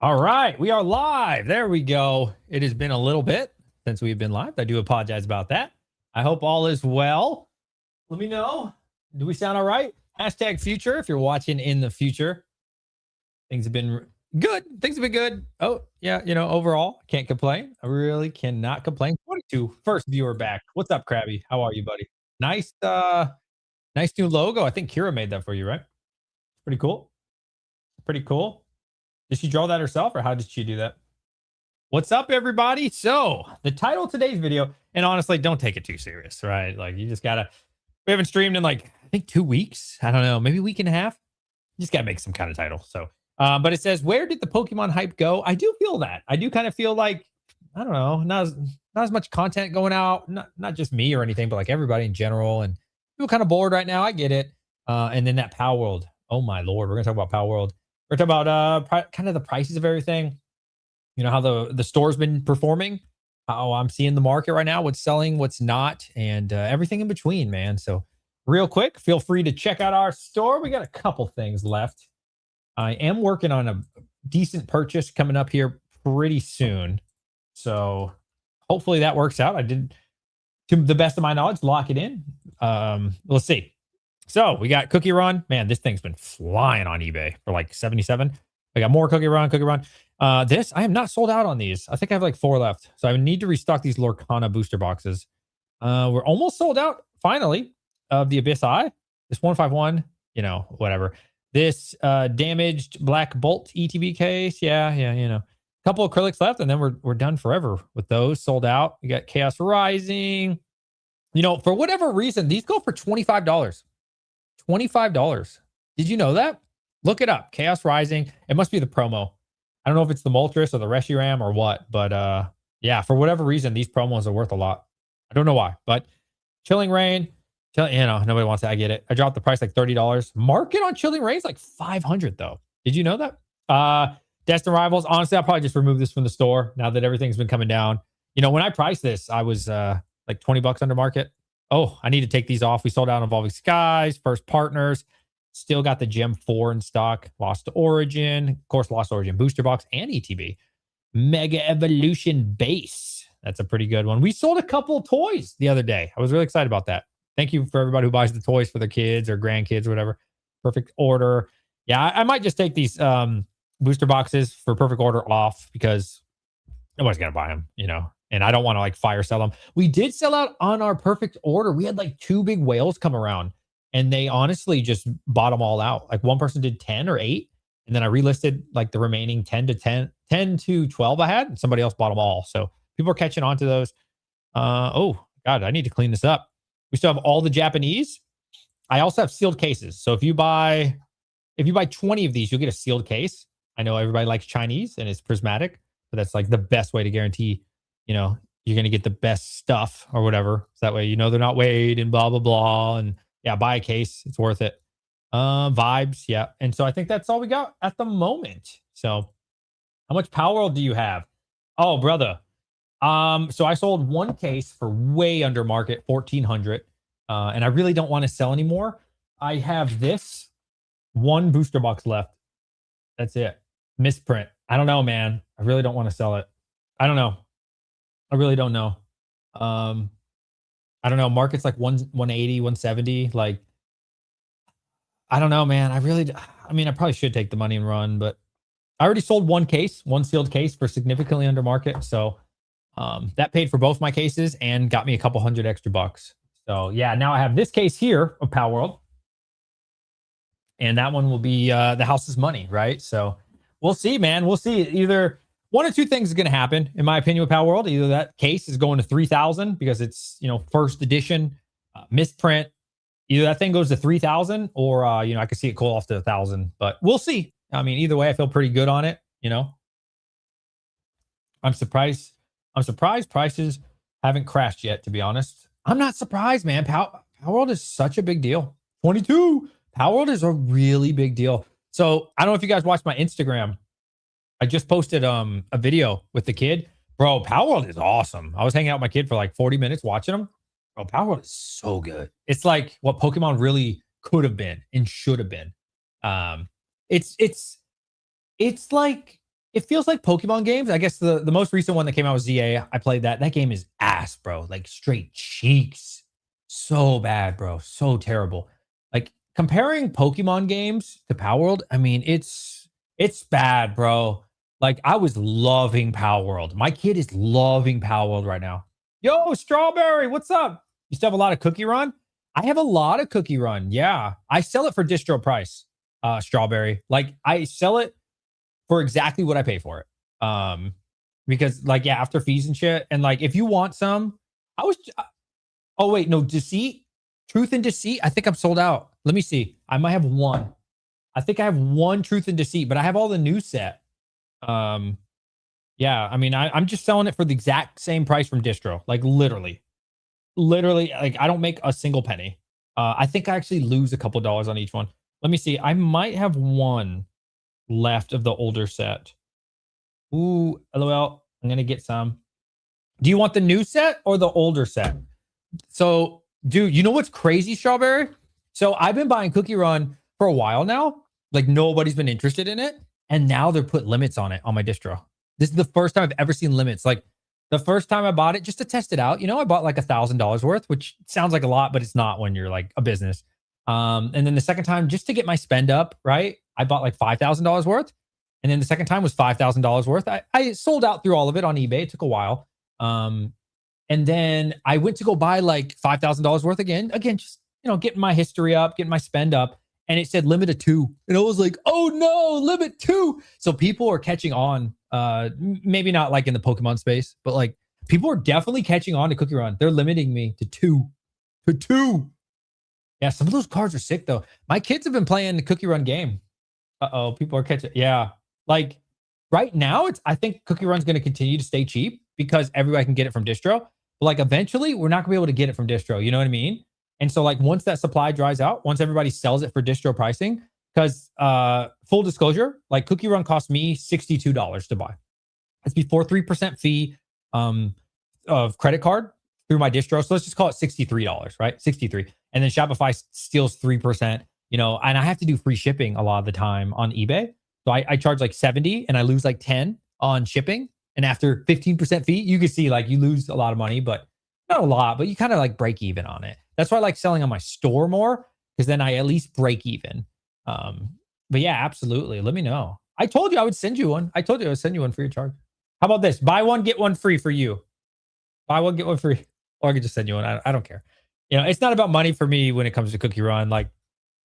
All right, we are live. There we go. It has been a little bit since we've been live. I do apologize about that. I hope all is well. Let me know. Do we sound all right? Hashtag future if you're watching in the future. Things have been good. Things have been good. Oh, yeah, overall, can't complain. I really cannot complain. 22, first viewer back. What's up, Krabby? How are you, buddy? Nice new logo. I think Kira made that for you, right? Pretty cool. Pretty cool. Did she draw that herself or how did she do that? What's up, everybody? So, the title of today's video, and honestly, don't take it too serious, right? Like, you just gotta, we haven't streamed in like, I think 2 weeks. I don't know, maybe a week and a half. You just gotta make some kind of title. So, but it says, where did the Pokemon hype go? I do feel that. I do kind of feel like, I don't know, not as much content going out, not just me or anything, but like everybody in general. And people kind of bored right now. I get it. And then that Palworld. Oh my Lord, we're gonna talk about Palworld. We're talking about kind of the prices of everything. You know how the store's been performing, how I'm seeing the market right now, what's selling, what's not, and everything in between, man. So, real quick, feel free to check out our store. We got a couple things left. I am working on a decent purchase coming up here pretty soon, so hopefully that works out. I did, to the best of my knowledge, lock it in. Let's see. So we got Cookie Run. Man, this thing's been flying on eBay for like 77. I got more Cookie Run. This, I am not sold out on these. I think I have like 4 left. So I need to restock these Lorcana booster boxes. We're almost sold out, finally, of the Abyss Eye. This 151, whatever. This damaged Black Bolt ETB case. Yeah. Couple acrylics left, and then we're done forever with those. Sold out. We got Chaos Rising. For whatever reason, these go for $25. $25. Did you know that? Look it up. Chaos Rising. It must be the promo. I don't know if it's the Moltres or the Reshiram or what, but yeah, for whatever reason, these promos are worth a lot. I don't know why, but Chilling Rain, nobody wants that. I get it. I dropped the price like $30. Market on Chilling Rain is like $500 though. Did you know that? Destined Rivals. Honestly, I'll probably just remove this from the store now that everything's been coming down. When I priced this, I was like $20 under market. Oh, I need to take these off. We sold out Evolving Skies, First Partners. Still got the Gem 4 in stock. Lost Origin. Of course, Lost Origin Booster Box and ETB. Mega Evolution Base. That's a pretty good one. We sold a couple toys the other day. I was really excited about that. Thank you for everybody who buys the toys for their kids or grandkids or whatever. Perfect Order. Yeah, I might just take these booster boxes for Perfect Order off because nobody's going to buy them, and I don't want to like fire sell them. We did sell out on our Perfect Order. We had like 2 big whales come around and they honestly just bought them all out. Like one person did 10 or 8. And then I relisted like the remaining 10 to 12 I had, and somebody else bought them all. So people are catching on to those. Oh God, I need to clean this up. We still have all the Japanese. I also have sealed cases. So if you buy 20 of these, you'll get a sealed case. I know everybody likes Chinese and it's prismatic, but that's like the best way to guarantee you're going to get the best stuff or whatever. So that way, they're not weighed and blah, blah, blah. And yeah, buy a case. It's worth it. Vibes. Yeah. And so I think that's all we got at the moment. So how much Palworld do you have? Oh, brother. So I sold 1 case for way under market, 1,400. And I really don't want to sell anymore. I have this 1 booster box left. That's it. Misprint. I don't know, man. I really don't want to sell it. I don't know. I really don't know. I don't know. Market's like 180, 170. Like, I don't know, man. I probably should take the money and run, but I already sold 1 case, 1 sealed case for significantly under market. So that paid for both my cases and got me a couple $100 extra bucks. So yeah, now I have this case here of Palworld. And that one will be the house's money, right? So we'll see, man. We'll see. Either 1 or 2 things is going to happen, in my opinion, with Palworld. Either that case is going to 3,000 because it's, first edition, misprint. Either that thing goes to 3,000 or, I could see it cool off to 1,000. But we'll see. I mean, either way, I feel pretty good on it, I'm surprised prices haven't crashed yet, to be honest. I'm not surprised, man. Palworld is such a big deal. 22. Palworld is a really big deal. So I don't know if you guys watched my Instagram. I just posted a video with the kid. Bro, Palworld is awesome. I was hanging out with my kid for like 40 minutes watching them. Bro, Palworld is so good. It's like what Pokemon really could have been and should have been. It's like it feels like Pokemon games. I guess the most recent one that came out was ZA. I played that. That game is ass, bro. Like straight cheeks. So bad, bro. So terrible. Like comparing Pokemon games to Palworld, I mean, it's bad, bro. Like I was loving Palworld. My kid is loving Palworld right now. Yo, Strawberry, what's up? You still have a lot of Cookie Run? I have a lot of Cookie Run. Yeah. I sell it for distro price, Strawberry. Like I sell it for exactly what I pay for it. Because like yeah, after fees and shit, and like if you want some, I was. Oh wait, no, Deceit, Truth and Deceit. I think I'm sold out. Let me see. I might have one. I think I have one Truth and Deceit, but I have all the new set. Um, yeah, I mean, I'm just selling it for the exact same price from distro, like literally. Like I don't make a single penny. I think I actually lose a couple dollars on each one. Let me see. I might have one left of the older set. Ooh, lol. I'm gonna get some. Do you want the new set or the older set? So, dude, you know what's crazy, Strawberry? So I've been buying Cookie Run for a while now. Like nobody's been interested in it, and now they're put limits on it on my distro. This is the first time I've ever seen limits. Like the first time I bought it just to test it out, you know, I bought like $1,000 worth, which sounds like a lot, but it's not when you're like a business. And then the second time, just to get my spend up, right? I bought like $5,000 worth. And then the second time was $5,000 worth. I sold out through all of it on eBay. It took a while. And then I went to go buy like $5,000 worth again, just, you know, getting my history up, getting my spend up. And it said limit of 2. And I was like, oh no, limit 2. So people are catching on, maybe not like in the Pokemon space, but like people are definitely catching on to Cookie Run. They're limiting me to 2. To 2. Yeah, some of those cards are sick though. My kids have been playing the Cookie Run game. Uh-oh, people are catching. Yeah. Like right now, I think Cookie Run's going to continue to stay cheap because everybody can get it from distro. But like eventually, we're not going to be able to get it from distro. You know what I mean? And so like once that supply dries out, once everybody sells it for distro pricing, because full disclosure, like Cookie Run cost me $62 to buy. It's before 3% fee of credit card through my distro. So let's just call it $63, right? 63. And then Shopify steals 3%, you know, and I have to do free shipping a lot of the time on eBay. So I charge like 70 and I lose like 10 on shipping. And after 15% fee, you can see like you lose a lot of money, but not a lot, but you kind of like break even on it. That's why I like selling on my store more, because then I at least break even. But yeah, absolutely. Let me know. I told you I would send you one. I told you I would send you one free of charge. How about this? Buy one, get one free for you. Buy one, get one free. Or I could just send you one. I don't care. You know, it's not about money for me when it comes to Cookie Run. Like,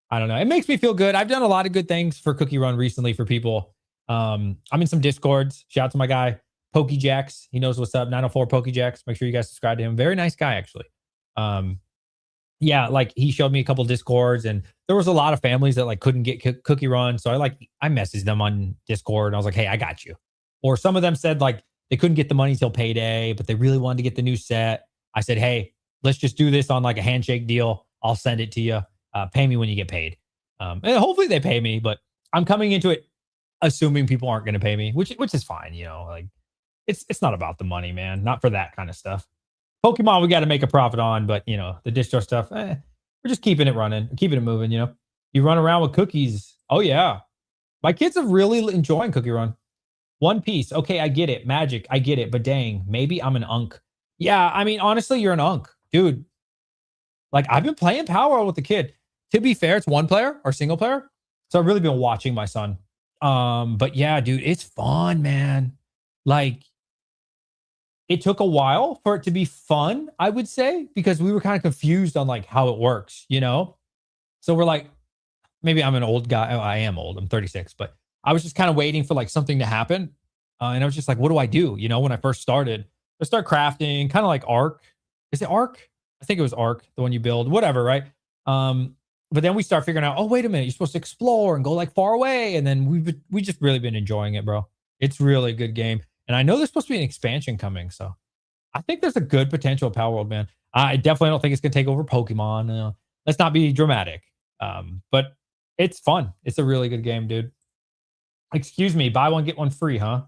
I don't know. It makes me feel good. I've done a lot of good things for Cookie Run recently for people. I'm in some Discords. Shout out to my guy, PokeJax. He knows what's up. 904 PokeJax. Make sure you guys subscribe to him. Very nice guy, actually. Yeah, like he showed me a couple Discords, and there was a lot of families that like couldn't get Cookie Run. So I messaged them on Discord, and I was like, hey, I got you. Or some of them said like they couldn't get the money till payday, but they really wanted to get the new set. I said, hey, let's just do this on like a handshake deal. I'll send it to you. Pay me when you get paid. And hopefully they pay me, but I'm coming into it assuming people aren't going to pay me, which is fine. You know, like it's not about the money, man. Not for that kind of stuff. Pokemon, we got to make a profit on, but you know, the distro stuff, we're just keeping it running, keeping it moving. You know, you run around with cookies. Oh yeah, my kids are really enjoying Cookie Run. One Piece, okay, I get it. Magic, I get it. But dang, maybe I'm an unk. Yeah, I mean, honestly, you're an unk, dude. Like I've been playing Palworld with the kid. To be fair, it's one player or single player, so I've really been watching my son. But yeah, dude, it's fun, man. Like it took a while for it to be fun, I would say, because we were kind of confused on like how it works, you know? So we're like, maybe I'm an old guy. Oh, I am old. I'm 36, but I was just kind of waiting for like something to happen. And I was just like, what do I do? You know, when I first started, I start crafting kind of like Arc. Is it Arc? I think it was Arc, the one you build, whatever, right? But then we start figuring out, oh, wait a minute, you're supposed to explore and go like far away. And then we just really been enjoying it, bro. It's really a good game. And I know there's supposed to be an expansion coming. So I think there's a good potential of Palworld, man. I definitely don't think it's going to take over Pokemon. Let's not be dramatic. But it's fun. It's a really good game, dude. Excuse me, buy one, get one free, huh?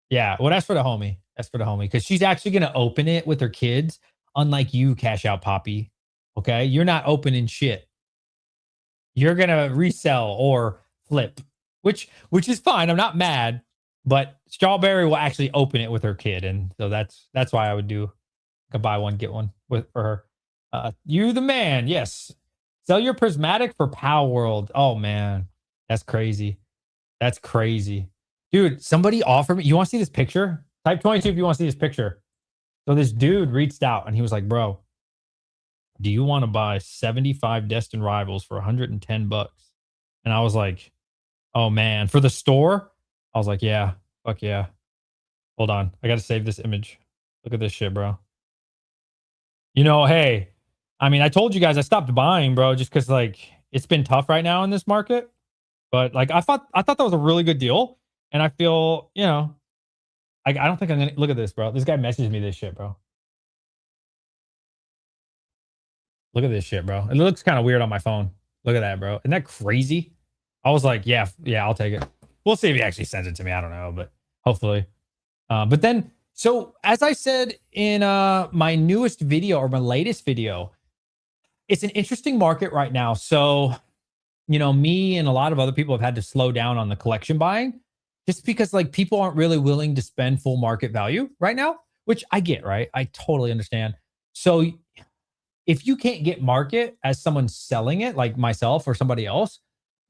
Yeah, well, that's for the homie. That's for the homie. Because she's actually going to open it with her kids, unlike you, Cash Out Poppy. Okay? You're not opening shit. You're going to resell or flip, which is fine. I'm not mad. but Strawberry will actually open it with her kid, and so that's why I could buy one get one with for her. You the man, yes. Sell your prismatic for Palworld. Oh man, that's crazy. That's crazy, dude. Somebody offered me. You want to see this picture? Type 22 if you want to see this picture. So this dude reached out and he was like, "Bro, do you want to buy 75 Destined Rivals for 110 bucks?" And I was like, "Oh man, for the store?" I was like, "Yeah, fuck yeah." Hold on, I got to save this image. Look at this shit, bro. Hey, I mean, I told you guys I stopped buying, bro, just because like it's been tough right now in this market. But like I thought that was a really good deal, and I feel I don't think I'm gonna look at this, bro. This guy messaged me this shit, bro. Look at this shit, bro. It looks kind of weird on my phone. Look at that, bro. Isn't that crazy? I was like, yeah, yeah, I'll take it. We'll see if he actually sends it to me. I don't know, but hopefully. But then, so as I said in my newest video or my latest video, it's an interesting market right now. So, me and a lot of other people have had to slow down on the collection buying just because like people aren't really willing to spend full market value right now, which I get, right? I totally understand. So if you can't get market as someone selling it, like myself or somebody else,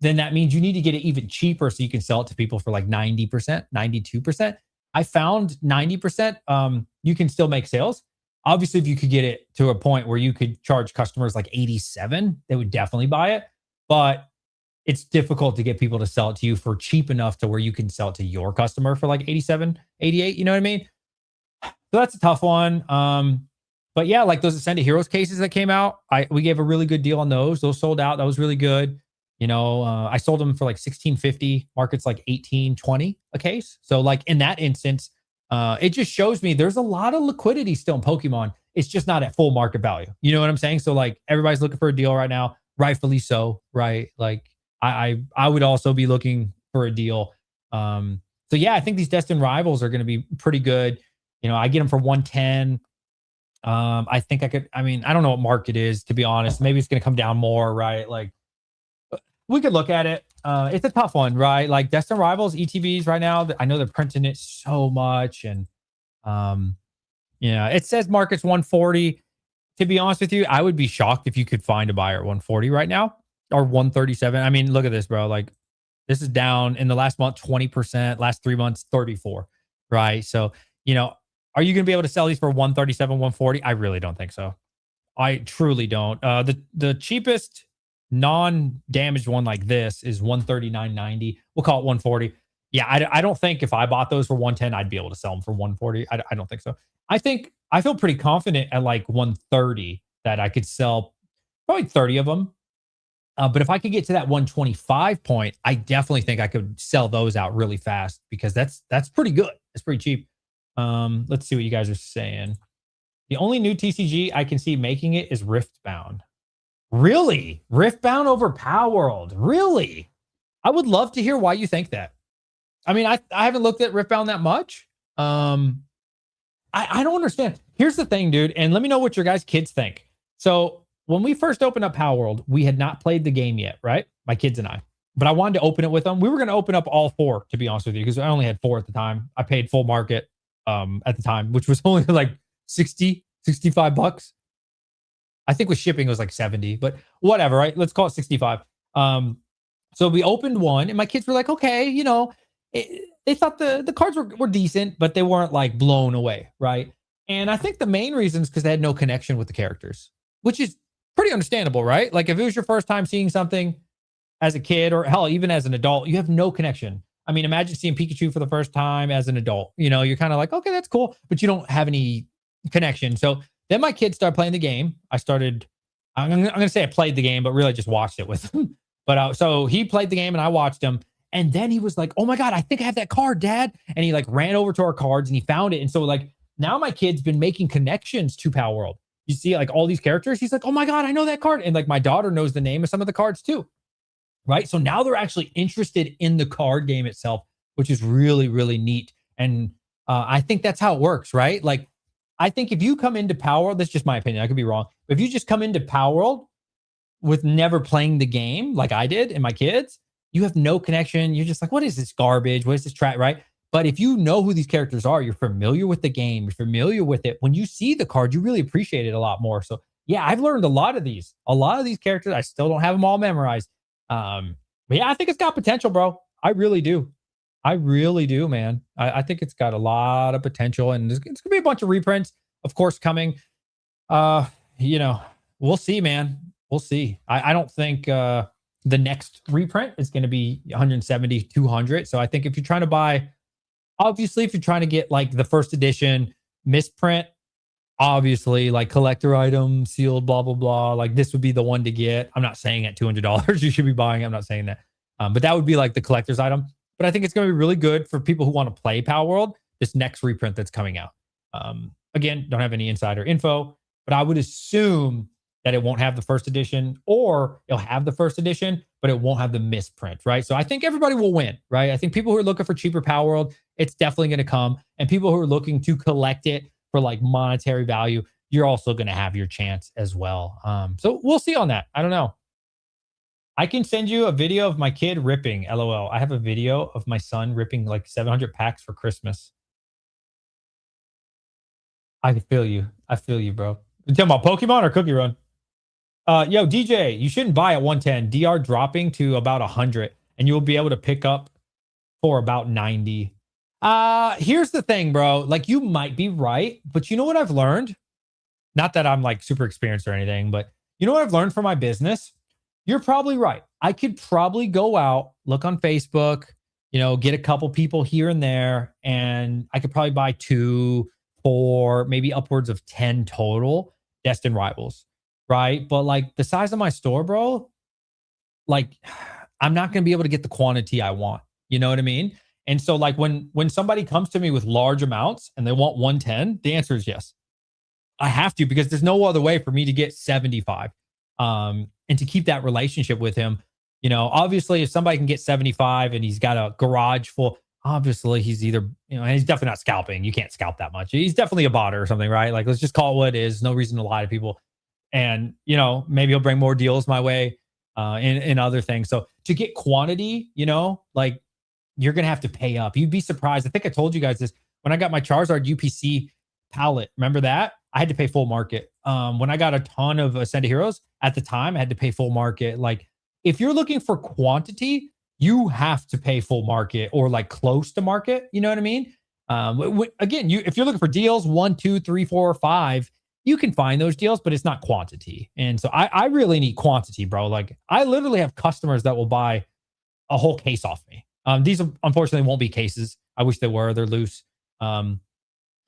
then that means you need to get it even cheaper so you can sell it to people for like 90%, 92%. I found 90%, you can still make sales. Obviously, if you could get it to a point where you could charge customers like 87, they would definitely buy it. But it's difficult to get people to sell it to you for cheap enough to where you can sell it to your customer for like 87, 88. You know what I mean? So that's a tough one. But yeah, like those Ascended Heroes cases that came out, we gave a really good deal on those. Those sold out. That was really good. I sold them for like 16.50. Market's like 18.20 a case. So like in that instance, it just shows me there's a lot of liquidity still in Pokemon. It's just not at full market value. You know what I'm saying? So like everybody's looking for a deal right now, rightfully so, right? Like I would also be looking for a deal. So yeah, I think these Destined Rivals are going to be pretty good. I get them for 110. I think I mean, I don't know what market is, to be honest. Maybe it's going to come down more, right? Like we could look at it. It's a tough one, right? Like Destined Rivals, ETBs right now, I know they're printing it so much. And it says market's 140. To be honest with you, I would be shocked if you could find a buyer at 140 right now or 137. I mean, look at this, bro. Like this is down in the last month, 20%, last 3 months, 34, right? So, are you going to be able to sell these for 137, 140? I really don't think so. I truly don't. The cheapest non-damaged one like this is 139.90. We'll call it 140. Yeah, I don't think if I bought those for 110, I'd be able to sell them for 140. I don't think so. I feel pretty confident at like 130 that I could sell probably 30 of them. But if I could get to that 125 point, I definitely think I could sell those out really fast because that's pretty good. It's pretty cheap. Let's see what you guys are saying. The only new TCG I can see making it is Riftbound. Really? Riftbound over Palworld? Really? I would love to hear why you think that. I mean, I haven't looked at Riftbound that much. I don't understand. Here's the thing, dude, and let me know what your guys' kids think. So when we first opened up Palworld, we had not played the game yet, right? My kids and I. But I wanted to open it with them. We were going to open up all 4, to be honest with you, because I only had 4 at the time. I paid full market at the time, which was only like 60, 65 bucks. I think with shipping it was like 70, but whatever, right? Let's call it 65. So we opened one and my kids were like, okay, they thought the cards were decent, but they weren't like blown away, right? And I think the main reason is because they had no connection with the characters, which is pretty understandable, right? Like if it was your first time seeing something as a kid or hell, even as an adult, you have no connection. I mean, imagine seeing Pikachu for the first time as an adult. You're kind of like, okay, that's cool, but you don't have any connection. So then my kids started playing the game. I'm going to say I played the game, but really I just watched it with him. But so he played the game and I watched him. And then he was like, oh my God, I think I have that card, Dad. And he like ran over to our cards and he found it. And so like now my kid's been making connections to Palworld. You see like all these characters. He's like, oh my God, I know that card. And like my daughter knows the name of some of the cards too. Right. So now they're actually interested in the card game itself, which is really, really neat. And I think that's how it works, right? Like, I think if you come into Palworld, that's just my opinion. I could be wrong. But if you just come into Palworld with never playing the game like I did and my kids, you have no connection. You're just like, what is this garbage? What is this track, right? But if you know who these characters are, you're familiar with the game, you're familiar with it. When you see the card, you really appreciate it a lot more. So yeah, I've learned a lot of these. A lot of these characters, I still don't have them all memorized. But yeah, I think it's got potential, bro. I really do. I really do, man. I think it's got a lot of potential, and it's gonna be a bunch of reprints, of course, coming. Uh, you know, we'll see, man. We'll see. I don't think the next reprint is going to be 170, 200. So I think if you're trying to buy, obviously, if you're trying to get like the first edition misprint, obviously, like collector item, sealed, blah, blah, blah, like this would be the one to get. I'm not saying at $200 you should be buying it. I'm not saying that. But that would be like the collector's item. But I think it's going to be really good for people who want to play Palworld, this next reprint that's coming out. Again, don't have any insider info, but I would assume that it won't have the first edition, or it'll have the first edition, but it won't have the misprint, right? So I think everybody will win, right? I think people who are looking for cheaper Palworld, it's definitely going to come. And people who are looking to collect it for like monetary value, you're also going to have your chance as well. So we'll see on that. I don't know. I can send you a video of my kid ripping, LOL. I have a video of my son ripping like 700 packs for Christmas. I feel you. I feel you, bro. You talking about Pokemon or Cookie Run? Yo, DJ, you shouldn't buy at 110. DR dropping to about 100, and you'll be able to pick up for about 90. Here's the thing, bro. Like, you might be right, but you know what I've learned? Not that I'm like super experienced or anything, but you know what I've learned from my business? You're probably right. I could probably go out, look on Facebook, get a couple people here and there, and I could probably buy 2, 4, maybe upwards of 10 total Destined Rivals. Right. But like the size of my store, bro, like I'm not going to be able to get the quantity I want. You know what I mean? And so like when somebody comes to me with large amounts and they want 110, the answer is yes. I have to, because there's no other way for me to get 75. And to keep that relationship with him, obviously if somebody can get 75 and he's got a garage full, obviously he's either, and he's definitely not scalping. You can't scalp that much. He's definitely a botter or something, right? Like, let's just call it what it is. No reason to lie to people. And, maybe he'll bring more deals my way in other things. So to get quantity, like you're going to have to pay up. You'd be surprised. I think I told you guys this when I got my Charizard UPC palette. Remember that? I had to pay full market. When I got a ton of Ascended Heroes at the time, I had to pay full market. Like if you're looking for quantity, you have to pay full market or like close to market. You know what I mean? Again, if you're looking for deals 1, 2, 3, 4, 5, you can find those deals, but it's not quantity. And so I really need quantity, bro. Like I literally have customers that will buy a whole case off me. These unfortunately won't be cases. I wish they were. They're loose. I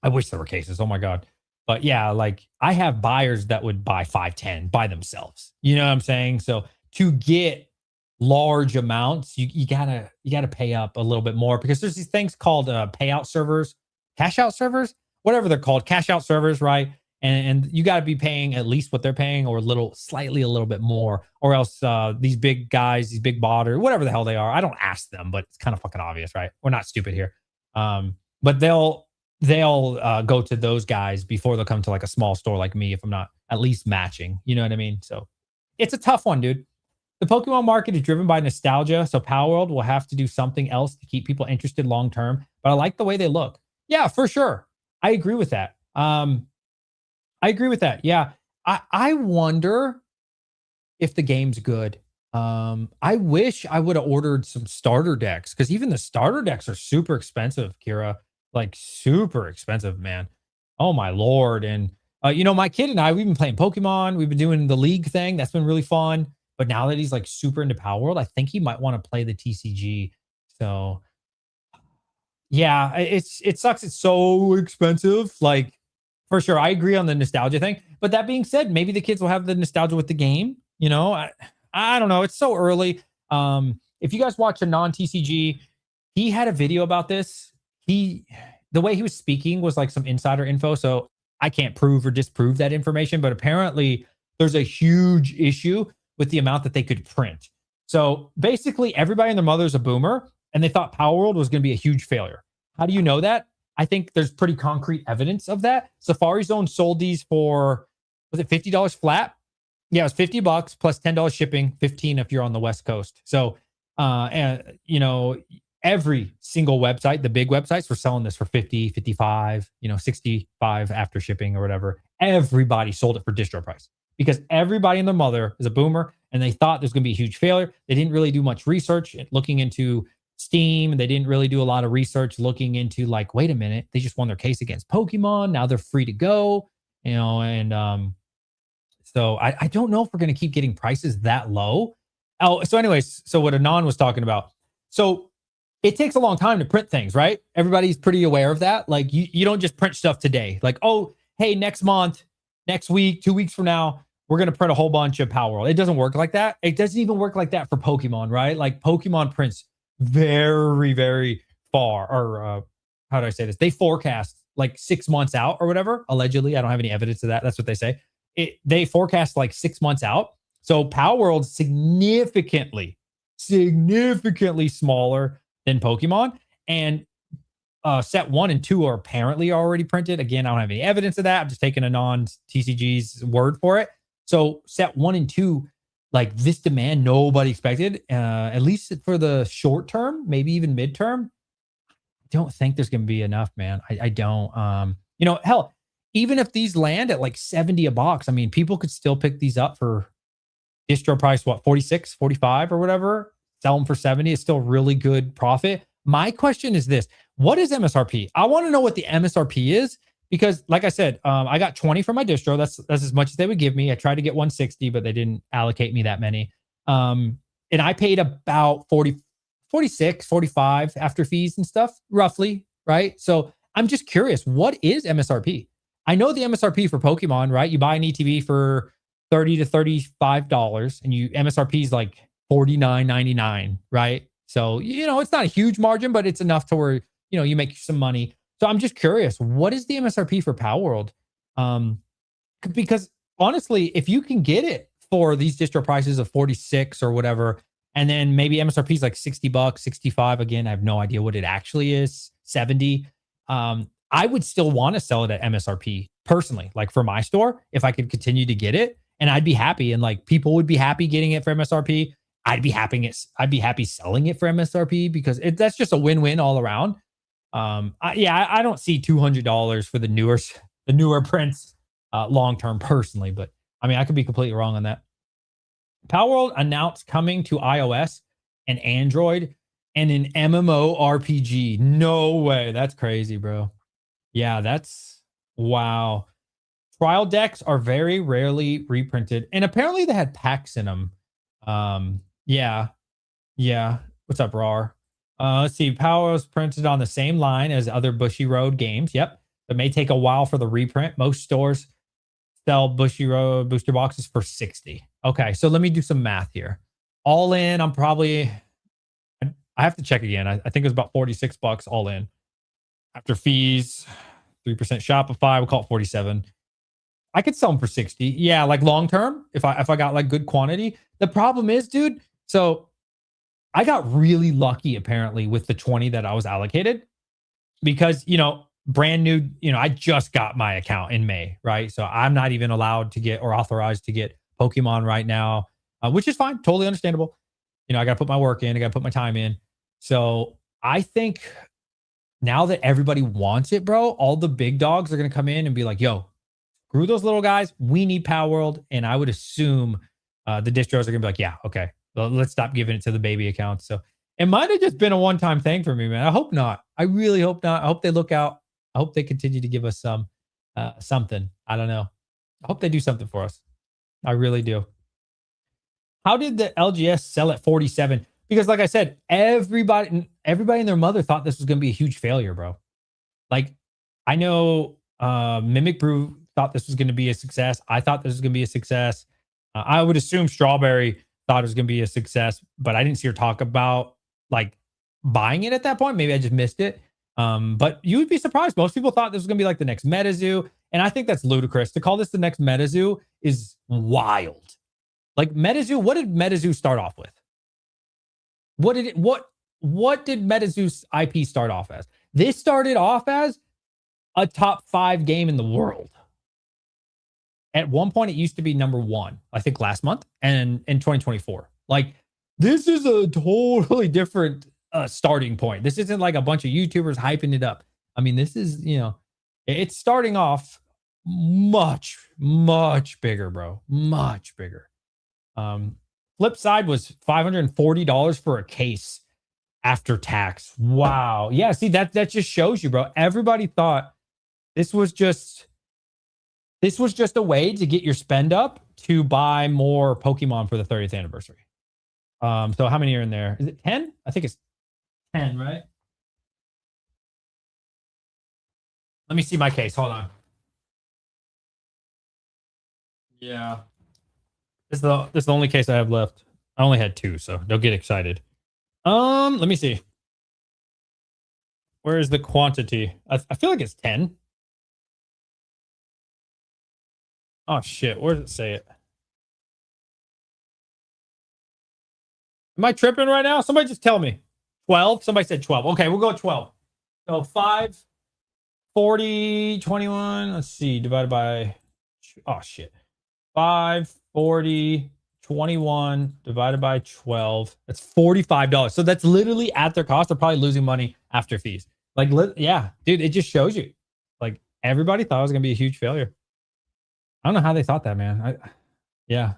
wish there were cases. Oh my God. But yeah, like I have buyers that would buy 5, 10 by themselves. You know what I'm saying? So to get large amounts, you gotta pay up a little bit more, because there's these things called payout servers, cash out servers, whatever they're called, cash out servers, right? And you got to be paying at least what they're paying, or a little bit more, or else these big guys, these big botters, whatever the hell they are, I don't ask them, but it's kind of fucking obvious, right? We're not stupid here. But they'll go to those guys before they'll come to like a small store like me if I'm not at least matching. You know what I mean? So it's a tough one, dude. The Pokemon market is driven by nostalgia, so Palworld will have to do something else to keep people interested long term. But I like the way they look. Yeah, for sure. I agree with that. I agree with that. Yeah. I wonder if the game's good. I wish I would have ordered some starter decks, because even the starter decks are super expensive, Kira. Like super expensive, man. Oh my Lord. And my kid and I, we've been playing Pokemon. We've been doing the league thing. That's been really fun. But now that he's like super into Palworld, I think he might want to play the TCG. So yeah, it sucks. It's so expensive. Like, for sure, I agree on the nostalgia thing. But that being said, maybe the kids will have the nostalgia with the game. I don't know. It's so early. If you guys watch a non-TCG, he had a video about this. The way he was speaking was like some insider info. So I can't prove or disprove that information. But apparently there's a huge issue with the amount that they could print. So basically everybody and their mother's a boomer, and they thought Palworld was going to be a huge failure. How do you know that? I think there's pretty concrete evidence of that. Safari Zone sold these for, was it $50 flat? Yeah, it was $50 plus $10 shipping, 15 if you're on the West Coast. So, every single website, the big websites, were selling this for 50, 55, 65 after shipping or whatever. Everybody sold it for distro price because everybody and their mother is a boomer and they thought there's going to be a huge failure. They didn't really do much research looking into Steam. They didn't really do a lot of research looking into like, wait a minute, they just won their case against Pokemon. Now they're free to go, and so I don't know if we're going to keep getting prices that low. Oh, so anyways, so what Anon was talking about. So it takes a long time to print things, right? Everybody's pretty aware of that. Like you don't just print stuff today. Like, oh, hey, next month, next week, 2 weeks from now, we're going to print a whole bunch of Palworld. It doesn't work like that. It doesn't even work like that for Pokemon, right? Like Pokemon prints very, very far, or how do I say this? They forecast like 6 months out or whatever. Allegedly, I don't have any evidence of that. That's what they say. They forecast like 6 months out. So Palworld significantly smaller than Pokemon, and set 1 and 2 are apparently already printed. Again, I don't have any evidence of that. I'm just taking a non-TCG's word for it. So set 1 and 2, like this demand nobody expected, at least for the short term, maybe even midterm. I don't think there's going to be enough, man. I don't. Hell, even if these land at like 70 a box, I mean, people could still pick these up for distro price, what, 46, 45 or whatever, sell them for 70. It's still really good profit. My question is this: what is MSRP? I want to know what the MSRP is, because like I said, I got 20 for my distro. That's as much as they would give me. I tried to get 160, but they didn't allocate me that many. And I paid about 40, 46, 45 after fees and stuff, roughly, right? So I'm just curious, what is MSRP? I know the MSRP for Pokemon, right? You buy an ETB for $30 to $35, and MSRP is like $49.99, right? So, it's not a huge margin, but it's enough to where, you make some money. So I'm just curious, what is the MSRP for Palworld? Because honestly, if you can get it for these distro prices of 46 or whatever, and then maybe MSRP is like $60, 65. Again, I have no idea what it actually is, 70. I would still want to sell it at MSRP personally, like for my store, if I could continue to get it, and I'd be happy, and like people would be happy getting it for MSRP. I'd be happy selling it for MSRP, because that's just a win-win all around. I don't see $200 for the newer prints long term personally, but I mean, I could be completely wrong on that. Palworld announced coming to iOS and Android and an MMORPG. No way. That's crazy, bro. Yeah, that's wow. Trial decks are very rarely reprinted, and apparently they had packs in them. Yeah. What's up, RAR? Let's see. Power was printed on the same line as other Bushy Road games. Yep. It may take a while for the reprint. Most stores sell Bushy Road booster boxes for 60. Okay, so let me do some math here. All in, I have to check again. I think it was about $46 all in. After fees, 3% Shopify, we'll call it 47. I could sell them for 60. Yeah, like long term, if I got like good quantity. The problem is, dude, so I got really lucky apparently with the 20 that I was allocated, because, brand new, I just got my account in May, right? So I'm not even allowed to get or authorized to get Pokemon right now, which is fine. Totally understandable. I got to put my work in. I got to put my time in. So I think now that everybody wants it, bro, all the big dogs are going to come in and be like, yo, screw those little guys. We need Palworld. And I would assume the distros are going to be like, yeah, okay, well, let's stop giving it to the baby accounts. So it might have just been a one-time thing for me, man. I hope not. I really hope not. I hope they look out. I hope they continue to give us something. I don't know. I hope they do something for us. I really do. How did the LGS sell at 47? Because like I said, everybody and their mother thought this was going to be a huge failure, bro. Like, I know Mimic Brew thought this was going to be a success. I thought this was going to be a success. I would assume Strawberry thought it was going to be a success, but I didn't see her talk about like buying it at that point. Maybe I just missed it. But you would be surprised. Most people thought this was going to be like the next MetaZoo. And I think that's ludicrous. To call this the next MetaZoo is wild. Like MetaZoo, what did MetaZoo start off with? What did MetaZoo's IP start off as? This started off as a top 5 game in the world. At one point, it used to be number 1, I think last month, and in 2024. Like, this is a totally different a starting point. This isn't like a bunch of YouTubers hyping it up. I mean, this is, it's starting off much, much bigger, bro. Much bigger. Flip side was $540 for a case after tax. Wow. Yeah, see that just shows you, bro. Everybody thought this was just a way to get your spend up to buy more Pokemon for the 30th anniversary. So how many are in there? Is it 10? I think it's 10, right? Let me see my case. Hold on. Yeah. This is the only case I have left. I only had 2, so don't get excited. Let me see. Where is the quantity? I feel like it's 10. Oh shit, where does it say it? Am I tripping right now? Somebody just tell me. 12? Somebody said 12. Okay, we'll go 12. So 5, 40, 21. Let's see, divided by, oh shit. 5, 40, 21 divided by 12. That's $45. So that's literally at their cost. They're probably losing money after fees. Like, yeah, dude, it just shows you. Like, everybody thought it was going to be a huge failure. I don't know how they thought that, man. Yeah.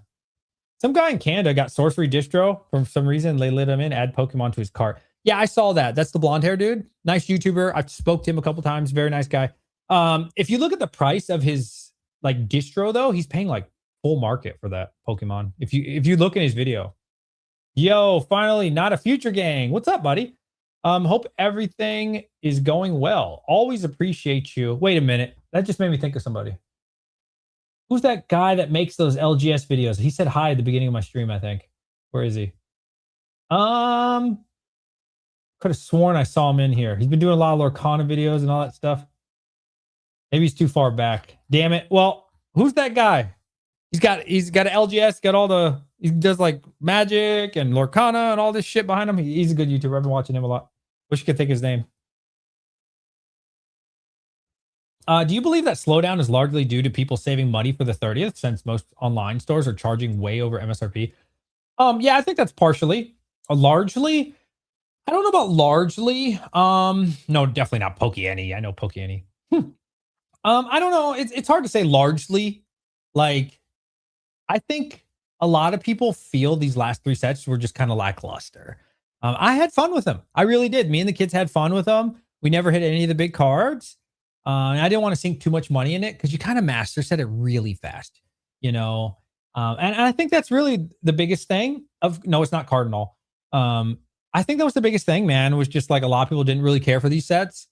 Some guy in Canada got Sorcery Distro for some reason. They let him in, add Pokemon to his cart. Yeah, I saw that. That's the blonde hair dude. Nice YouTuber. I've spoke to him a couple times. Very nice guy. If you look at the price of his like distro, though, he's paying like full market for that Pokemon. If you look in his video. Yo, finally, not a future gang. What's up, buddy? Hope everything is going well. Always appreciate you. Wait a minute. That just made me think of somebody. Who's that guy that makes those LGS videos? He said hi at the beginning of my stream, I think. Where is he? Could have sworn I saw him in here. He's been doing a lot of Lorcana videos and all that stuff. Maybe he's too far back. Damn it. Well, who's that guy? He's got an LGS, he does like Magic and Lorcana and all this shit behind him. He's a good YouTuber. I've been watching him a lot. Wish I could think his name. Do you believe that slowdown is largely due to people saving money for the 30th, since most online stores are charging way over MSRP? Yeah, I think that's partially. Largely, I don't know about largely. No, definitely not Pokeany. I know Pokeany. I don't know. It's hard to say largely. Like, I think a lot of people feel these last 3 sets were just kind of lackluster. I had fun with them. I really did. Me and the kids had fun with them. We never hit any of the big cards. And I didn't want to sink too much money in it because you kind of master set it really fast, And I think that's really the biggest thing no, it's not Cardinal. I think that was the biggest thing, man, was just like a lot of people didn't really care for these sets.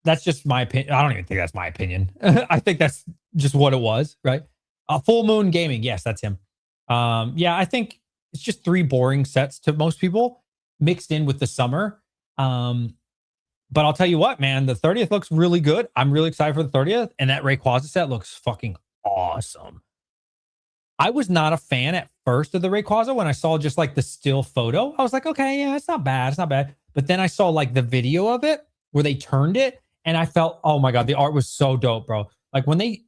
That's just my opinion. I don't even think that's my opinion. I think that's just what it was, right? Full Moon Gaming. Yes, that's him. Yeah, I think it's just 3 boring sets to most people mixed in with the summer. But I'll tell you what, man, the 30th looks really good. I'm really excited for the 30th. And that Rayquaza set looks fucking awesome. I was not a fan at first of the Rayquaza when I saw just like the still photo. I was like, okay, yeah, it's not bad. It's not bad. But then I saw like the video of it where they turned it and I felt, oh my God, the art was so dope, bro. Like when they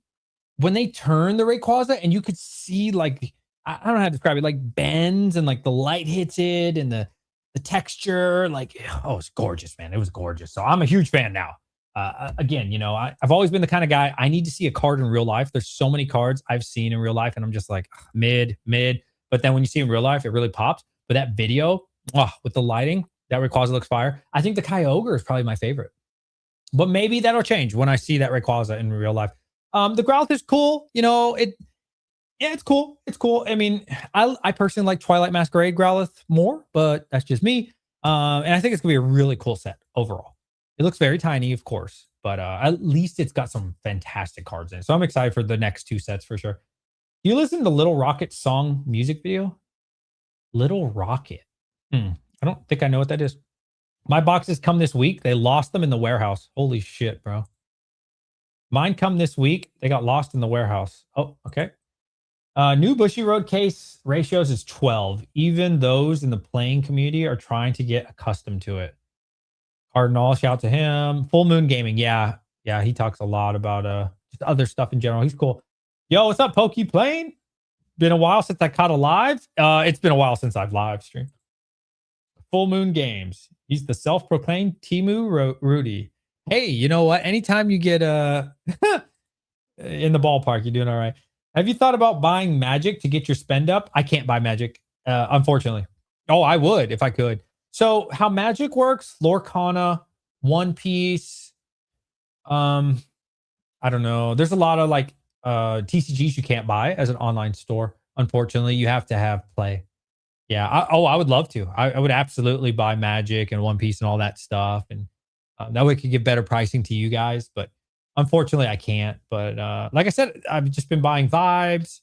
turned the Rayquaza and you could see like, I don't know how to describe it, like bends and like the light hits it and the texture, like, oh, it's gorgeous, man. It was gorgeous. So I'm a huge fan now. Again, I've always been the kind of guy, I need to see a card in real life. There's so many cards I've seen in real life and I'm just like mid. But then when you see in real life, it really pops. But that video, with the lighting, that Rayquaza looks fire. I think the Kyogre is probably my favorite. But maybe that'll change when I see that Rayquaza in real life. The Growlithe is cool. Yeah, it's cool. It's cool. I mean, I personally like Twilight Masquerade Growlithe more, but that's just me. And I think it's gonna be a really cool set overall. It looks very tiny, of course, but at least it's got some fantastic cards in it. So I'm excited for the next 2 sets for sure. You listen to Little Rocket's song music video? Little Rocket. I don't think I know what that is. My boxes come this week. They lost them in the warehouse. Holy shit, bro. Mine come this week. They got lost in the warehouse. Oh, okay. New Bushy Road case ratios is 12. Even those in the playing community are trying to get accustomed to it. Cardinal, shout out to him. Full Moon Gaming. Yeah, he talks a lot about just other stuff in general. He's cool. Yo, what's up, Pokey Plane? Been a while since I caught a live. It's been a while since I've live streamed. Full Moon Games. He's the self-proclaimed Timu Rudy. Hey, you know what? Anytime you get in the ballpark, you're doing all right. Have you thought about buying Magic to get your spend up? I can't buy Magic, unfortunately. Oh, I would if I could. So how Magic works, Lorcana, One Piece, I don't know. There's a lot of like TCGs you can't buy as an online store. Unfortunately, you have to have play. Yeah. I would love to. I would absolutely buy Magic and One Piece and all that stuff, and that way it could give better pricing to you guys. But unfortunately, I can't. But like I said, I've just been buying Vibes,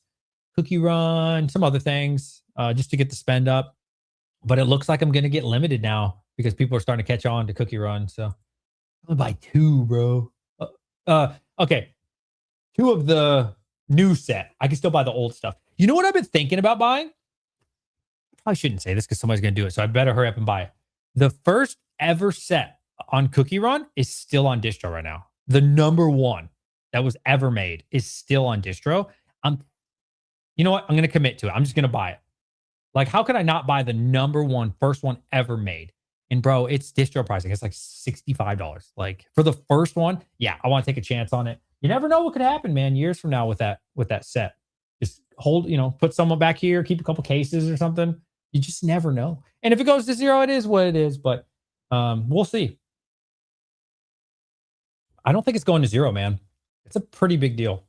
Cookie Run, some other things just to get the spend up. But it looks like I'm going to get limited now because people are starting to catch on to Cookie Run. So I'm gonna buy two, bro. Okay, two of the new set. I can still buy the old stuff. You know what I've been thinking about buying? I shouldn't say this because somebody's going to do it. So I better hurry up and buy it. The first ever set on Cookie Run is still on distro right now. The number one that was ever made is still on distro. You know what? I'm going to commit to it. I'm just going to buy it. Like, how could I not buy the number one, first one ever made? And bro, it's distro pricing. It's like $65. Like for the first one, yeah, I want to take a chance on it. You never know what could happen, man, years from now with that set. Just hold, put someone back here, keep a couple cases or something. You just never know. And if it goes to zero, it is what it is. But we'll see. I don't think it's going to zero, man. It's a pretty big deal.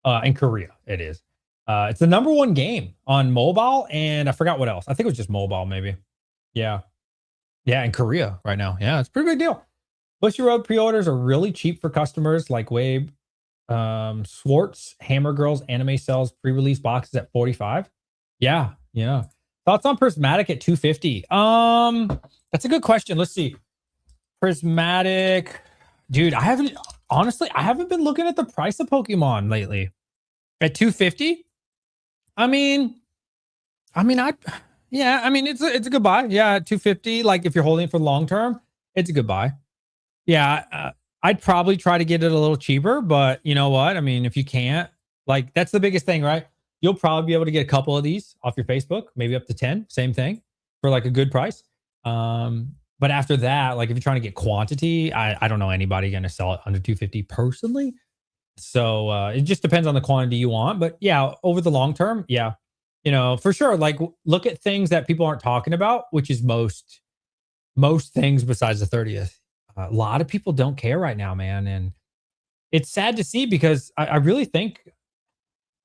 In Korea, it is. It's the number one game on mobile, and I forgot what else. I think it was just mobile, maybe. Yeah. Yeah, in Korea right now. Yeah, it's a pretty big deal. Bushy Road pre-orders are really cheap for customers like Wabe. Swartz, Hammer Girls anime sells pre-release boxes at 45. Yeah. Thoughts on Prismatic at 250? That's a good question. Let's see. Prismatic. Dude, I haven't been looking at the price of Pokemon lately. At 250? It's a good buy. Yeah, at 250. Like if you're holding it for long term, it's a good buy. Yeah, I'd probably try to get it a little cheaper, but you know what? I mean, if you can't, like that's the biggest thing, right? You'll probably be able to get a couple of these off your Facebook, maybe up to 10, same thing, for like a good price. But after that, like if you're trying to get quantity, I don't know anybody going to sell it under 250 personally. So it just depends on the quantity you want. But yeah, over the long term, yeah, for sure. Like look at things that people aren't talking about, which is most things besides the 30th. A lot of people don't care right now, man. And it's sad to see because I really think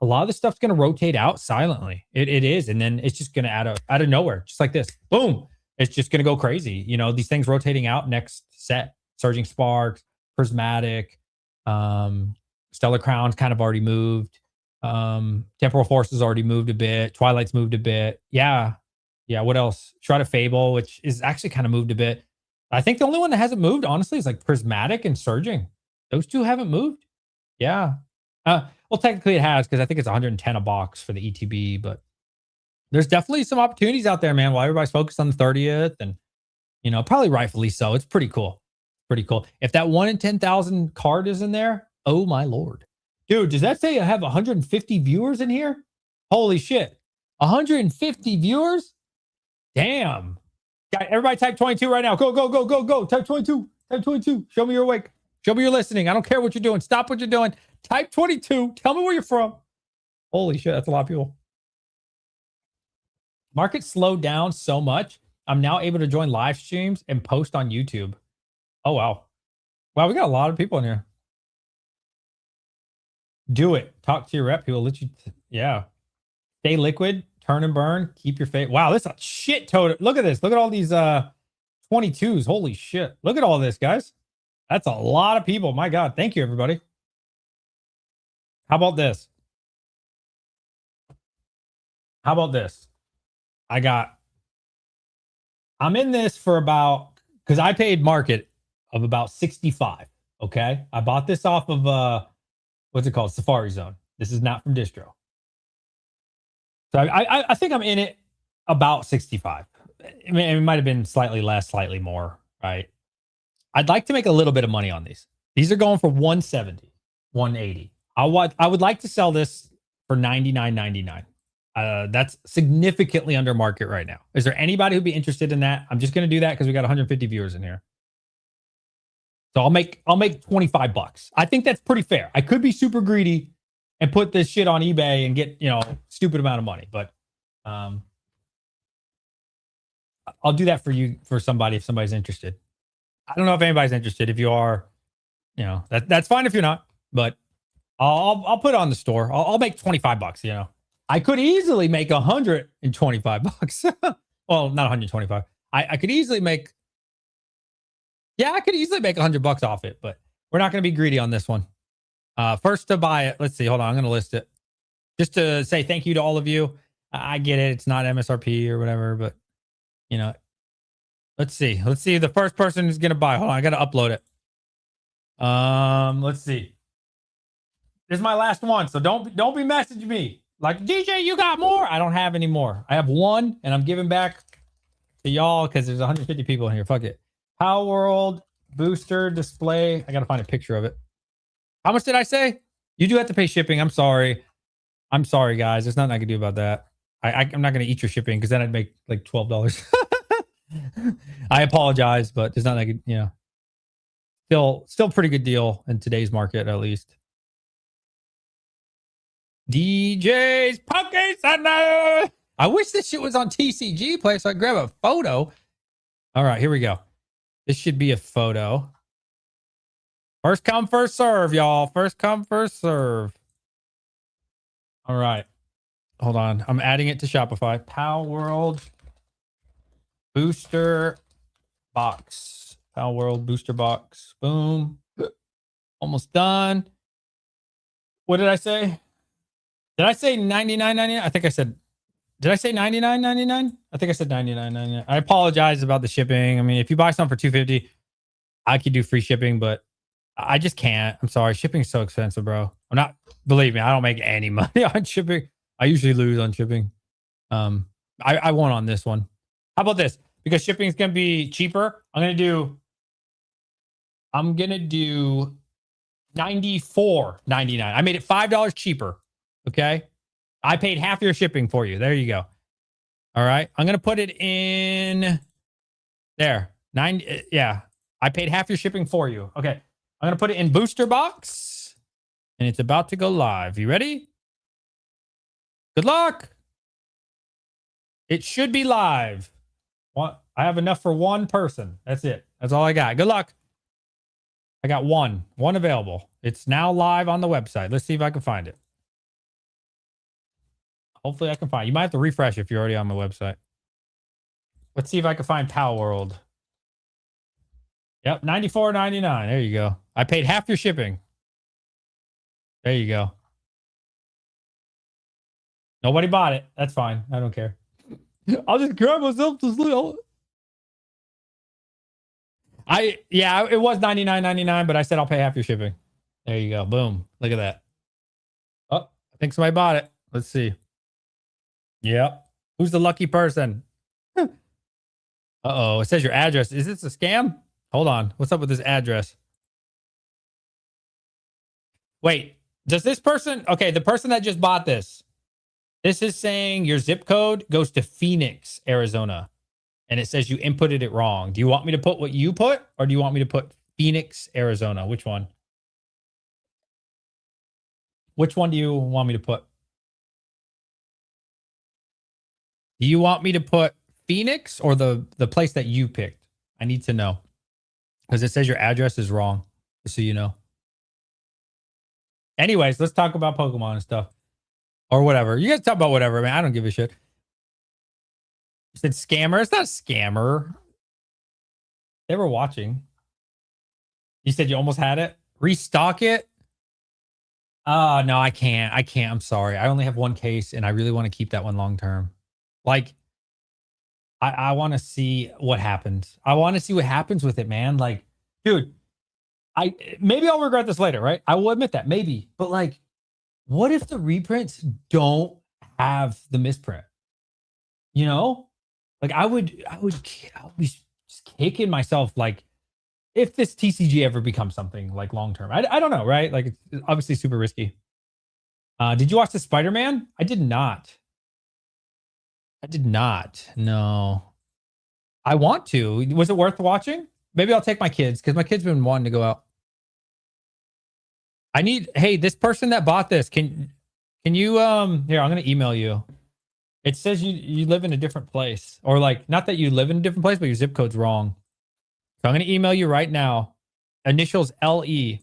a lot of the stuff's going to rotate out silently. It is. And then it's just going to out of nowhere, just like this. Boom. It's just going to go crazy. These things rotating out next set. Surging Sparks, Prismatic, Stellar Crown's kind of already moved. Temporal Forces already moved a bit. Twilight's moved a bit. Yeah. What else? Shroud of Fable, which is actually kind of moved a bit. I think the only one that hasn't moved, honestly, is like Prismatic and Surging. Those two haven't moved. Yeah. Well, technically it has because I think it's 110 a box for the ETB, but there's definitely some opportunities out there, man, while everybody's focused on the 30th and, probably rightfully so. It's pretty cool. If that 1 in 10,000 card is in there, oh my Lord. Dude, does that say I have 150 viewers in here? Holy shit. 150 viewers? Damn. Everybody type 22 right now. Go. Type 22. Show me you're awake. Show me you're listening. I don't care what you're doing. Stop what you're doing. Type 22. Tell me where you're from. Holy shit, that's a lot of people. Market slowed down so much. I'm now able to join live streams and post on YouTube. Oh, wow. Wow, we got a lot of people in here. Do it. Talk to your rep. He will let you. Yeah. Stay liquid. Turn and burn. Keep your faith. Wow, this is a shit total. Look at this. Look at all these 22s. Holy shit. Look at all this, guys. That's a lot of people. My God. Thank you, everybody. How about this? I'm in this for because I paid market of about 65. Okay. I bought this off of, what's it called? Safari Zone. This is not from distro. So I think I'm in it about 65. I mean, it might have been slightly less, slightly more, right? I'd like to make a little bit of money on these. These are going for 170, 180. I would like to sell this for $99.99. That's significantly under market right now. Is there anybody who'd be interested in that? I'm just going to do that because we got 150 viewers in here. So I'll make $25. I think that's pretty fair. I could be super greedy and put this shit on eBay and get, stupid amount of money, but I'll do that for you, for somebody, if somebody's interested. I don't know if anybody's interested. If you are, that's fine if you're not, but I'll put it on the store. I'll make $25, I could easily make $125. Well, not 125. I could easily make, I could easily make $100 off it, but we're not going to be greedy on this one. First to buy it. Let's see. Hold on. I'm going to list it just to say thank you to all of you. I get it. It's not MSRP or whatever, but let's see. Let's see the first person who's going to buy. Hold on. I got to upload it. Let's see. This is my last one. So don't be messaging me like, DJ, you got more. I don't have any more. I have one and I'm giving back to y'all because there's 150 people in here. Fuck it. Palworld booster display. I got to find a picture of it. How much did I say? You do have to pay shipping. I'm sorry. I'm sorry, guys. There's nothing I can do about that. I'm not going to eat your shipping because then I'd make like $12. I apologize, but there's nothing I could, still pretty good deal in today's market, at least. DJ's Poke Center. I wish this shit was on TCG Play so I grab a photo. All right, here we go. This should be a photo. First come, first serve, y'all. First come, first serve. All right. Hold on. I'm adding it to Shopify. Palworld booster box. Palworld booster box. Boom. Almost done. What did I say? Did I say $99.99? I think I said, did I say $99.99? I think I said $99.99. I apologize about the shipping. I mean, if you buy something for $250, I could do free shipping, but I just can't. I'm sorry. Shipping's so expensive, bro. Believe me, I don't make any money on shipping. I usually lose on shipping. I won on this one. How about this? Because shipping is going to be cheaper. I'm going to do $94.99. I made it $5 cheaper. Okay. I paid half your shipping for you. There you go. All right. I'm going to put it in there. Yeah. I paid half your shipping for you. Okay. I'm going to put it in booster box and it's about to go live. You ready? Good luck. It should be live. I have enough for one person. That's it. That's all I got. Good luck. I got one available. It's now live on the website. Let's see if I can find it. Hopefully I can find it. You might have to refresh if you're already on my website. Let's see if I can find Palworld. Yep, $94.99. There you go. I paid half your shipping. There you go. Nobody bought it. That's fine. I don't care. I'll just grab myself to sleep. It was $99.99, but I said I'll pay half your shipping. There you go. Boom. Look at that. Oh, I think somebody bought it. Let's see. Yep. Who's the lucky person? Uh-oh. It says your address. Is this a scam? Hold on. What's up with this address? Wait. Does this person... Okay, the person that just bought this. This is saying your zip code goes to Phoenix, Arizona. And it says you inputted it wrong. Do you want me to put what you put? Or do you want me to put Phoenix, Arizona? Which one? Which one do you want me to put? Do you want me to put Phoenix or the place that you picked? I need to know. Because it says your address is wrong. Just so you know. Anyways, let's talk about Pokemon and stuff. Or whatever. You guys talk about whatever, man. I don't give a shit. You said scammer. It's not a scammer. They were watching. You said you almost had it? Restock it? Oh, no, I can't. I'm sorry. I only have one case, and I really want to keep that one long term. Like, I want to see what happens. I want to see what happens with it, man. Like, dude, maybe I'll regret this later, right? I will admit that, maybe. But, like, what if the reprints don't have the misprint? You know? Like, I would be just kicking myself, like, if this TCG ever becomes something, like, long-term. I don't know, right? Like, it's obviously super risky. Did you watch the Spider-Man? I did not. I did not. No. I want to. Was it worth watching? Maybe I'll take my kids because my kids been wanting to go out. I need. Hey, this person that bought this, can you here? I'm gonna email you. It says you live in a different place, or like not that you live in a different place, but your zip code's wrong. So I'm gonna email you right now. Initials LE.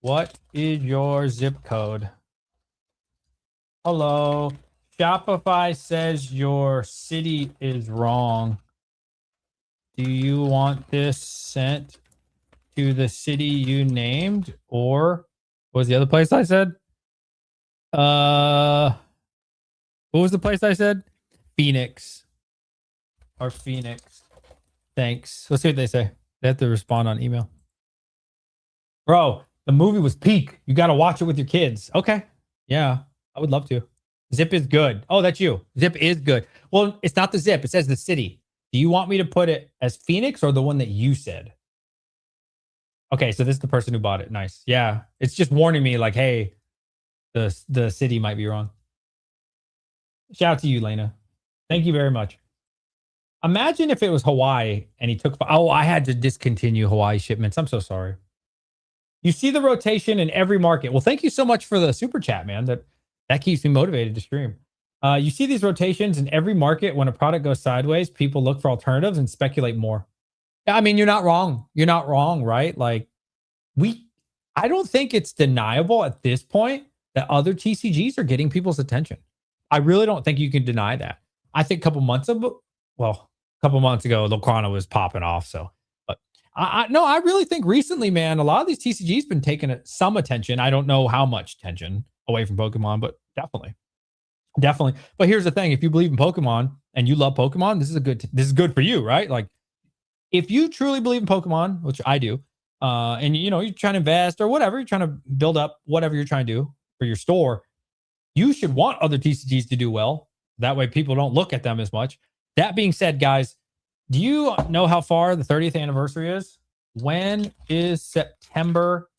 What is your zip code? Hello. Shopify says your city is wrong. Do you want this sent to the city you named, or what was the other place I said? What was the place I said? Phoenix. Or Phoenix. Thanks. Let's see what they say. They have to respond on email. Bro, the movie was peak. You got to watch it with your kids. Okay. Yeah, I would love to. Zip is good. Oh, that's you. Zip is good. Well, it's not the zip. It says the city. Do you want me to put it as Phoenix or the one that you said? Okay, so this is the person who bought it. Nice. Yeah, it's just warning me like, hey, the city might be wrong. Shout out to you, Lena. Thank you very much. Imagine if it was Hawaii and he took. Oh, I had to discontinue Hawaii shipments. I'm so sorry. You see the rotation in every market. Well, thank you so much for the super chat, man. That keeps me motivated to stream. You see these rotations in every market. When a product goes sideways, people look for alternatives and speculate more. I mean, you're not wrong. You're not wrong, right? Like I don't think it's deniable at this point that other TCGs are getting people's attention. I really don't think you can deny that. I think a couple months ago, Locrana was popping off. So, but I really think recently, man, a lot of these TCGs been taking some attention. I don't know how much attention away from Pokemon, but definitely. But here's the thing: if you believe in Pokemon and you love Pokemon, this is good for you, right? Like, if you truly believe in Pokemon, which I do, and you're trying to invest or whatever, you're trying to build up whatever you're trying to do for your store, you should want other TCGs to do well. That way, people don't look at them as much. That being said, guys, do you know how far the 30th anniversary is? When is September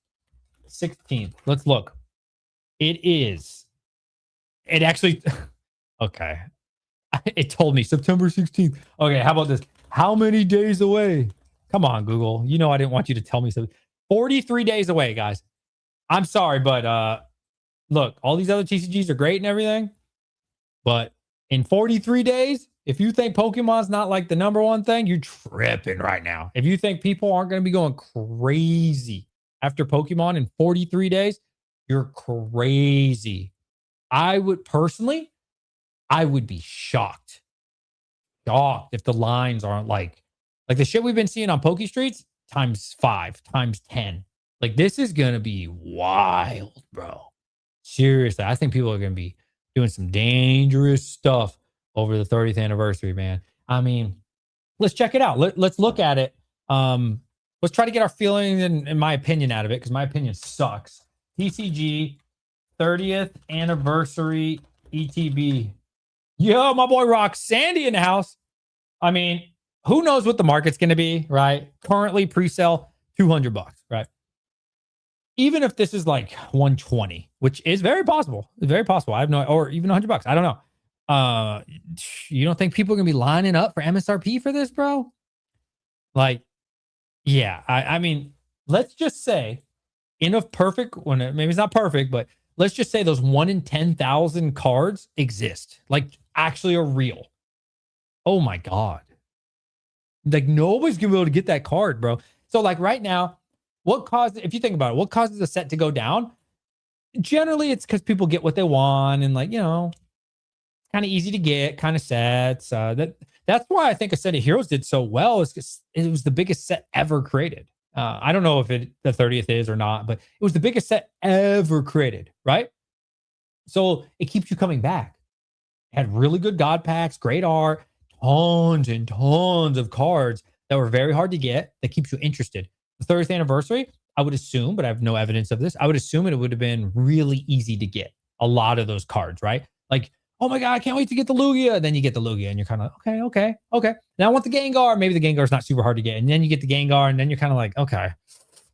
16th? Let's look. It actually, okay. It told me September 16th. Okay, how about this? How many days away? Come on, Google. You know I didn't want you to tell me something. 43 days away, guys. I'm sorry, but look, all these other TCGs are great and everything, but in 43 days, if you think Pokemon's not like the number one thing, you're tripping right now. If you think people aren't going to be going crazy after Pokemon in 43 days, you're crazy. I would be shocked if the lines aren't like the shit we've been seeing on Poke Streets times 5, times 10. Like, this is going to be wild, bro. Seriously, I think people are going to be doing some dangerous stuff over the 30th anniversary, man. I mean, let's check it out. Let's look at it. Let's try to get our feelings and my opinion out of it, because my opinion sucks. TCG 30th anniversary ETB. Yo, my boy Rock Sandy in the house. I mean, who knows what the market's going to be, right? Currently pre-sale $200, right? Even if this is like 120, which is very possible. It's very possible. I have no, or even $100. I don't know. You don't think people are going to be lining up for MSRP for this, bro? Like, yeah. I mean, let's just say maybe it's not perfect, but let's just say those 1 in 10,000 cards exist, like actually are real. Oh my God. Like, nobody's going to be able to get that card, bro. So like right now, if you think about it, what causes a set to go down? Generally, it's because people get what they want and kind of easy to get, kind of sets. That's why I think a set of heroes did so well, is because it was the biggest set ever created. I don't know if the 30th is or not, but it was the biggest set ever created, right? So it keeps you coming back. It had really good god packs, great art, tons and tons of cards that were very hard to get, that keeps you interested. The 30th anniversary, I would assume, but I have no evidence of this, I would assume it would have been really easy to get a lot of those cards, right? Like, oh my God, I can't wait to get the Lugia. Then you get the Lugia and you're kind of like, okay. Now I want the Gengar. Maybe the Gengar's not super hard to get. And then you get the Gengar and then you're kind of like, okay,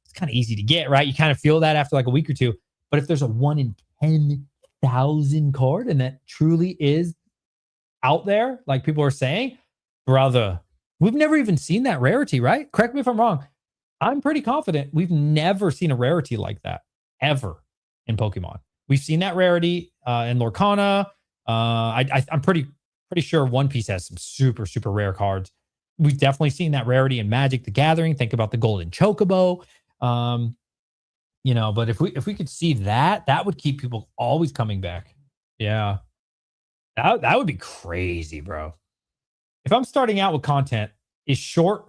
it's kind of easy to get, right? You kind of feel that after like a week or two. But if there's a 1 in 10,000 card and that truly is out there, like people are saying, brother, we've never even seen that rarity, right? Correct me if I'm wrong. I'm pretty confident we've never seen a rarity like that ever in Pokemon. We've seen that rarity in Lorcana. I'm pretty sure One Piece has some super rare cards. We've definitely seen that rarity in Magic the Gathering. Think about the Golden Chocobo. But if we could see that, that would keep people always coming back. Yeah, that would be crazy, bro. If I'm starting out with content, is short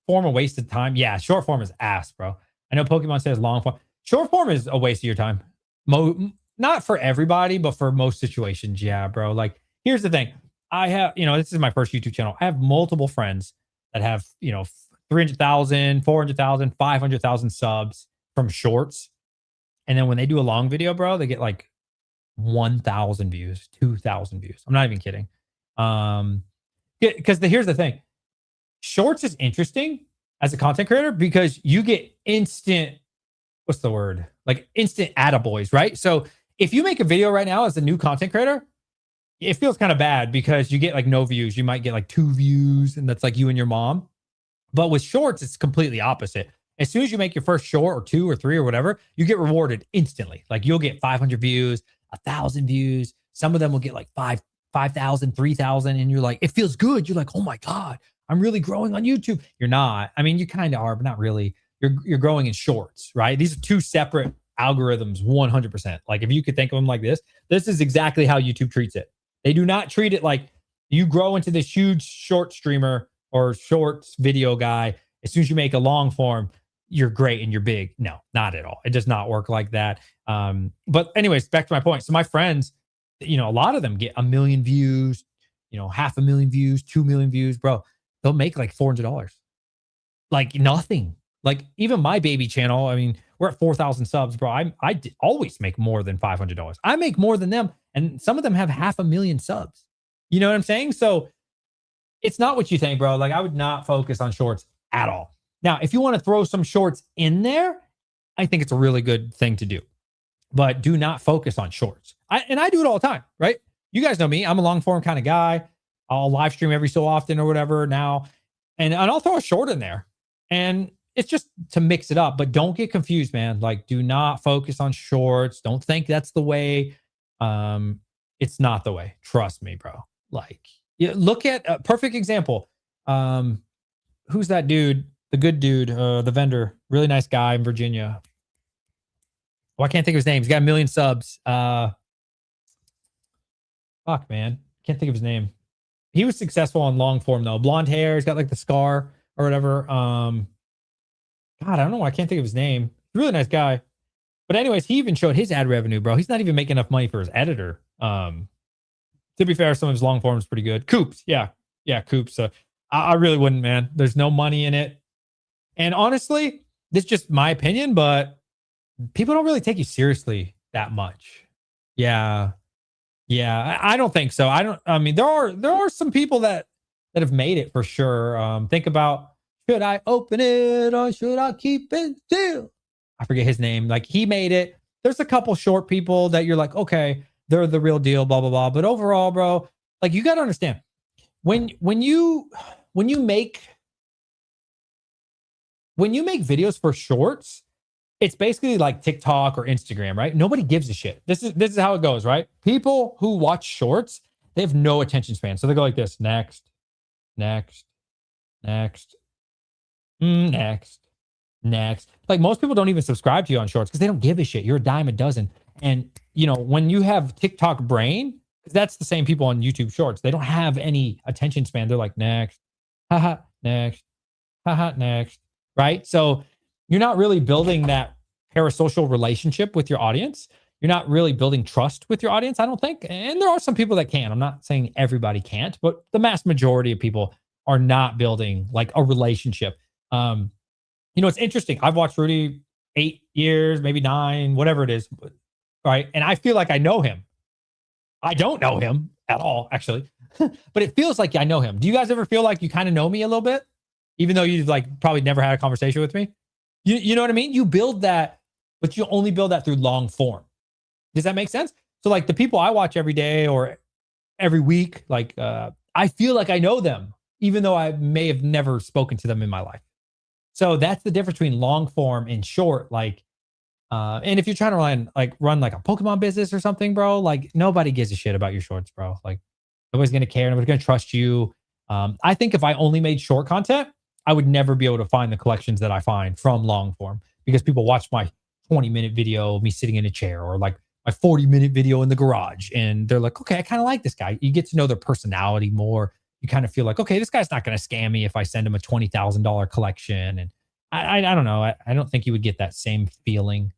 form a waste of time? Yeah, short form is ass, bro. I know Pokemon says long form. Short form is a waste of your time. Not for everybody, but for most situations, yeah, bro. Like, here's the thing. I have, this is my first YouTube channel. I have multiple friends that have, 300,000, 400,000, 500,000 subs from shorts. And then when they do a long video, bro, they get like 1,000 views, 2,000 views. I'm not even kidding. Because here's the thing. Shorts is interesting as a content creator because you get instant, what's the word? Like instant attaboys, right? So if you make a video right now as a new content creator, it feels kind of bad because you get like no views. You might get like 2 views and that's like you and your mom. But with shorts, it's completely opposite. As soon as you make your first short or 2 or 3 or whatever, you get rewarded instantly. Like you'll get 500 views, 1,000 views. Some of them will get like 5,000, 3,000. And you're like, it feels good. You're like, oh my God, I'm really growing on YouTube. You're not. I mean, you kind of are, but not really. You're growing in shorts, right? These are 2 separate algorithms, 100%. Like if you could think of them like this is exactly how YouTube treats it. They do not treat it like you grow into this huge short streamer or shorts video guy. As soon as you make a long form, you're great and you're big. No, not at all. It does not work like that. But anyways, back to my point. So my friends, a lot of them get 1 million views, 500,000 views, 2 million views, bro. They'll make like $400. Like nothing. Like even my baby channel, I mean, we're at 4,000 subs, bro. I always make more than $500. I make more than them. And some of them have 500,000 subs. You know what I'm saying? So it's not what you think, bro. Like I would not focus on shorts at all. Now, if you want to throw some shorts in there, I think it's a really good thing to do. But do not focus on shorts. I do it all the time, right? You guys know me. I'm a long form kind of guy. I'll live stream every so often or whatever now. And I'll throw a short in there. And it's just to mix it up. But don't get confused, man. Like, do not focus on shorts. Don't think that's the way. It's not the way. Trust me, bro. Like, look at a perfect example. Who's that dude? The good dude, the vendor, really nice guy in Virginia. Oh, I can't think of his name. He's got 1 million subs. Fuck, man. Can't think of his name. He was successful on long form, though. Blonde hair. He's got like the scar or whatever. God, I don't know. I can't think of his name. Really nice guy. But anyways, he even showed his ad revenue, bro. He's not even making enough money for his editor. To be fair, some of his long form is pretty good. Coops. Yeah, Coops. I really wouldn't, man. There's no money in it. And honestly, this is just my opinion, but people don't really take you seriously that much. Yeah. I don't think so. I mean, there are some people that have made it for sure. Think about, should I open it or should I keep it still? I forget his name. Like he made it. There's a couple short people that you're like, okay, they're the real deal, blah, blah, blah. But overall, bro, like you got to understand when you make videos for shorts, it's basically like TikTok or Instagram, right? Nobody gives a shit. This is how it goes, right? People who watch shorts, they have no attention span. So they go like this, next, next. Like most people don't even subscribe to you on shorts because they don't give a shit. You're a dime a dozen. And when you have TikTok brain, because that's the same people on YouTube shorts, they don't have any attention span. They're like, next, haha, next, next. Right? So you're not really building that parasocial relationship with your audience. You're not really building trust with your audience, I don't think. And there are some people that can. I'm not saying everybody can't, but the mass majority of people are not building like a relationship. It's interesting. I've watched Rudy 8 years, maybe 9, whatever it is. Right. And I feel like I know him. I don't know him at all, actually, but it feels like I know him. Do you guys ever feel like you kind of know me a little bit? Even though you've like probably never had a conversation with me? You know what I mean? You build that, but you only build that through long form. Does that make sense? So like the people I watch every day or every week. Like I feel like I know them, even though I may have never spoken to them in my life. So that's the difference between long form and short. Like, and if you're trying to run like a Pokemon business or something, bro, like nobody gives a shit about your shorts, bro. Like nobody's gonna care. Nobody's gonna trust you. I think if I only made short content, I would never be able to find the collections that I find from long form because people watch my 20-minute video of me sitting in a chair or like my 40-minute video in the garage. And they're like, okay, I kind of like this guy. You get to know their personality more. You kind of feel like, okay, this guy's not going to scam me if I send him a $20,000 collection. And I don't know. I don't think you would get that same feeling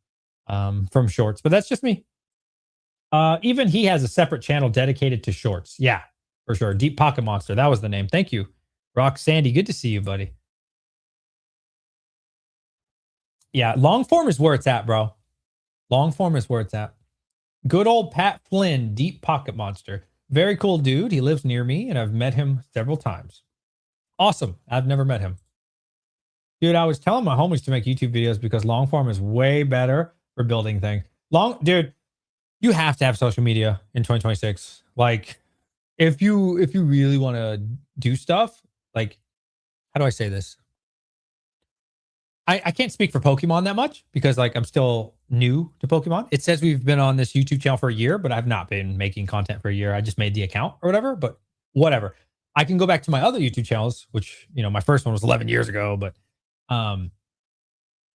from shorts, but that's just me. Even he has a separate channel dedicated to shorts. Yeah, for sure. Deep Pocket Monster. That was the name. Thank you. Rock Sandy. Good to see you, buddy. Yeah, long form is where it's at, bro. Long form is where it's at. Good old Pat Flynn, Deep Pocket Monster. Very cool dude. He lives near me, and I've met him several times. Awesome. I've never met him. Dude, I was telling my homies to make YouTube videos because long form is way better for building things. Dude, you have to have social media in 2026. Like, if you really want to do stuff, like, how do I say this? I can't speak for Pokemon that much because like I'm still new to Pokemon. It says we've been on this YouTube channel for a year, but I've not been making content for a year. I just made the account or whatever, but whatever. I can go back to my other YouTube channels, which, you know, my first one was 11 years ago, but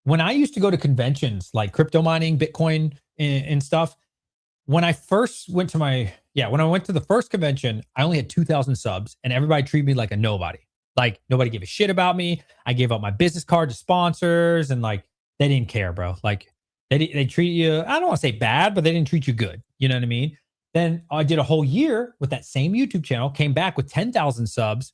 when I used to go to conventions like crypto mining, Bitcoin and stuff, when I first went to when I went to the first convention, I only had 2,000 subs and everybody treated me like a nobody. Like nobody gave a shit about me. I gave out my business card to sponsors and like they didn't care, bro. Like they treat you, I don't want to say bad, but they didn't treat you good. You know what I mean? Then I did a whole year with that same YouTube channel, came back with 10,000 subs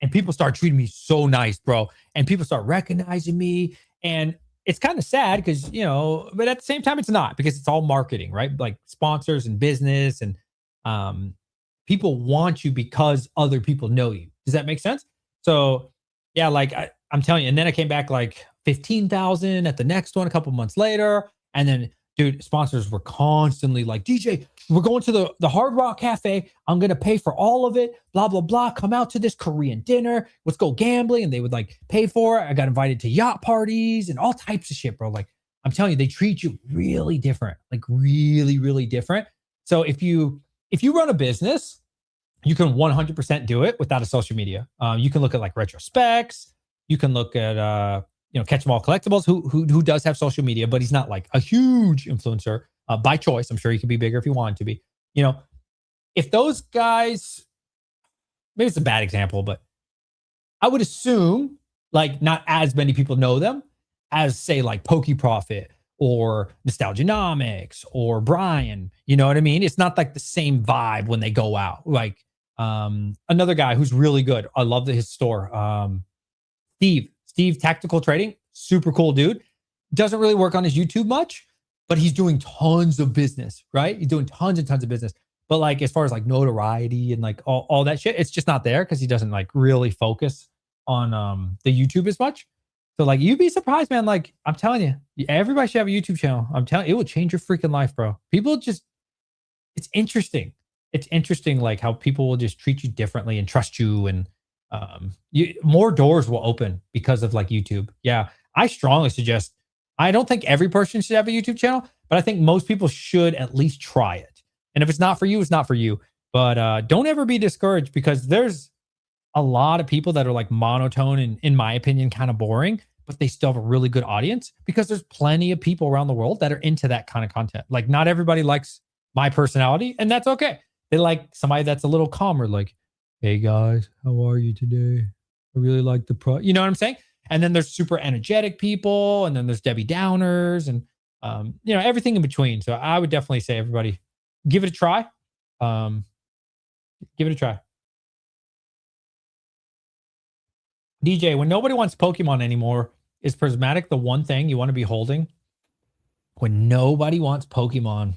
and people start treating me so nice, bro. And people start recognizing me. And it's kind of sad because, you know, but at the same time, it's not because it's all marketing, right? Like sponsors and business and people want you because other people know you. Does that make sense? So yeah, like I'm telling you, and then I came back like 15,000 at the next one a couple months later. And then dude, sponsors were constantly like, DJ, we're going to the Hard Rock Cafe. I'm going to pay for all of it. Blah, blah, blah. Come out to this Korean dinner. Let's go gambling. And they would like pay for it. I got invited to yacht parties and all types of shit, bro. Like I'm telling you, they treat you really different, like really, really different. So if you run a business, you can 100% do it without a social media. You can look at like retrospects. You can look at, Catch 'em all collectibles who does have social media, but he's not like a huge influencer by choice. I'm sure he could be bigger if he wanted to be. You know, if those guys, maybe it's a bad example, but I would assume like not as many people know them as say like Pokey Profit or Nostalgianomics or Brian. You know what I mean? It's not like the same vibe when they go out. Like another guy who's really good. I love his store. Steve Tactical Trading, super cool dude. Doesn't really work on his YouTube much, but he's doing tons of business, right? He's doing tons and tons of business. But like as far as like notoriety and like all that shit, it's just not there because he doesn't like really focus on the YouTube as much. So like you'd be surprised, man. Like I'm telling you, everybody should have a YouTube channel. I'm telling you, it will change your freaking life, bro. People just, it's interesting. It's interesting like how people will just treat you differently and trust you and more doors will open because of like YouTube. Yeah, I strongly suggest. I don't think every person should have a YouTube channel, but I think most people should at least try it. And if it's not for you, it's not for you. But don't ever be discouraged because there's a lot of people that are like monotone and, in my opinion, kind of boring, but they still have a really good audience because there's plenty of people around the world that are into that kind of content. Like not everybody likes my personality, and that's okay. They like somebody that's a little calmer, like, hey guys, how are you today? I really like you know what I'm saying? And then there's super energetic people, and then there's Debbie Downers, and everything in between. So I would definitely say everybody give it a try. Give it a try. DJ, when nobody wants Pokemon anymore, is prismatic the one thing you want to be holding? When nobody wants Pokemon,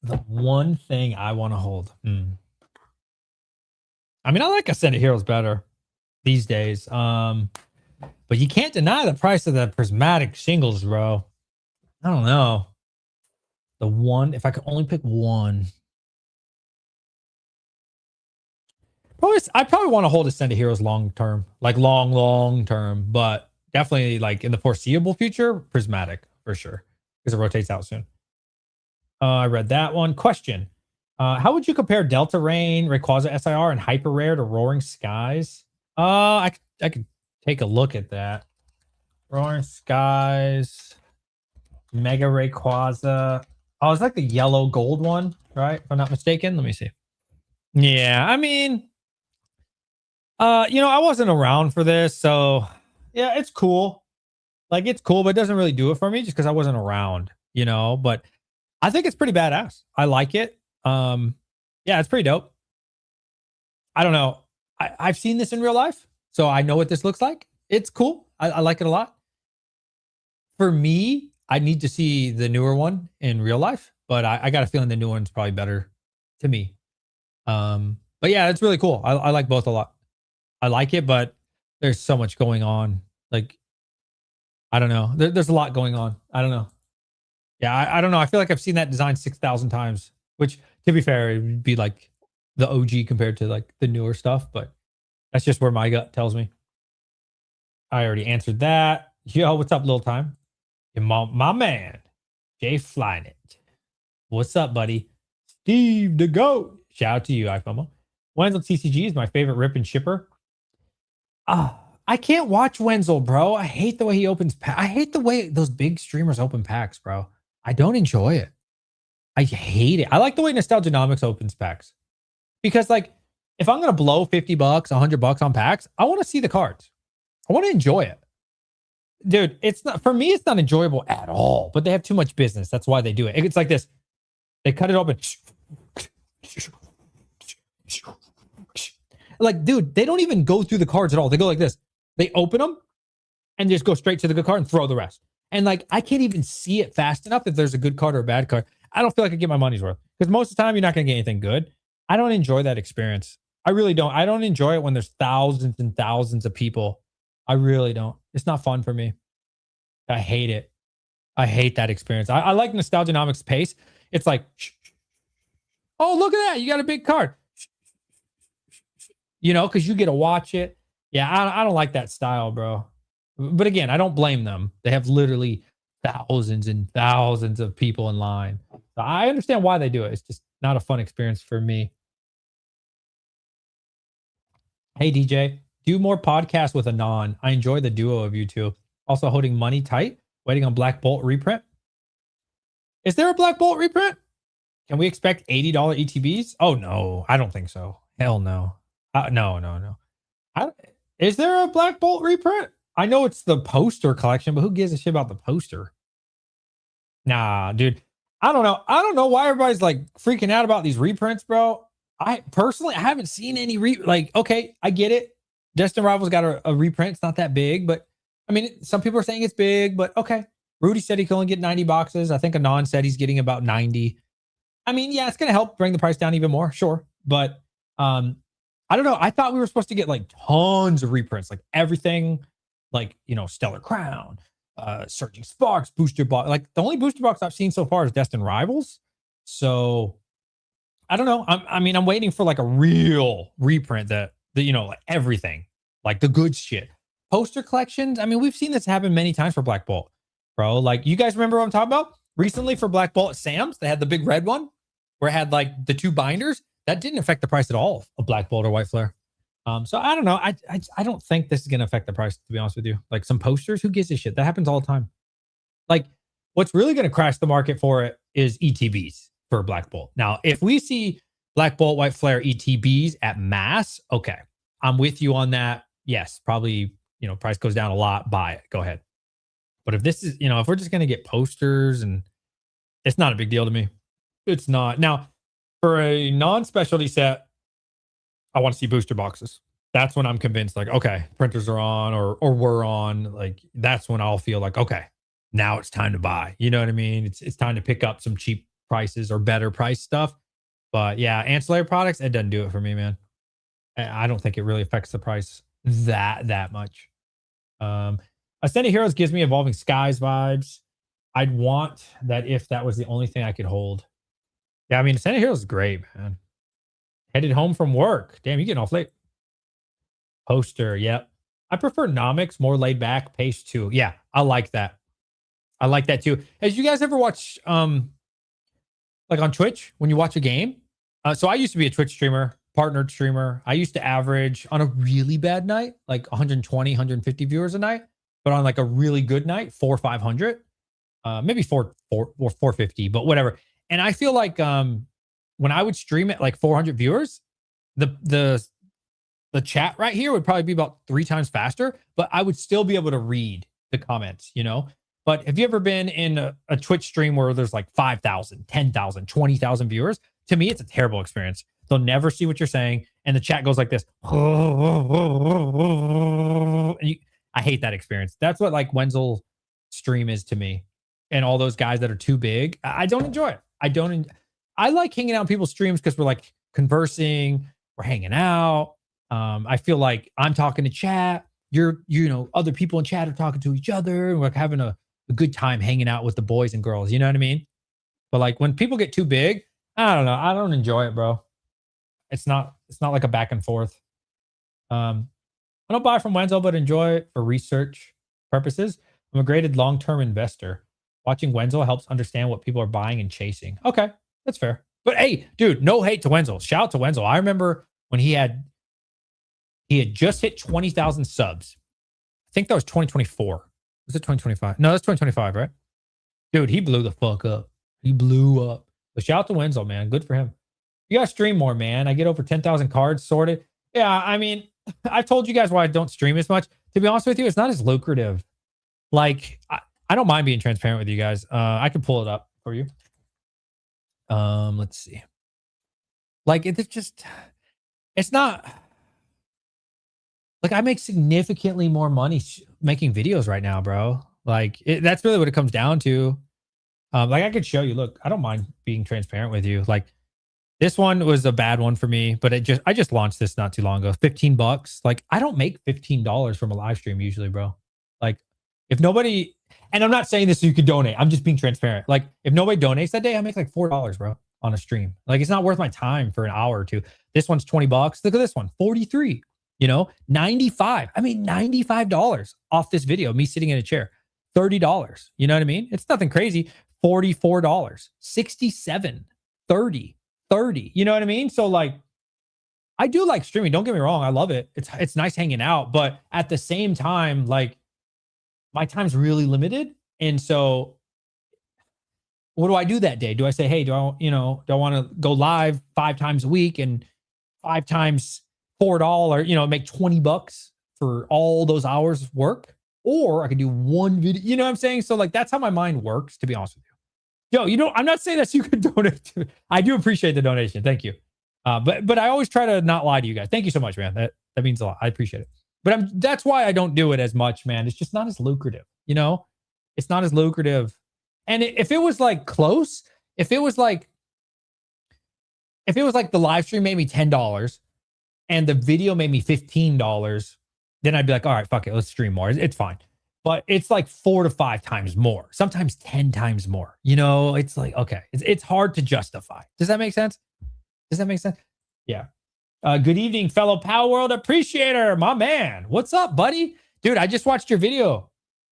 the one thing I want to hold. I mean, I like Ascended Heroes better these days. But you can't deny the price of the prismatic shingles, bro. I don't know. The one, if I could only pick one, I probably want to hold Ascended Heroes long term, like long term, but definitely like in the foreseeable future, Prismatic for sure because it rotates out soon. I read that one. Question: how would you compare Delta Rain, Rayquaza SIR, and Hyper Rare to Roaring Skies? I could take a look at that. Roaring Skies, Mega Rayquaza. Oh, it's like the yellow gold one, right? If I'm not mistaken. Let me see. Yeah, I mean, I wasn't around for this, so yeah, it's cool. Like it's cool, but it doesn't really do it for me just because I wasn't around, But I think it's pretty badass. I like it. Yeah, it's pretty dope. I don't know. I've seen this in real life, so I know what this looks like. It's cool. I like it a lot. For me, I need to see the newer one in real life, but I got a feeling the new one's probably better to me. But yeah, it's really cool. I like both a lot. I like it, but there's so much going on. Like, I don't know. There's a lot going on. I don't know. Yeah, I don't know. I feel like I've seen that design 6,000 times, which to be fair, it would be like the OG compared to like the newer stuff, but that's just where my gut tells me. I already answered that. Yo, what's up, little time? And my man, Jay Flynet. What's up, buddy? Steve the GOAT. Shout out to you, iFomo. Wenzel TCG is my favorite rip and shipper. I can't watch Wenzel, bro. I hate the way he opens packs. I hate the way those big streamers open packs, bro. I don't enjoy it. I hate it. I like the way Nostalgianomics opens packs. Because, like, if I'm going to blow $50, $100 on packs, I want to see the cards. I want to enjoy it. Dude, it's not, for me, it's not enjoyable at all, but they have too much business. That's why they do it. It's like this. They cut it open. Like, dude, they don't even go through the cards at all. They go like this. They open them and just go straight to the good card and throw the rest. And like, I can't even see it fast enough if there's a good card or a bad card. I don't feel like I get my money's worth because most of the time you're not going to get anything good. I don't enjoy that experience. I really don't. I don't enjoy it when there's thousands and thousands of people. I really don't. It's not fun for me. I hate it. I hate that experience. I like Nostalgianomics pace. It's like, oh, look at that. You got a big card. Because you get to watch it. Yeah, I don't like that style, bro. But again, I don't blame them. They have literally thousands and thousands of people in line. So I understand why they do it. It's just not a fun experience for me. Hey, DJ, do more podcasts with Anon. I enjoy the duo of you two. Also holding money tight, waiting on Black Bolt reprint. Is there a Black Bolt reprint? Can we expect $80 ETBs? Oh, no, I don't think so. Hell no. No. Is there a Black Bolt reprint? I know it's the poster collection, but who gives a shit about the poster? Nah, dude. I don't know. I don't know why everybody's like freaking out about these reprints, bro. I personally, I haven't seen any okay, I get it. Destin Rivals got a reprint. It's not that big, but I mean, some people are saying it's big, but okay. Rudy said he can only get 90 boxes. I think Anon said he's getting about 90. I mean, yeah, it's going to help bring the price down even more. Sure. But, I don't know. I thought we were supposed to get like tons of reprints, like everything, like, Stellar Crown, Surging Sparks, Booster Box. Like the only booster box I've seen so far is Destin Rivals. So I don't know. I'm waiting for like a real reprint that like everything, like the good shit. Poster collections. I mean, we've seen this happen many times for Black Bolt, bro. Like, you guys remember what I'm talking about? Recently for Black Bolt at Sam's, they had the big red one where it had like the two binders. That didn't affect the price at all of Black Bolt or White Flare. So I don't know. I don't think this is going to affect the price, to be honest with you. Like some posters, who gives a shit? That happens all the time. Like, what's really going to crash the market for it is ETBs for Black Bolt. Now, if we see Black Bolt, White Flare ETBs at mass, okay, I'm with you on that. Yes, probably, price goes down a lot, buy it, go ahead. But if this is, if we're just going to get posters, and it's not a big deal to me. It's not. Now, for a non-specialty set, I want to see booster boxes. That's when I'm convinced, like, okay, printers are on or we're on. Like, that's when I'll feel like, okay, now it's time to buy. You know what I mean? It's time to pick up some cheap prices or better price stuff. But yeah, ancillary products, it doesn't do it for me, man. I don't think it really affects the price that much. Ascended Heroes gives me Evolving Skies vibes. I'd want that if that was the only thing I could hold. Yeah, I mean, Santa Hero's great, man. Headed home from work. Damn, you getting off late. Poster, yep. I prefer Nomics, more laid back, pace too. Yeah, I like that. I like that too. Has you guys ever watched like on Twitch when you watch a game? So I used to be a Twitch streamer, partnered streamer. I used to average on a really bad night, like 120, 150 viewers a night, but on like a really good night, 400, 500, maybe 4 or 450, but whatever. And I feel like when I would stream at like 400 viewers, the chat right here would probably be about 3 times faster, but I would still be able to read the comments, you know? But have you ever been in a Twitch stream where there's like 5,000, 10,000, 20,000 viewers? To me, it's a terrible experience. They'll never see what you're saying. And the chat goes like this. I hate that experience. That's what like Wenzel stream is to me. And all those guys that are too big, I don't enjoy it. I like hanging out on people's streams because we're like conversing, we're hanging out. I feel like I'm talking to chat. Other people in chat are talking to each other. And we're having a good time hanging out with the boys and girls. You know what I mean? But like when people get too big, I don't know. I don't enjoy it, bro. It's not like a back and forth. I don't buy from Wenzel, but enjoy it for research purposes. I'm a graded long-term investor. Watching Wenzel helps understand what people are buying and chasing. Okay, that's fair. But hey, dude, no hate to Wenzel. Shout out to Wenzel. I remember when he had just hit 20,000 subs. I think that was 2024. Was it 2025? No, that's 2025, right? Dude, he blew the fuck up. He blew up. So shout out to Wenzel, man. Good for him. You gotta stream more, man. I get over 10,000 cards sorted. Yeah, I mean, I've told you guys why I don't stream as much. To be honest with you, it's not as lucrative. Like, I don't mind being transparent with you guys. I can pull it up for you. Let's see. Like, it's not like I make significantly more money making videos right now, bro. Like, that's really what it comes down to. Like, I could show you. Look, I don't mind being transparent with you. Like, this one was a bad one for me, but I just launched this not too long ago. $15. Like, I don't make $15 from a live stream usually, bro. Like, if nobody, and I'm not saying this so you could donate. I'm just being transparent. Like, if nobody donates that day, I make like $4, bro, on a stream. Like, it's not worth my time for an hour or two. This one's $20. Look at this one, 43. 95. I made $95 off this video, me sitting in a chair. $30. You know what I mean? It's nothing crazy. $44, 67, 30, 30. You know what I mean? So like, I do like streaming. Don't get me wrong. I love it. It's nice hanging out, but at the same time, like my time's really limited. And so what do I do that day? Do I say, hey, do I want to go live 5 times a week and 5 times $4, make $20 for all those hours of work? Or I could do one video, you know what I'm saying? So like, that's how my mind works, to be honest with you. Yo, I'm not saying that you could donate to, I do appreciate the donation. Thank you. But I always try to not lie to you guys. Thank you so much, man. That means a lot. I appreciate it. But that's why I don't do it as much, man. It's just not as lucrative, It's not as lucrative. And if it was like close, if it was like the live stream made me $10 and the video made me $15, then I'd be like, all right, fuck it, let's stream more. It's fine. But it's like 4 to 5 times more, sometimes 10 times more. It's like, okay, it's hard to justify. Does that make sense? Yeah. Good evening, fellow Palworld appreciator, my man. What's up, buddy? Dude, I just watched your video.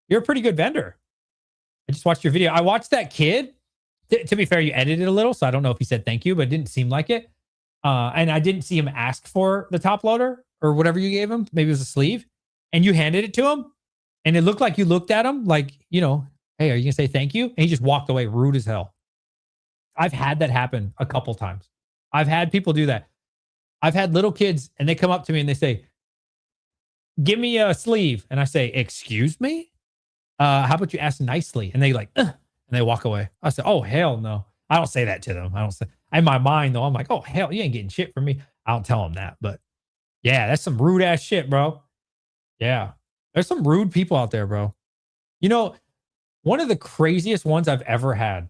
You're a pretty good vendor. I just watched your video. I watched that kid. To be fair, you edited a little, so I don't know if he said thank you, but it didn't seem like it. And I didn't see him ask for the top loader or whatever you gave him. Maybe it was a sleeve. And you handed it to him. And it looked like you looked at him like, hey, are you going to say thank you? And he just walked away rude as hell. I've had that happen a couple times. I've had people do that. I've had little kids and they come up to me and they say, give me a sleeve. And I say, excuse me? How about you ask nicely? And they like, and they walk away. I say, oh, hell no. I don't say that to them. I don't say, in my mind though, I'm like, oh, hell, you ain't getting shit from me. I don't tell them that. But yeah, that's some rude ass shit, bro. Yeah. There's some rude people out there, bro. One of the craziest ones I've ever had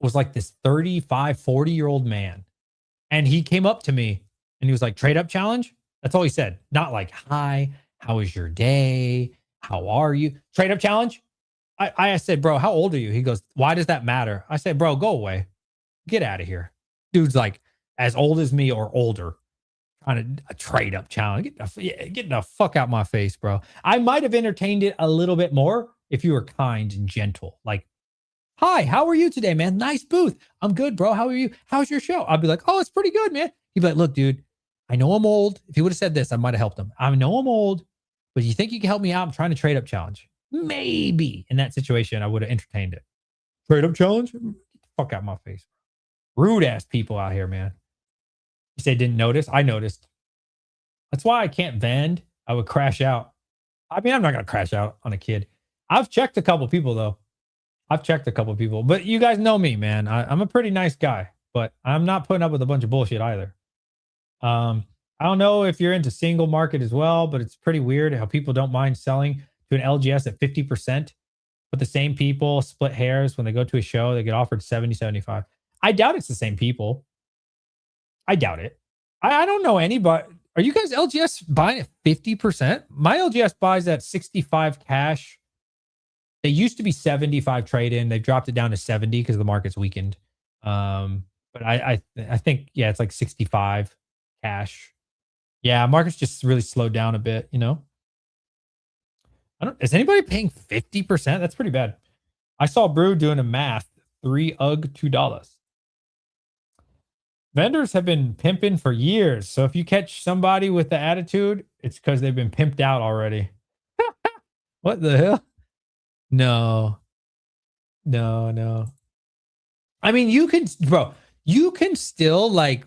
was like this 35, 40-year-old man. And he came up to me and he was like, trade up challenge? That's all he said. Not like, hi, how was your day? How are you? Trade up challenge? I said, bro, how old are you? He goes, why does that matter? I said, bro, go away. Get out of here. Dude's like as old as me or older. Trying to trade up challenge. Get the fuck out my face, bro. I might have entertained it a little bit more if you were kind and gentle. Like, hi, how are you today, man? Nice booth. I'm good, bro. How are you? How's your show? I'd be like, oh, it's pretty good, man. He'd be like, look, dude, I know I'm old. If he would have said this, I might have helped him. I know I'm old, but you think you can help me out? I'm trying to trade up challenge. Maybe in that situation, I would have entertained it. Trade up challenge? Get the fuck out my face. Rude ass people out here, man. You say didn't notice? I noticed. That's why I can't vend. I would crash out. I mean, I'm not going to crash out on a kid. I've checked a couple people, though. I've checked a couple people. But you guys know me, man. I'm a pretty nice guy. But I'm not putting up with a bunch of bullshit either. I don't know if you're into single market as well, but it's pretty weird how people don't mind selling to an LGS at 50%. But the same people split hairs when they go to a show. They get offered 70, 75. I doubt it's the same people. I doubt it. I don't know anybody. Are you guys LGS buying at 50%? My LGS buys at 65 cash. They used to be 75 trade in. They dropped it down to 70 because the market's weakened. But I think, yeah, it's like 65 cash. Yeah, market's just really slowed down a bit, you know? Is anybody paying 50%? That's pretty bad. I saw Brew doing a math. 3 UG $2. Vendors have been pimping for years. So if you catch somebody with the attitude, it's because they've been pimped out already. What the hell? No. I mean, you can, bro, you can still like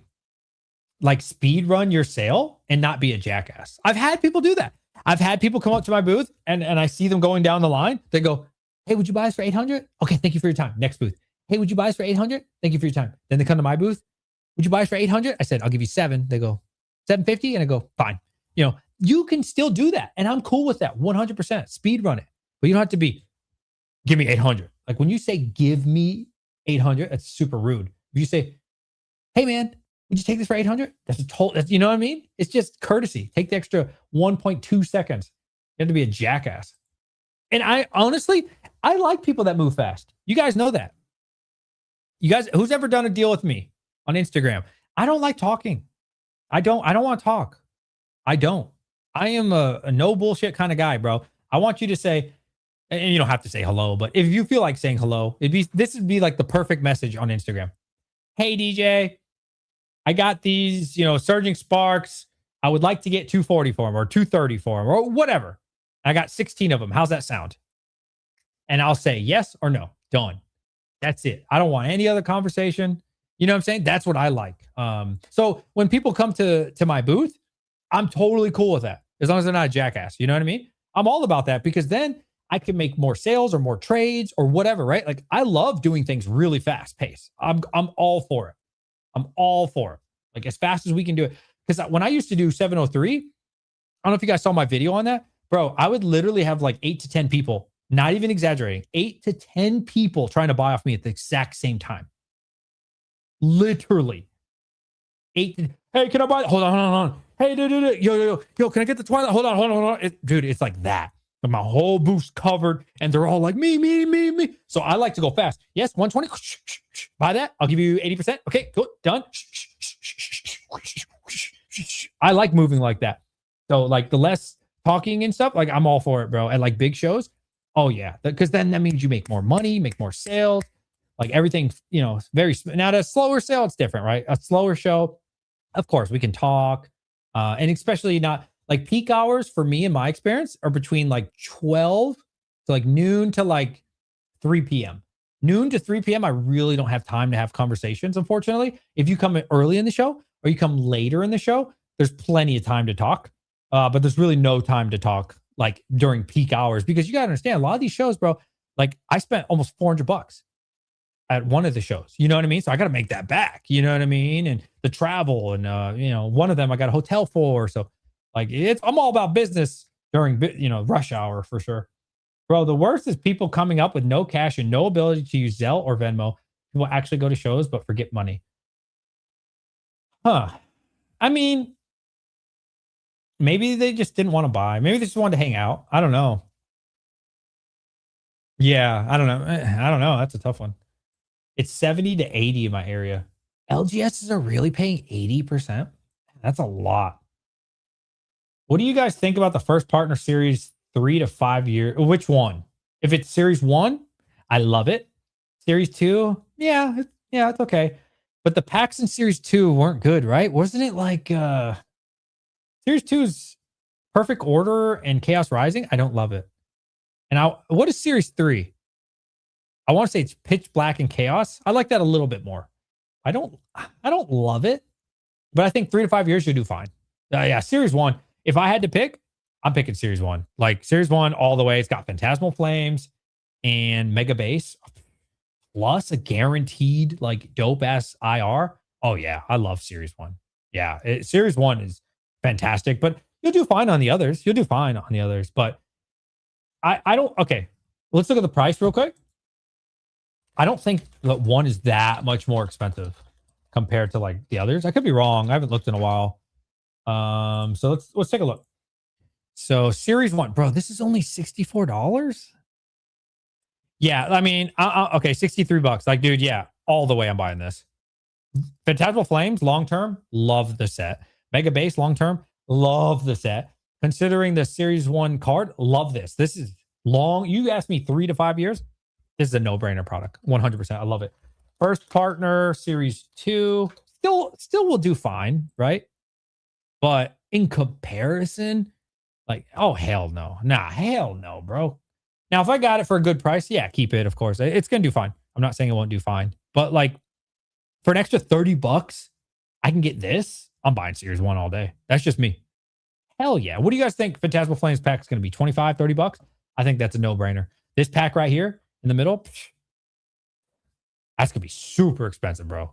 speed run your sale and not be a jackass. I've had people do that. I've had people come up to my booth and I see them going down the line. They go, hey, would you buy us for 800? Okay, thank you for your time. Next booth. Hey, would you buy us for 800? Thank you for your time. Then they come to my booth. Would you buy us for 800? I said, I'll give you 7. They go, 750? And I go, fine. You know, you can still do that. And I'm cool with that 100%. Speed run it. But you don't have to be, give me 800. Like when you say, give me 800, that's super rude. If you say, hey, man, would you take this for 800? That's a total, you know what I mean? It's just courtesy. Take the extra 1.2 seconds. You have to be a jackass. And I honestly, I like people that move fast. You guys know that. You guys, who's ever done a deal with me on Instagram? I don't like talking. I don't want to talk. I don't. I am a no bullshit kind of guy, bro. I want you to say, and you don't have to say hello, but if you feel like saying hello, this would be like the perfect message on Instagram. Hey, DJ, I got these, surging sparks. I would like to get 240 for them or 230 for them or whatever. I got 16 of them. How's that sound? And I'll say yes or no. Done. That's it. I don't want any other conversation. You know what I'm saying? That's what I like. So when people come to my booth, I'm totally cool with that. As long as they're not a jackass. You know what I mean? I'm all about that because then I can make more sales or more trades or whatever, right? Like I love doing things really fast pace. I'm all for it. I'm all for it. Like as fast as we can do it. Because when I used to do 703, I don't know if you guys saw my video on that. Bro, I would literally have like 8 to 10 people, not even exaggerating, 8 to 10 people trying to buy off me at the exact same time. Literally. 8 to, hey, can I buy? Hold on. Hey, dude. Yo, can I get the Twilight? Hold on. Dude, it's like that. But my whole booth's covered and they're all like, me. So I like to go fast. Yes, 120. Buy that. I'll give you 80%. Okay, good. Done. I like moving like that. So like the less talking and stuff, like I'm all for it, bro. At like big shows. Oh yeah. Because then that means you make more money, make more sales. Like everything, very, now a slower sale, it's different, right? A slower show, of course, we can talk. And especially not like peak hours for me in my experience are between like 12 to like noon to like 3 p.m. Noon to 3 p.m. I really don't have time to have conversations, unfortunately. If you come early in the show or you come later in the show, there's plenty of time to talk. But there's really no time to talk like during peak hours because you got to understand a lot of these shows, bro, like I spent almost $400 at one of the shows, you know what I mean? So I got to make that back, you know what I mean? And the travel and, one of them I got a hotel for. So like I'm all about business during, rush hour for sure. Bro, the worst is people coming up with no cash and no ability to use Zelle or Venmo. People actually go to shows, but forget money. Huh. I mean, maybe they just didn't want to buy. Maybe they just wanted to hang out. I don't know. Yeah, I don't know. I don't know. That's a tough one. It's 70 to 80 in my area. LGSs are really paying 80%. That's a lot. What do you guys think about the first partner series 3 to 5 years? Which one? If it's series one, I love it. Series two, yeah, it's okay. But the packs in series two weren't good, right? Wasn't it like series two's Perfect Order and Chaos Rising? I don't love it. And what is series three? I want to say it's Pitch Black and Chaos. I like that a little bit more. I don't love it, but I think 3 to 5 years you'll do fine. Yeah, series one. If I had to pick, I'm picking series one. Like series one all the way. It's got Phantasmal Flames and Mega Base plus a guaranteed like dope ass IR. Oh yeah, I love series one. Yeah, series one is fantastic, but you'll do fine on the others. You'll do fine on the others, but I don't. Okay, let's look at the price real quick. I don't think that one is that much more expensive compared to like the others. I could be wrong. I haven't looked in a while. So let's take a look. So series one, bro, this is only $64. Yeah, I mean, okay, $63. Like, dude, yeah, all the way I'm buying this. Phantasmal Flames, long term, love the set. Mega Base, long term, love the set. Considering the series one card, love this. This is long. You asked me 3 to 5 years. This is a no-brainer product. 100%. I love it. First partner, series two, still will do fine, right? But in comparison, like, oh, hell no. Nah, hell no, bro. Now, if I got it for a good price, yeah, keep it, of course. It's going to do fine. I'm not saying it won't do fine. But like for an extra $30, I can get this. I'm buying series one all day. That's just me. Hell yeah. What do you guys think Phantasmal Flames pack is going to be? 25, $30? I think that's a no-brainer. This pack right here in the middle, that's going to be super expensive, bro.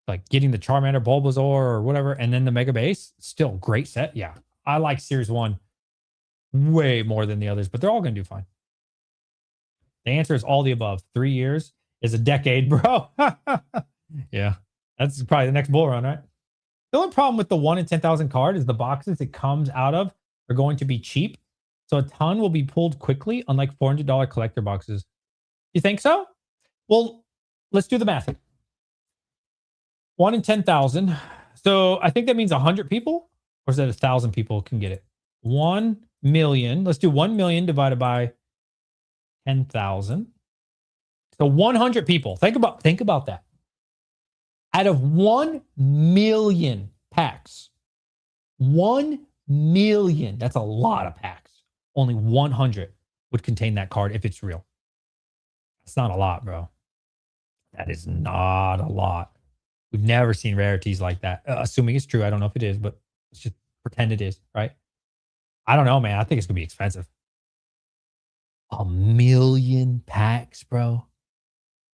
Like getting the Charmander, Bulbasaur, or whatever, and then the Mega Base, still great set. Yeah, I like Series 1 way more than the others, but they're all going to do fine. The answer is all the above. 3 years is a decade, bro. Yeah, that's probably the next bull run, right? The only problem with the 1 in 10,000 card is the boxes it comes out of are going to be cheap. So a ton will be pulled quickly, unlike $400 collector boxes. You think so? Well, let's do the math. 1 in 10,000. So I think that means 100 people, or is that 1,000 people can get it? 1 million. Let's do 1 million divided by 10,000. So 100 people. Think about that. Out of 1 million packs, 1 million, that's a lot of packs. Only 100 would contain that card if it's real. It's not a lot, bro. That is not a lot. We've never seen rarities like that. Assuming it's true. I don't know if it is, but let's just pretend it is, right? I don't know, man. I think it's going to be expensive. 1 million packs, bro.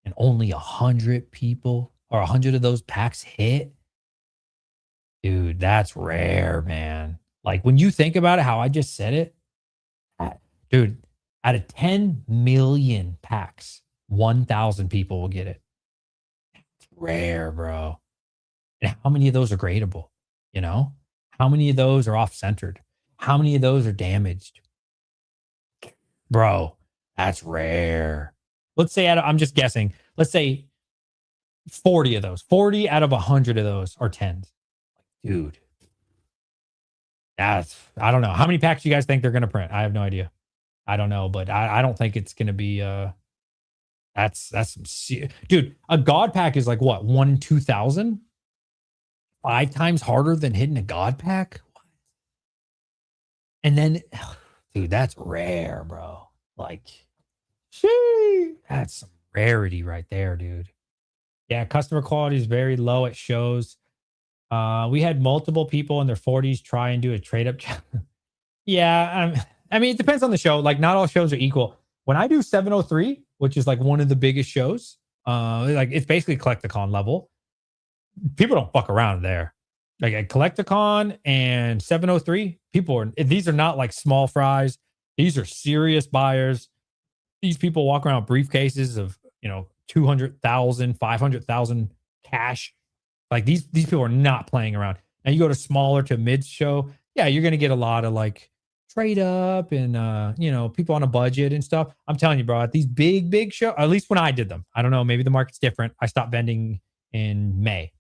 And only 100 people or 100 of those packs hit. Dude, that's rare, man. Like when you think about it, how I just said it, dude, out of 10 million packs, 1,000 people will get it. It's rare, bro. And how many of those are gradable? You know, how many of those are off centered? How many of those are damaged? Bro, that's rare. Let's say, I'm just guessing, let's say 40 of those, 40 out of 100 of those are 10s. Dude, I don't know. How many packs do you guys think they're going to print? I have no idea. I don't know, but I don't think it's going to be, that's some, dude, a God pack is like what? 1 in 2,000? 5 times harder than hitting a God pack? What? And then, dude, that's rare, bro. Like, that's some rarity right there, dude. Yeah, customer quality is very low at shows. We had multiple people in their 40s try and do a trade up. Yeah, I mean, it depends on the show. Like, not all shows are equal. When I do 703, which is like one of the biggest shows, like it's basically Collecticon level. People don't fuck around there. Like at Collecticon and 703, these are not like small fries. These are serious buyers. These people walk around with briefcases of, 200,000, 500,000 cash. Like these people are not playing around. Now you go to smaller to mid show. Yeah, you're going to get a lot of like trade up and people on a budget and stuff. I'm telling you, bro, at these big shows, at least when I did them, I don't know, maybe the market's different. I stopped vending in May.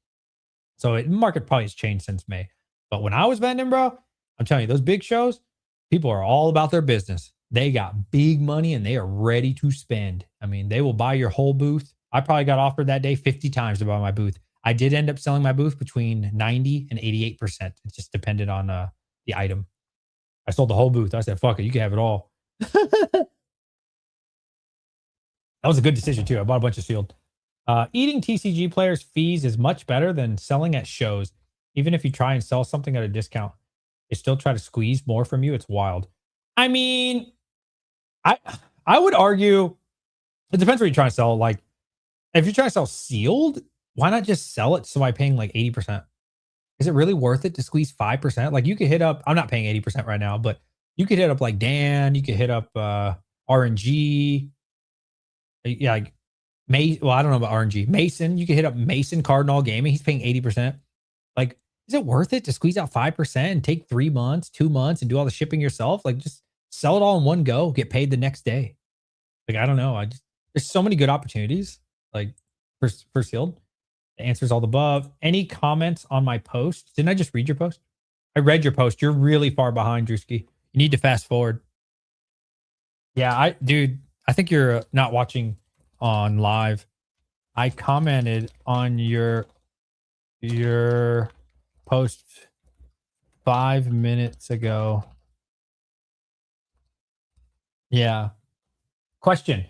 So the market probably has changed since May. But when I was vending, bro, I'm telling you, those big shows, people are all about their business. They got big money and they are ready to spend. I mean, they will buy your whole booth. I probably got offered that day 50 times to buy my booth. I did end up selling my booth between 90 and 88%. It just depended on the item. I sold the whole booth. I said, fuck it, you can have it all. That was a good decision too. I bought a bunch of sealed. Eating TCG players' fees is much better than selling at shows. Even if you try and sell something at a discount, they still try to squeeze more from you. It's wild. I mean, I would argue it depends what you're trying to sell. Like, if you're trying to sell sealed, why not just sell it by paying like 80%? Is it really worth it to squeeze 5%? Like, you could hit up, I'm not paying 80% right now, but you could hit up like Dan, you could hit up RNG. Yeah, like well, I don't know about RNG. Mason, you could hit up Mason Cardinal Gaming. He's paying 80%. Like, is it worth it to squeeze out 5% and take 3 months, 2 months and do all the shipping yourself? Like, just sell it all in one go, get paid the next day. Like, I don't know. There's so many good opportunities, like for sealed. The answer's all the above. Any comments on my post? Didn't I just read your post? I read your post. You're really far behind, Drewski. You need to fast forward. Yeah, I think you're not watching on live. I commented on your post 5 minutes ago. Yeah. Question.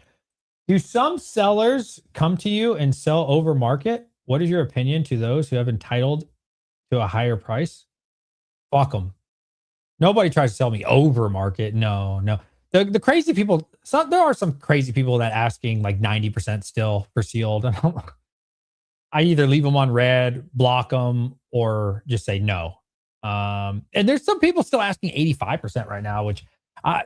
Do some sellers come to you and sell over market? What is your opinion to those who have entitled to a higher price? Fuck them. Nobody tries to sell me over market. No. The crazy people, there are some crazy people that asking like 90% still for sealed. I either leave them on red, block them, or just say no. And there's some people still asking 85% right now, which I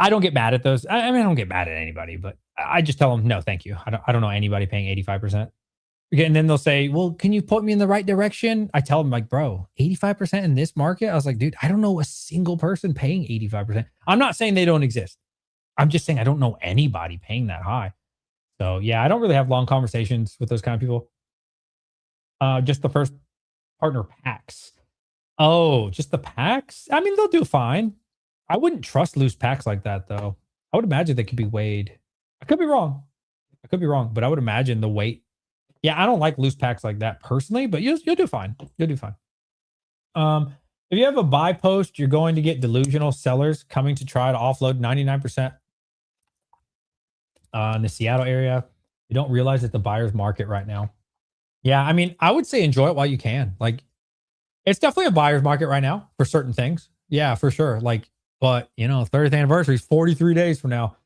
don't get mad at those. I mean, I don't get mad at anybody, but I just tell them, no, thank you. I don't know anybody paying 85%. And then they'll say, well, can you put me in the right direction? I tell them, like, bro, 85% in this market? I was like, dude, I don't know a single person paying 85%. I'm not saying they don't exist. I'm just saying I don't know anybody paying that high. So, yeah, I don't really have long conversations with those kind of people. Just the first partner packs. Oh, just the packs? I mean, they'll do fine. I wouldn't trust loose packs like that, though. I would imagine they could be weighed. I could be wrong, but I would imagine the weight. Yeah, I don't like loose packs like that personally, but you'll do fine. You'll do fine. If you have a buy post, you're going to get delusional sellers coming to try to offload 99% in the Seattle area. You don't realize it's the buyer's market right now. Yeah, I mean, I would say enjoy it while you can. Like, it's definitely a buyer's market right now for certain things. Yeah, for sure. Like, but 30th anniversary is 43 days from now.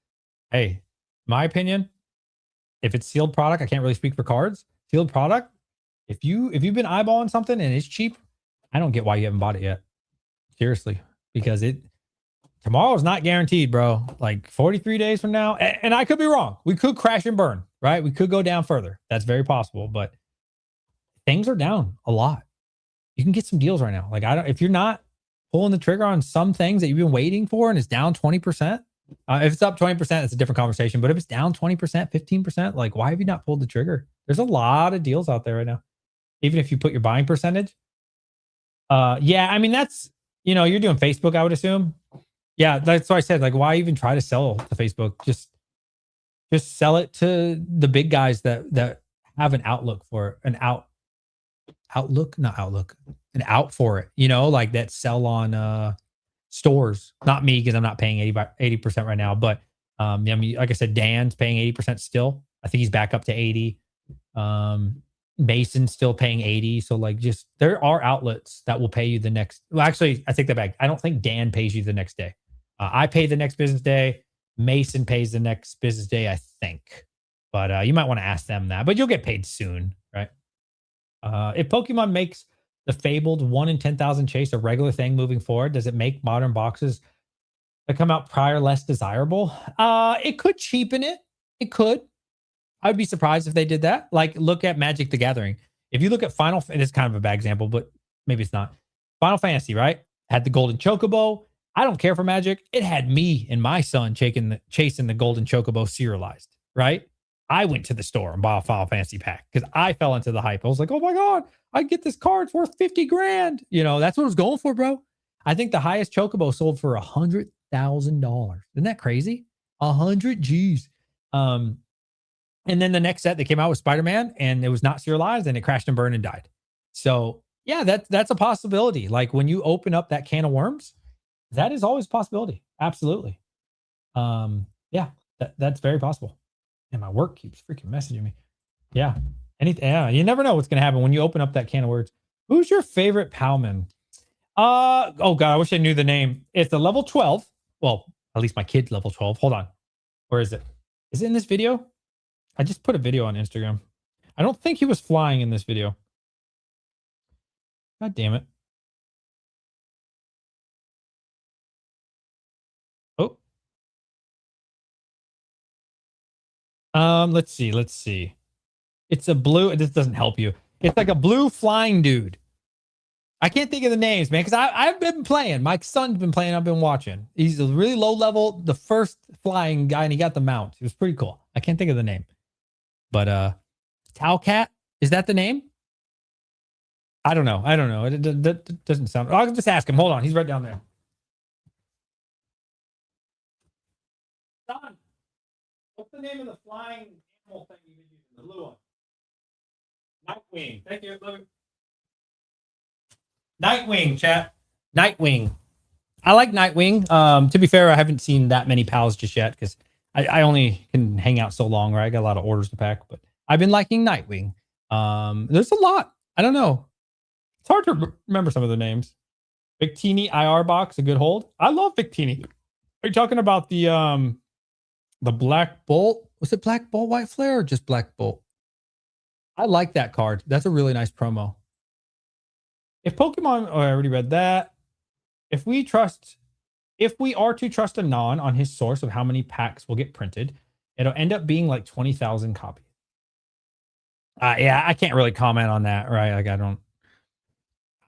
Hey, my opinion, if it's sealed product, I can't really speak for cards. Sealed product, if you've been eyeballing something and it's cheap, I don't get why you haven't bought it yet. Seriously, because tomorrow is not guaranteed, bro. Like 43 days from now, and I could be wrong. We could crash and burn, right? We could go down further. That's very possible, but things are down a lot. You can get some deals right now. Like, if you're not pulling the trigger on some things that you've been waiting for and it's down 20%, if it's up 20%, it's a different conversation. But if it's down 20%, 15%, like, why have you not pulled the trigger? There's a lot of deals out there right now. Even if you put your buying percentage. Yeah, I mean, that's, you're doing Facebook, I would assume. Yeah, that's why I said, like, why even try to sell to Facebook? Just sell it to the big guys that have an outlook for it, an out for it, like that sell on stores. Not me, because I'm not paying 80% right now. But I mean, like I said, Dan's paying 80% still. I think he's back up to 80. Mason's still paying 80. So like, just there are outlets that will pay you the next. Well, actually, I take that back. I don't think Dan pays you the next day. I pay the next business day. Mason pays the next business day, I think. But you might want to ask them that. But you'll get paid soon, right? If Pokemon makes the fabled 1 in 10,000 chase a regular thing moving forward, does it make modern boxes that come out prior less desirable? It could cheapen it. It could. I would be surprised if they did that. Like, look at Magic the Gathering. If you look at it's kind of a bad example, but maybe it's not. Final Fantasy, right? Had the golden chocobo, I don't care for Magic. It had me and my son chasing the golden chocobo serialized, right? I went to the store and bought a Final Fantasy pack because I fell into the hype. I was like, oh my God, I get this card. It's worth 50 grand. You know, that's what I was going for, bro. I think the highest chocobo sold for $100,000. Isn't that crazy? 100 G's. And then the next set that came out was Spider-Man, and it was not serialized, and it crashed and burned and died. So yeah, that's a possibility. Like when you open up that can of worms, that is always a possibility. Absolutely. Yeah, that's very possible. And my work keeps freaking messaging me. Yeah. Yeah, you never know what's gonna happen when you open up that can of worms. Who's your favorite Palman? Oh God, I wish I knew the name. It's a level 12. Well, at least my kid's level 12. Hold on. Where is it? Is it in this video? I just put a video on Instagram. I don't think he was flying in this video. God damn it. Oh. Let's see. It's a blue. This doesn't help you. It's like a blue flying dude. I can't think of the names, man, because I've been playing. My son's been playing. I've been watching. He's a really low level, the first flying guy, and he got the mount. It was pretty cool. I can't think of the name. But Towcat, is that the name? I don't know. It doesn't sound. I'll just ask him. Hold on. He's right down there. Don, what's the name of the flying animal thing you've been using? The little one. Nightwing. Thank you. Love you. Nightwing, chat. Nightwing. I like Nightwing. To be fair, I haven't seen that many pals just yet because I only can hang out so long, right? I got a lot of orders to pack, but I've been liking Nightwing. There's a lot. I don't know. It's hard to remember some of the names. Victini IR box, a good hold. I love Victini. Are you talking about the Black Bolt? Was it Black Bolt White Flare or just Black Bolt? I like that card. That's a really nice promo. If Pokemon, I already read that. If we are to trust Anon on his source of how many packs will get printed, it'll end up being like 20,000 copies. Yeah, I can't really comment on that, right? Like I don't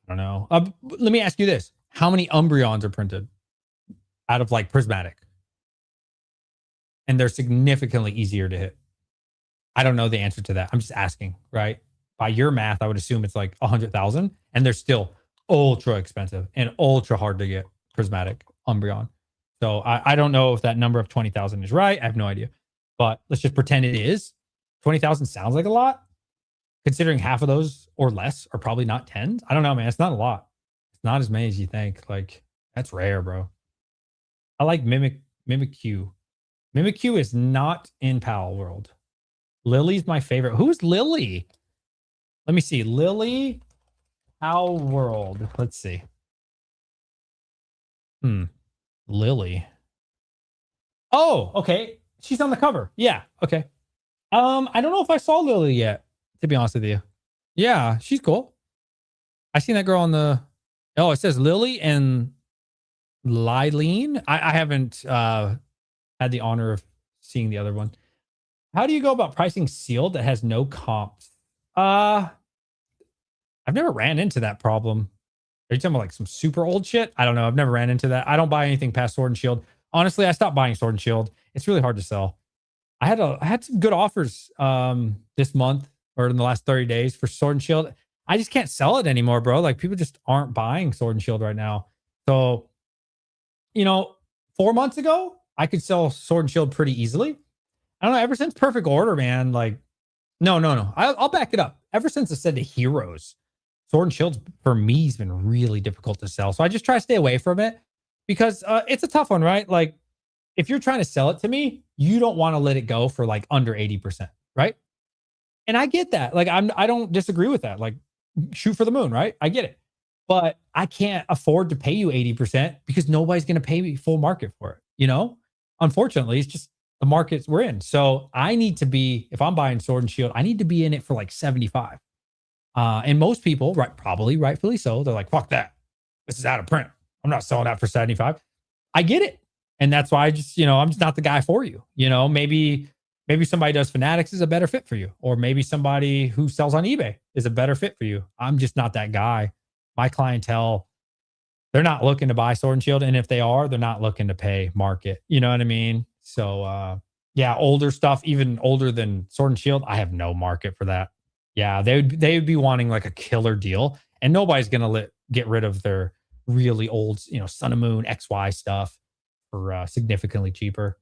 know. Let me ask you this: how many Umbreons are printed out of like Prismatic? And they're significantly easier to hit. I don't know the answer to that. I'm just asking, right? By your math, I would assume it's like 100,000, and they're still ultra expensive and ultra hard to get Prismatic Umbreon. So I don't know if that number of 20,000 is right. I have no idea, but let's just pretend it is. 20,000 sounds like a lot, considering half of those or less are probably not 10s. I don't know, man. It's not a lot. It's not as many as you think. Like that's rare, bro. I like Mimikyu. Mimikyu is not in Palworld. Lily's my favorite. Who's Lily? Let me see. Lily Palworld. Let's see. Lily. Oh, okay. She's on the cover. Yeah. Okay. I don't know if I saw Lily yet, to be honest with you. Yeah, she's cool. I seen that girl on the. Oh, it says Lily and Lylene. I haven't had the honor of seeing the other one. How do you go about pricing sealed that has no comps? I've never ran into that problem. Are you talking about like some super old shit? I don't know. I've never ran into that. I don't buy anything past Sword and Shield. Honestly, I stopped buying Sword and Shield. It's really hard to sell. I had some good offers this month or in the last 30 days for Sword and Shield. I just can't sell it anymore, bro. Like people just aren't buying Sword and Shield right now. So, 4 months ago, I could sell Sword and Shield pretty easily. I don't know. Ever since Perfect Order, man, like, no. I'll back it up. Ever since I said to Heroes, Sword and Shield for me has been really difficult to sell. So I just try to stay away from it because it's a tough one, right? Like if you're trying to sell it to me, you don't want to let it go for like under 80%, right? And I get that. Like I don't disagree with that. Like shoot for the moon, right? I get it. But I can't afford to pay you 80% because nobody's going to pay me full market for it, Unfortunately, it's just the markets we're in. So I need to be, if I'm buying Sword and Shield, I need to be in it for like 75. And most people, right, probably rightfully so, they're like, fuck that. This is out of print. I'm not selling that for 75. I get it. And that's why I just, I'm just not the guy for you. Maybe somebody does Fanatics is a better fit for you. Or maybe somebody who sells on eBay is a better fit for you. I'm just not that guy. My clientele, they're not looking to buy Sword and Shield. And if they are, they're not looking to pay market. You know what I mean? So yeah, older stuff, even older than Sword and Shield, I have no market for that. Yeah, they would be wanting like a killer deal, and nobody's gonna get rid of their really old, Sun and Moon XY stuff for significantly cheaper.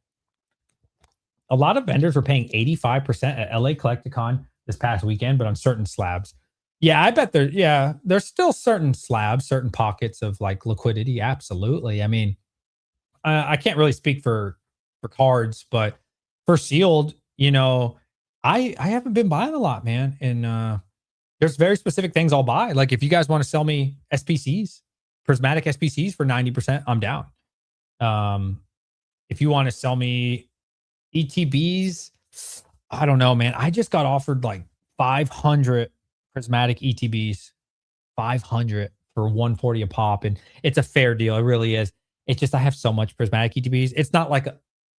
A lot of vendors were paying 85% at LA Collecticon this past weekend, but on certain slabs. Yeah, I bet there's still certain slabs, certain pockets of like liquidity. Absolutely. I mean, I can't really speak for cards, but for sealed, I haven't been buying a lot, man. And there's very specific things I'll buy. Like if you guys want to sell me SPCs, prismatic SPCs for 90%, I'm down. If you want to sell me ETBs, I don't know, man. I just got offered like 500 prismatic ETBs, 500 for 140 a pop, and it's a fair deal. It really is. It's just I have so much prismatic ETBs. It's not like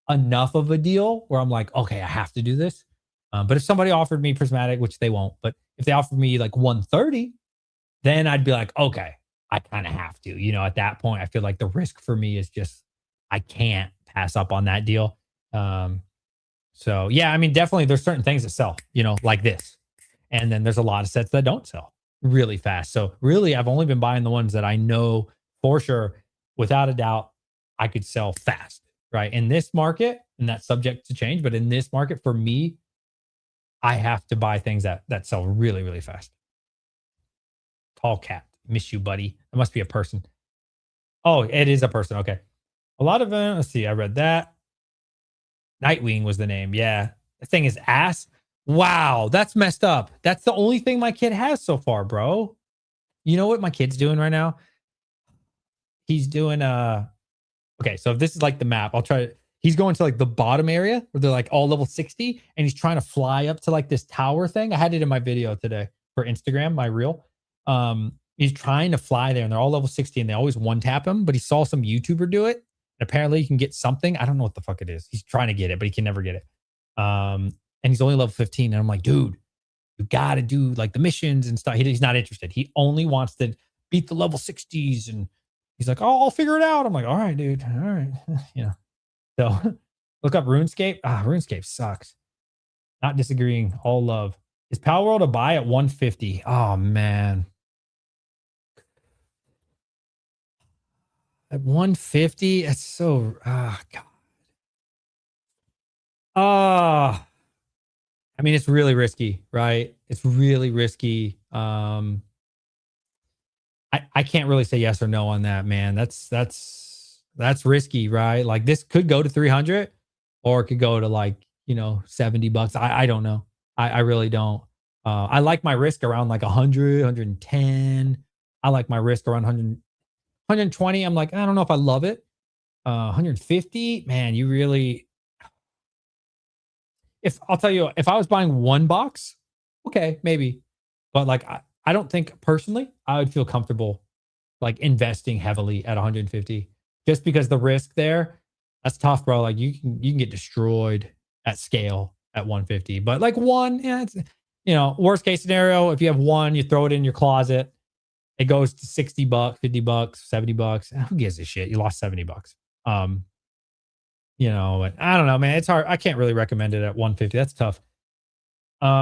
enough of a deal where I'm like, okay, I have to do this. But if somebody offered me prismatic, which they won't, but if they offered me like 130, then I'd be like, okay, I kind of have to. At that point, I feel like the risk for me is just I can't pass up on that deal. So yeah, I mean, definitely there's certain things that sell, like this. And then there's a lot of sets that don't sell really fast. So really, I've only been buying the ones that I know for sure, without a doubt, I could sell fast, right? In this market, and that's subject to change, but in this market, for me, I have to buy things that sell really, really fast. Tall cat, miss you, buddy. It must be a person. Oh, it is a person. Okay. A lot of them. Let's see. I read that. Nightwing was the name. Yeah. The thing is ass. Wow. That's messed up. That's the only thing my kid has so far, bro. You know what my kid's doing right now? He's doing okay, so if this is like the map, I'll try. He's going to like the bottom area where they're like all level 60, and he's trying to fly up to like this tower thing. I had it in my video today for Instagram, my reel. He's trying to fly there, and they're all level 60, and they always one tap him. But he saw some YouTuber do it, and apparently you can get something. I don't know what the fuck it is. He's trying to get it, but he can never get it. And he's only level 15, and I'm like, dude, you got to do like the missions and stuff. He's not interested. He only wants to beat the level 60s, and he's like, oh, I'll figure it out. I'm like, all right, dude. All right. So look up RuneScape. RuneScape sucks. Not disagreeing. All love. Is Palworld a buy at 150? Oh, man. At 150? That's so, God. I mean, it's really risky, right? It's really risky. I can't really say yes or no on that, man. That's risky, right? Like this could go to 300 or it could go to like, $70. I don't know. I really don't. I like my risk around like 100, 110. I like my risk around 100, 120. I'm like, I don't know if I love it. 150, man, you really, I'll tell you, if I was buying one box, okay, maybe. But like, I don't think personally I would feel comfortable like investing heavily at 150 just because the risk there, that's tough, bro. Like you can get destroyed at scale at 150. But like one, yeah, it's worst case scenario, if you have one, you throw it in your closet, it goes to $60, $50, $70. Who gives a shit? You lost $70. And I don't know, man. It's hard. I can't really recommend it at 150. That's tough.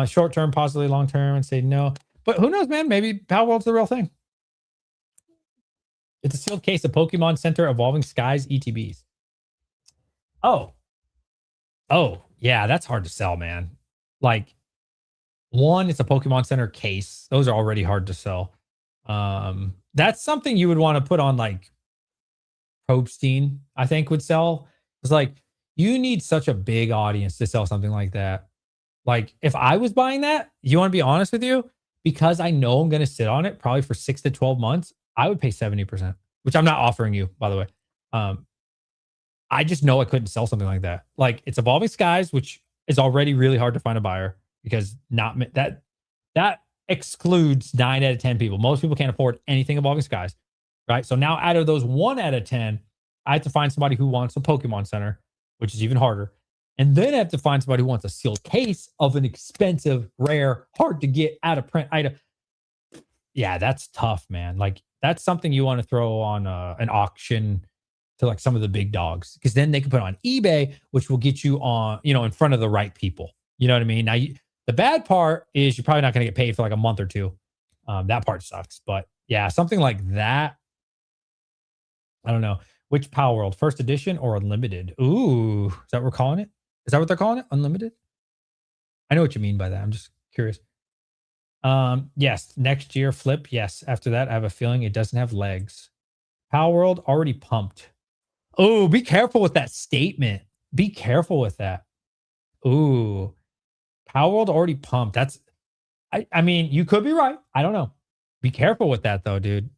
Short term, possibly long term, and say no. But who knows, man? Maybe Palworld's the real thing. It's a sealed case of Pokemon Center Evolving Skies ETBs. Oh, yeah, that's hard to sell, man. Like, one, it's a Pokemon Center case. Those are already hard to sell. That's something you would want to put on like Probstein, I think would sell. It's like you need such a big audience to sell something like that. Like if I was buying that, you want to be honest with you, because I know I'm going to sit on it probably for 6 to 12 months, I would pay 70%, which I'm not offering you, by the way. I just know I couldn't sell something like that. Like it's Evolving Skies, which is already really hard to find a buyer because that excludes 9 out of 10 people. Most people can't afford anything Evolving Skies, right? So now out of those 1 out of 10, I have to find somebody who wants a Pokemon Center, which is even harder. And then I have to find somebody who wants a sealed case of an expensive, rare, hard to get out of print item. Yeah, that's tough, man. Like That's something you want to throw on an auction to like some of the big dogs, because then they can put it on eBay, which will get you on, in front of the right people. You know what I mean? Now, the bad part is you're probably not going to get paid for like a month or two. That part sucks. But yeah, something like that. I don't know. Which Palworld, first edition or unlimited? Ooh, is that what we're calling it? Is that what they're calling it? Unlimited? I know what you mean by that. I'm just curious. Yes, next year flip. Yes. After that, I have a feeling it doesn't have legs. Palworld already pumped. Oh, be careful with that statement. Be careful with that. Ooh, Palworld already pumped. I mean, you could be right. I don't know. Be careful with that though, dude.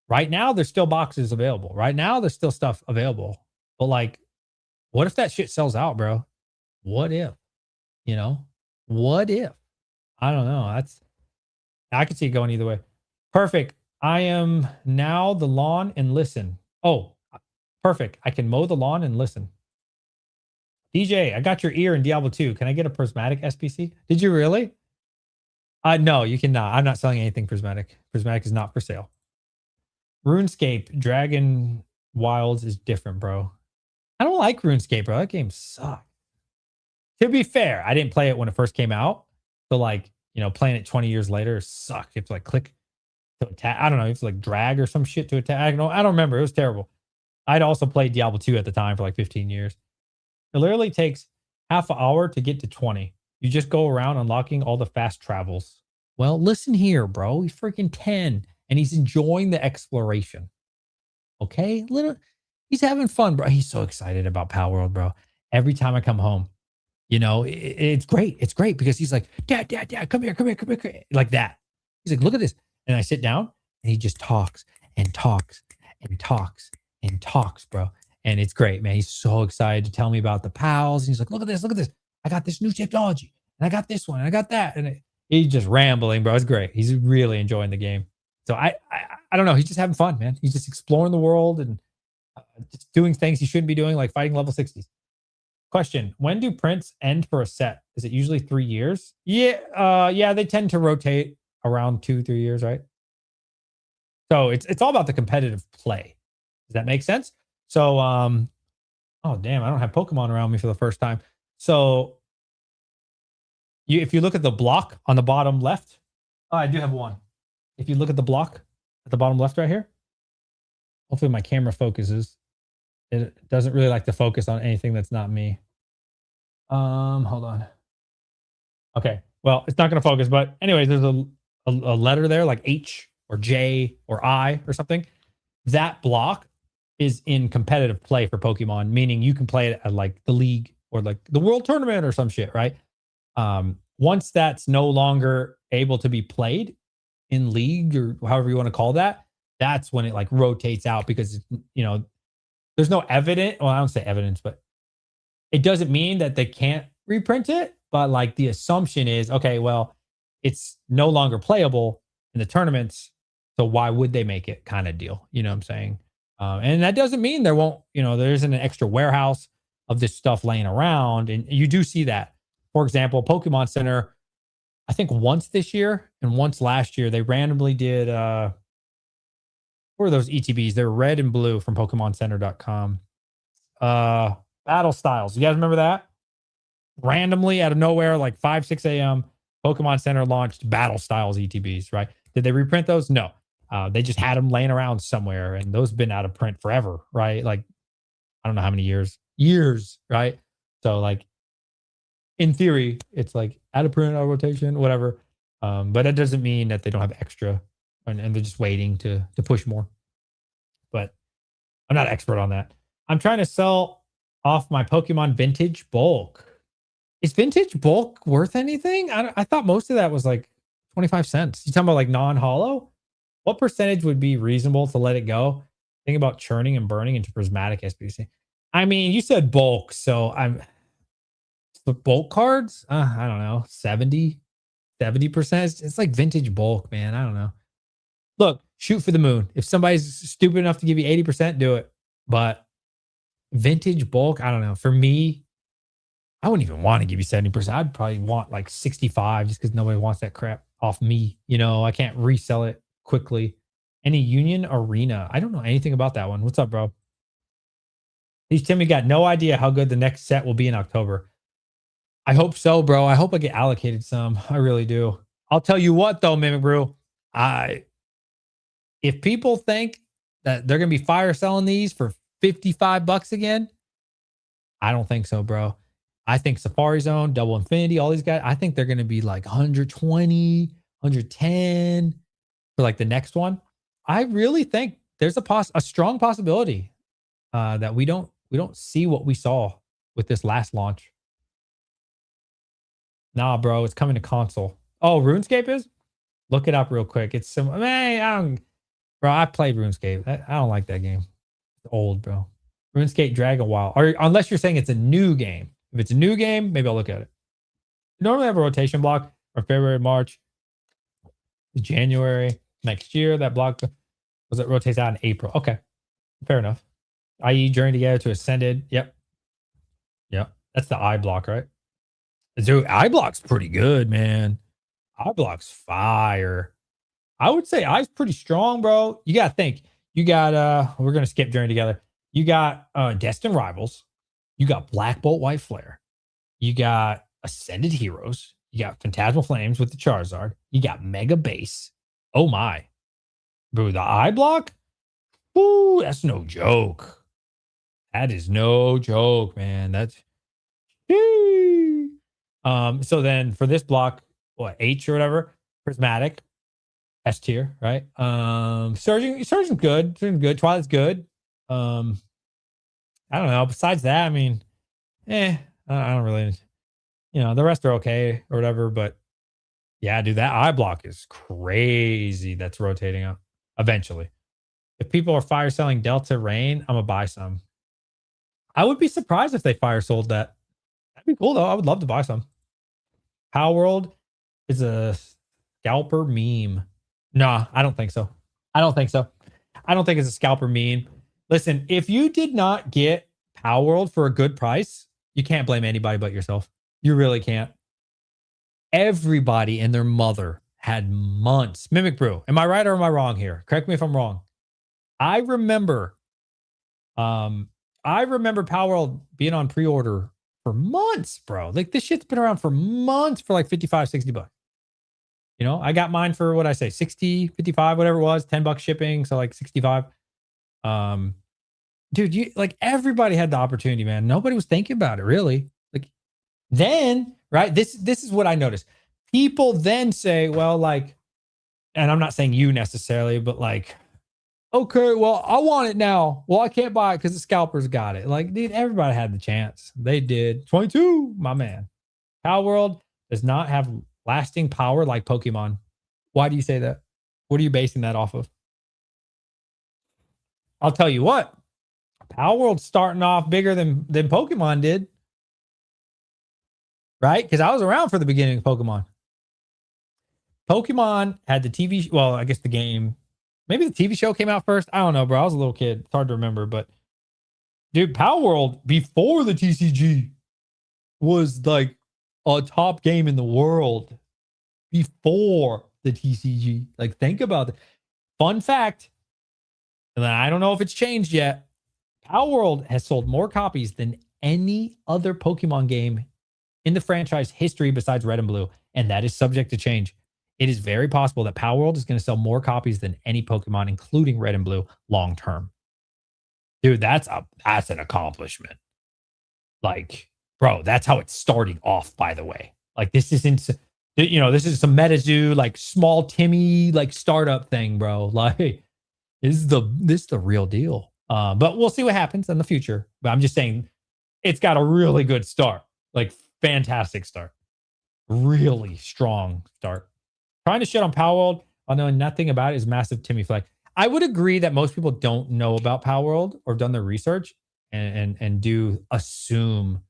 Right now, there's still boxes available. Right now, there's still stuff available. But like, what if that shit sells out, bro? What if? You know? What if? I don't know. I could see it going either way. Perfect. I am now the lawn and listen. Oh, perfect. I can mow the lawn and listen. DJ, I got your ear in Diablo 2. Can I get a prismatic SPC? Did you really? No, you cannot. I'm not selling anything prismatic. Prismatic is not for sale. RuneScape, Dragon Wilds is different, bro. I don't like RuneScape, bro. That game sucks. To be fair, I didn't play it when it first came out. So like, playing it 20 years later sucked. You have to like click to attack. I don't know. You have to like drag or some shit to attack. I don't remember. It was terrible. I'd also played Diablo 2 at the time for like 15 years. It literally takes half an hour to get to 20. You just go around unlocking all the fast travels. Well, listen here, bro. He's freaking 10 and he's enjoying the exploration. Okay? He's having fun, bro. He's so excited about Palworld, bro. Every time I come home, it's great. It's great because he's like, Dad, come here. Like that. He's like, look at this. And I sit down and he just talks and talks and talks and talks, bro. And it's great, man. He's so excited to tell me about the pals. And he's like, look at this. I got this new technology. And I got this one. And I got that. And he's just rambling, bro. It's great. He's really enjoying the game. So I don't know. He's just having fun, man. He's just exploring the world and just doing things he shouldn't be doing, like fighting level 60s. Question: when do prints end for a set? Is it usually 3 years? Yeah, they tend to rotate around 2-3 years, right? So it's all about the competitive play. Does that make sense? So oh damn, I don't have Pokemon around me for the first time. So if you look at the block on the bottom left, oh, I do have one. If you look at the block at the bottom left right here, hopefully my camera focuses. It doesn't really like to focus on anything that's not me. Hold on. Okay, well, it's not going to focus, but anyways, there's a letter there like H or J or I or something. That block is in competitive play for Pokemon, meaning you can play it at like the league or like the world tournament or some shit, right? Once that's no longer able to be played in league or however you want to call that, that's when it like rotates out because, there's no evidence. Well, I don't say evidence, but it doesn't mean that they can't reprint it. But like the assumption is, okay, well, it's no longer playable in the tournaments. So why would they make it kind of deal? You know what I'm saying? And that doesn't mean there won't, there isn't an extra warehouse of this stuff laying around. And you do see that. For example, Pokemon Center, I think once this year and once last year, they randomly did, what were those ETBs? They're red and blue from PokemonCenter.com. Battle Styles. You guys remember that? Randomly out of nowhere, like 5-6 a.m., Pokemon Center launched Battle Styles ETBs, right? Did they reprint those? No. They just had them laying around somewhere, and those have been out of print forever, right? Like, I don't know how many years, right? So, like, in theory, it's like out of print, out of rotation, whatever. But that doesn't mean that they don't have extra, and they're just waiting to push more. But I'm not an expert on that. I'm trying to sell off my Pokemon vintage bulk. Is vintage bulk worth anything? I thought most of that was like 25 cents. You talking about like non-hollow? What percentage would be reasonable to let it go? Think about churning and burning into prismatic SPC. I mean, you said bulk, so the bulk cards. I don't know, 70%. It's like vintage bulk, man. I don't know. Look, shoot for the moon. If somebody's stupid enough to give you 80%, do it. But vintage bulk, I don't know. For me, I wouldn't even want to give you 70%. I'd probably want like 65 just because nobody wants that crap off me. I can't resell it quickly. Any Union Arena? I don't know anything about that one. What's up, bro? These Timmy got no idea how good the next set will be in October. I hope so, bro. I hope I get allocated some. I really do. I'll tell you what, though, Mimic Brew. If people think that they're gonna be fire selling these for $55 again, I don't think so, bro. I think Safari Zone, Double Infinity, all these guys, I think they're gonna be like 120, 110 for like the next one. I really think there's a strong possibility that we don't see what we saw with this last launch. Nah, bro, it's coming to console. Oh, RuneScape is? Look it up real quick. It's some bro, I played RuneScape. I don't like that game. It's old, bro. RuneScape Dragon Wild. Or unless you're saying it's a new game. If it's a new game, maybe I'll look at it. Normally have a rotation block from February, March, January next year. That block was it rotates out in April. Okay. Fair enough. i.e. Journey Together to Ascended. Yep. That's the I block, right? Dude, I block's pretty good, man. I block's fire. I would say I's pretty strong, bro. You gotta think. You got we're gonna skip Journey Together. You got Destined Rivals. You got Black Bolt White Flare. You got Ascended Heroes. You got Phantasmal Flames with the Charizard. You got Mega Base. Oh my. Bro, the I block? Ooh, that's no joke. That is no joke, man. That's so then for this block, what, H or whatever, Prismatic, S tier, right? Surging's good. Surging's good. Twilight's good. I don't know. Besides that, I mean, I don't really, the rest are okay or whatever. But yeah, dude, that I block is crazy. That's rotating up eventually. If people are fire selling Delta Rain, I'm gonna buy some. I would be surprised if they fire sold that. That'd be cool though. I would love to buy some. Palworld is a scalper meme. Nah, I don't think so. I don't think it's a scalper meme. Listen, if you did not get Palworld for a good price, you can't blame anybody but yourself. You really can't. Everybody and their mother had months. Mimic Brew, am I right or am I wrong here? Correct me if I'm wrong. I remember Palworld being on pre-order for months, bro. Like this shit's been around for months for like $55, $60. I got mine for what I say, 60, 55, whatever it was, $10 shipping, so like 65. Dude, everybody had the opportunity, man. Nobody was thinking about it, really. Like then, right? This is what I noticed. People then say, well, like, and I'm not saying you necessarily, but like, okay, well, I want it now. Well, I can't buy it because the scalpers got it. Like, dude, everybody had the chance. They did. 22, my man. Palworld does not have lasting power like Pokemon. Why do you say that? What are you basing that off of? I'll tell you what. Palworld's starting off bigger than Pokemon did. Right? Because I was around for the beginning of Pokemon. Pokemon had the TV, well, I guess the game. Maybe the TV show came out first. I don't know, bro. I was a little kid. It's hard to remember, but dude, Palworld before the TCG was like a top game in the world before the TCG. Like, think about it. Fun fact, and I don't know if it's changed yet. Palworld has sold more copies than any other Pokemon game in the franchise history besides Red and Blue, and that is subject to change. It is very possible that Palworld is going to sell more copies than any Pokemon, including Red and Blue, long term. Dude, that's an accomplishment. Like, bro, that's how it's starting off, by the way. Like, this isn't, this is some MetaZoo, like, small Timmy, like, startup thing, bro. Like, this is the real deal. But we'll see what happens in the future. But I'm just saying, it's got a really good start. Like, fantastic start. Really strong start. Trying to shit on Palworld, knowing nothing about it, is massive Timmy flag. I would agree that most people don't know about Palworld or done their research and do assume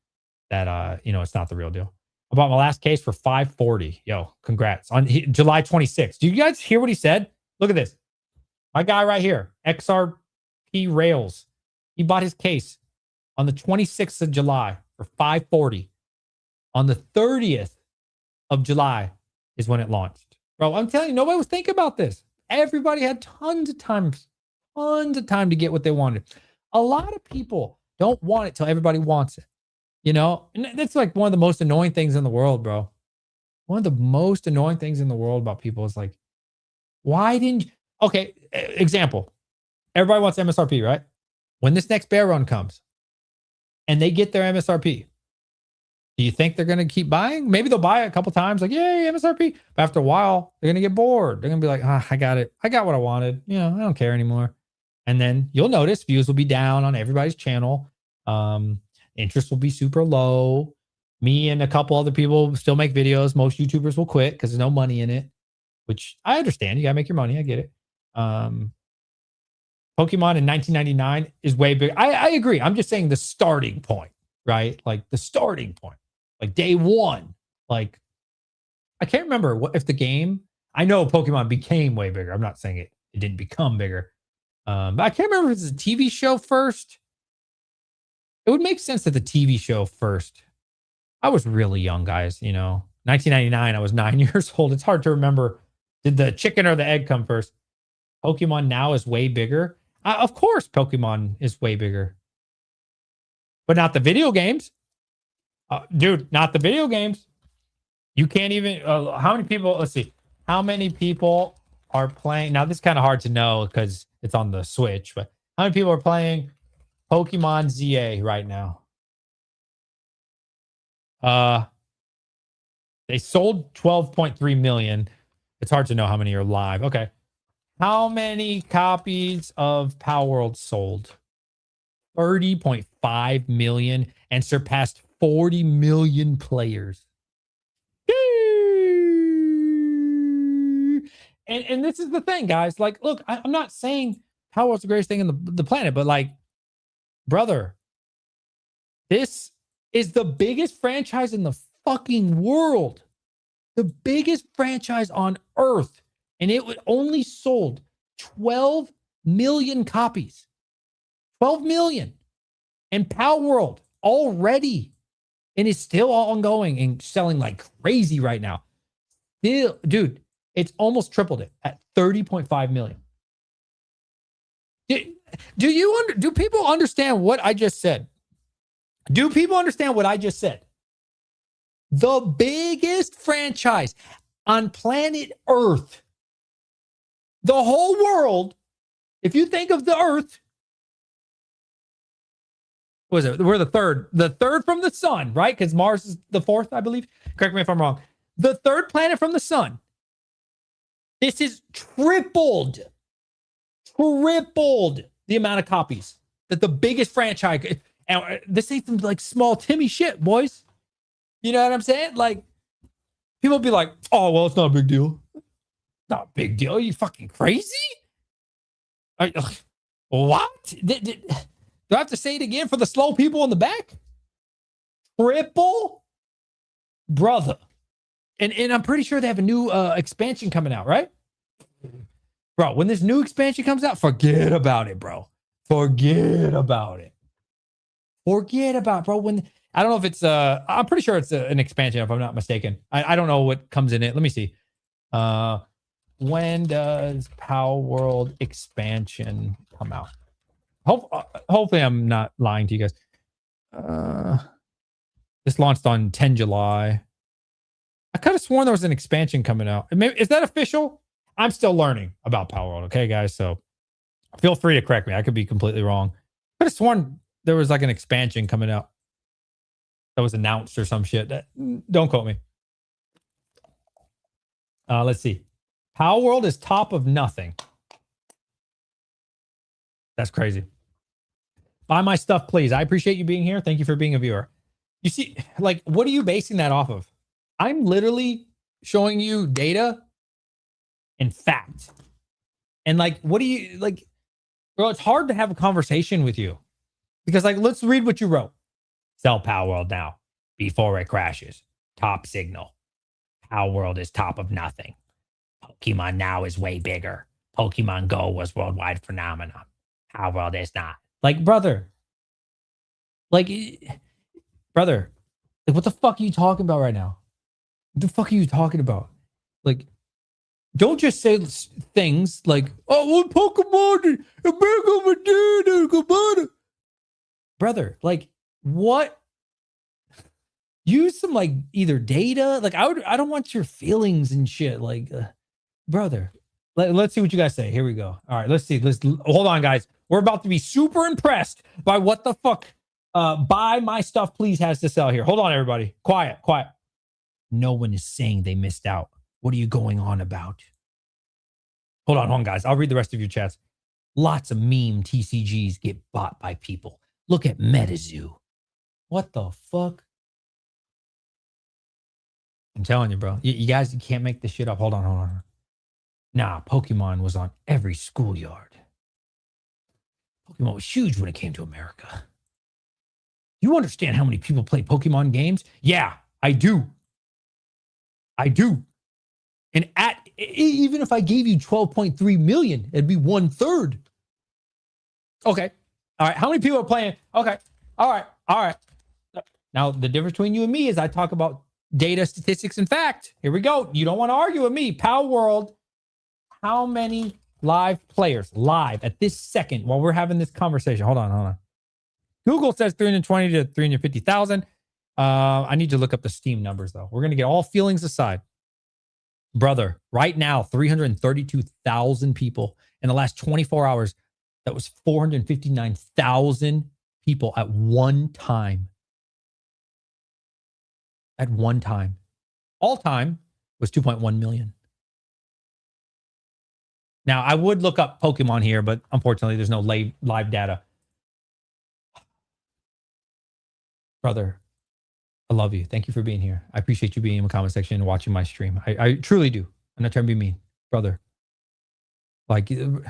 that it's not the real deal. I bought my last case for $540. Yo, congrats. On July 26th. Do you guys hear what he said? Look at this. My guy right here, XRP Rails. He bought his case on the 26th of July for $540. On the 30th of July is when it launched. Bro, I'm telling you, nobody was thinking about this. Everybody had tons of time to get what they wanted. A lot of people don't want it till everybody wants it. You know, and that's like one of the most annoying things in the world, bro. One of the most annoying things in the world about people is like, why didn't you? Okay, example. Everybody wants MSRP, right? When this next bear run comes and they get their MSRP, do you think they're going to keep buying? Maybe they'll buy it a couple times, like, yay, MSRP. But after a while, they're going to get bored. They're going to be like, I got it. I got what I wanted. You know, I don't care anymore. And then you'll notice views will be down on everybody's channel. Interest will be super low. Me and a couple other people still make videos. Most YouTubers will quit because there's no money in it, which I understand. You got to make your money. I get it. Pokemon in 1999 is way big. I agree. I'm just saying the starting point, right? Like the starting point, like day one. Like I can't remember what if the game. I know Pokemon became way bigger. I'm not saying it didn't become bigger, but I can't remember if it's a TV show first. It would make sense that the TV show first. I was really young, guys. You know, 1999. I was 9 years old. It's hard to remember. Did the chicken or the egg come first? Pokemon now is way bigger. Of course, Pokemon is way bigger, but not the video games, dude. Not the video games. You can't even. How many people? Let's see. How many people are playing now? This is kind of hard to know because it's on the Switch. But how many people are playing Pokemon ZA right now? They sold 12.3 million. It's hard to know how many are live. Okay. How many copies of Palworld sold? 30.5 million and surpassed 40 million players. And this is the thing, guys. Like, look, I'm not saying Palworld's the greatest thing in the planet, but like, brother, this is the biggest franchise in the fucking world. The biggest franchise on earth. And it would only sold 12 million copies. 12 million. And Palworld already. And it's still ongoing and selling like crazy right now. Still, dude, it's almost tripled it at 30.5 million. Do people understand what I just said? Do people understand what I just said? The biggest franchise on planet Earth. The whole world, if you think of the Earth, what is it? We're the third from the sun, right? Because Mars is the fourth, I believe. Correct me if I'm wrong. The third planet from the sun. This is tripled the amount of copies that the biggest franchise. And this ain't some like small Timmy shit, boys. You know what I'm saying? Like, people be like, oh, well, it's not a big deal. Not a big deal. Are you fucking crazy? What? Do I have to say it again for the slow people in the back? Triple? Brother. And I'm pretty sure they have a new expansion coming out, right? Bro, when this new expansion comes out, forget about it, bro. Forget about it. Forget about it, bro. When I don't know if it's I'm pretty sure it's an expansion if I'm not mistaken. I don't know what comes in it. Let me see. When does Palworld expansion come out? Hopefully I'm not lying to you guys. This launched on 10 July. I could have sworn there was an expansion coming out. Maybe, is that official? I'm still learning about Palworld, okay, guys? So feel free to correct me. I could be completely wrong. I could have sworn there was like an expansion coming out that was announced or some shit. Don't quote me. Let's see. Palworld is top of nothing. That's crazy. Buy my stuff, please. I appreciate you being here. Thank you for being a viewer. You see, like, what are you basing that off of? I'm literally showing you data and fact. And like, what do you like, bro? It's hard to have a conversation with you because, like, let's read what you wrote. Sell Palworld now before it crashes. Top signal. Palworld is top of nothing. Pokemon now is way bigger. Pokemon Go was worldwide phenomenon. Palworld is not. Like, brother. Like, brother. Like, what the fuck are you talking about right now? What the fuck are you talking about? Like, Don't just say things like, "Oh, well, Pokemon, brother." Like, what? Use some like either data. Like, I don't want your feelings and shit. Like, brother. Let's see what you guys say. Here we go. All right, let's see. Let's hold on, guys. We're about to be super impressed by what the fuck Buy My Stuff Please has to sell here. Hold on, everybody. Quiet, quiet. No one is saying they missed out. What are you going on about? Hold on, guys. I'll read the rest of your chats. Lots of meme TCGs get bought by people. Look at MetaZoo. What the fuck? I'm telling you, bro. You guys, you can't make this shit up. Hold on. Nah, Pokemon was on every schoolyard. Pokemon was huge when it came to America. You understand how many people play Pokemon games? Yeah, I do. And even if I gave you 12.3 million, it'd be 1/3. Okay. All right. How many people are playing? Okay. All right. Now, the difference between you and me is I talk about data, statistics, and fact. Here we go. You don't want to argue with me. Palworld. How many live players live at this second while we're having this conversation? Hold on. Google says 320 to 350,000. I need to look up the Steam numbers, though. We're going to get all feelings aside. Brother, right now, 332,000 people. In the last 24 hours, that was 459,000 people at one time. At one time. All time was 2.1 million. Now, I would look up Pokemon here, but unfortunately, there's no live data. Brother, I love you. Thank you for being here. I appreciate you being in the comment section and watching my stream. I truly do. I'm not trying to be mean. Brother. Like, all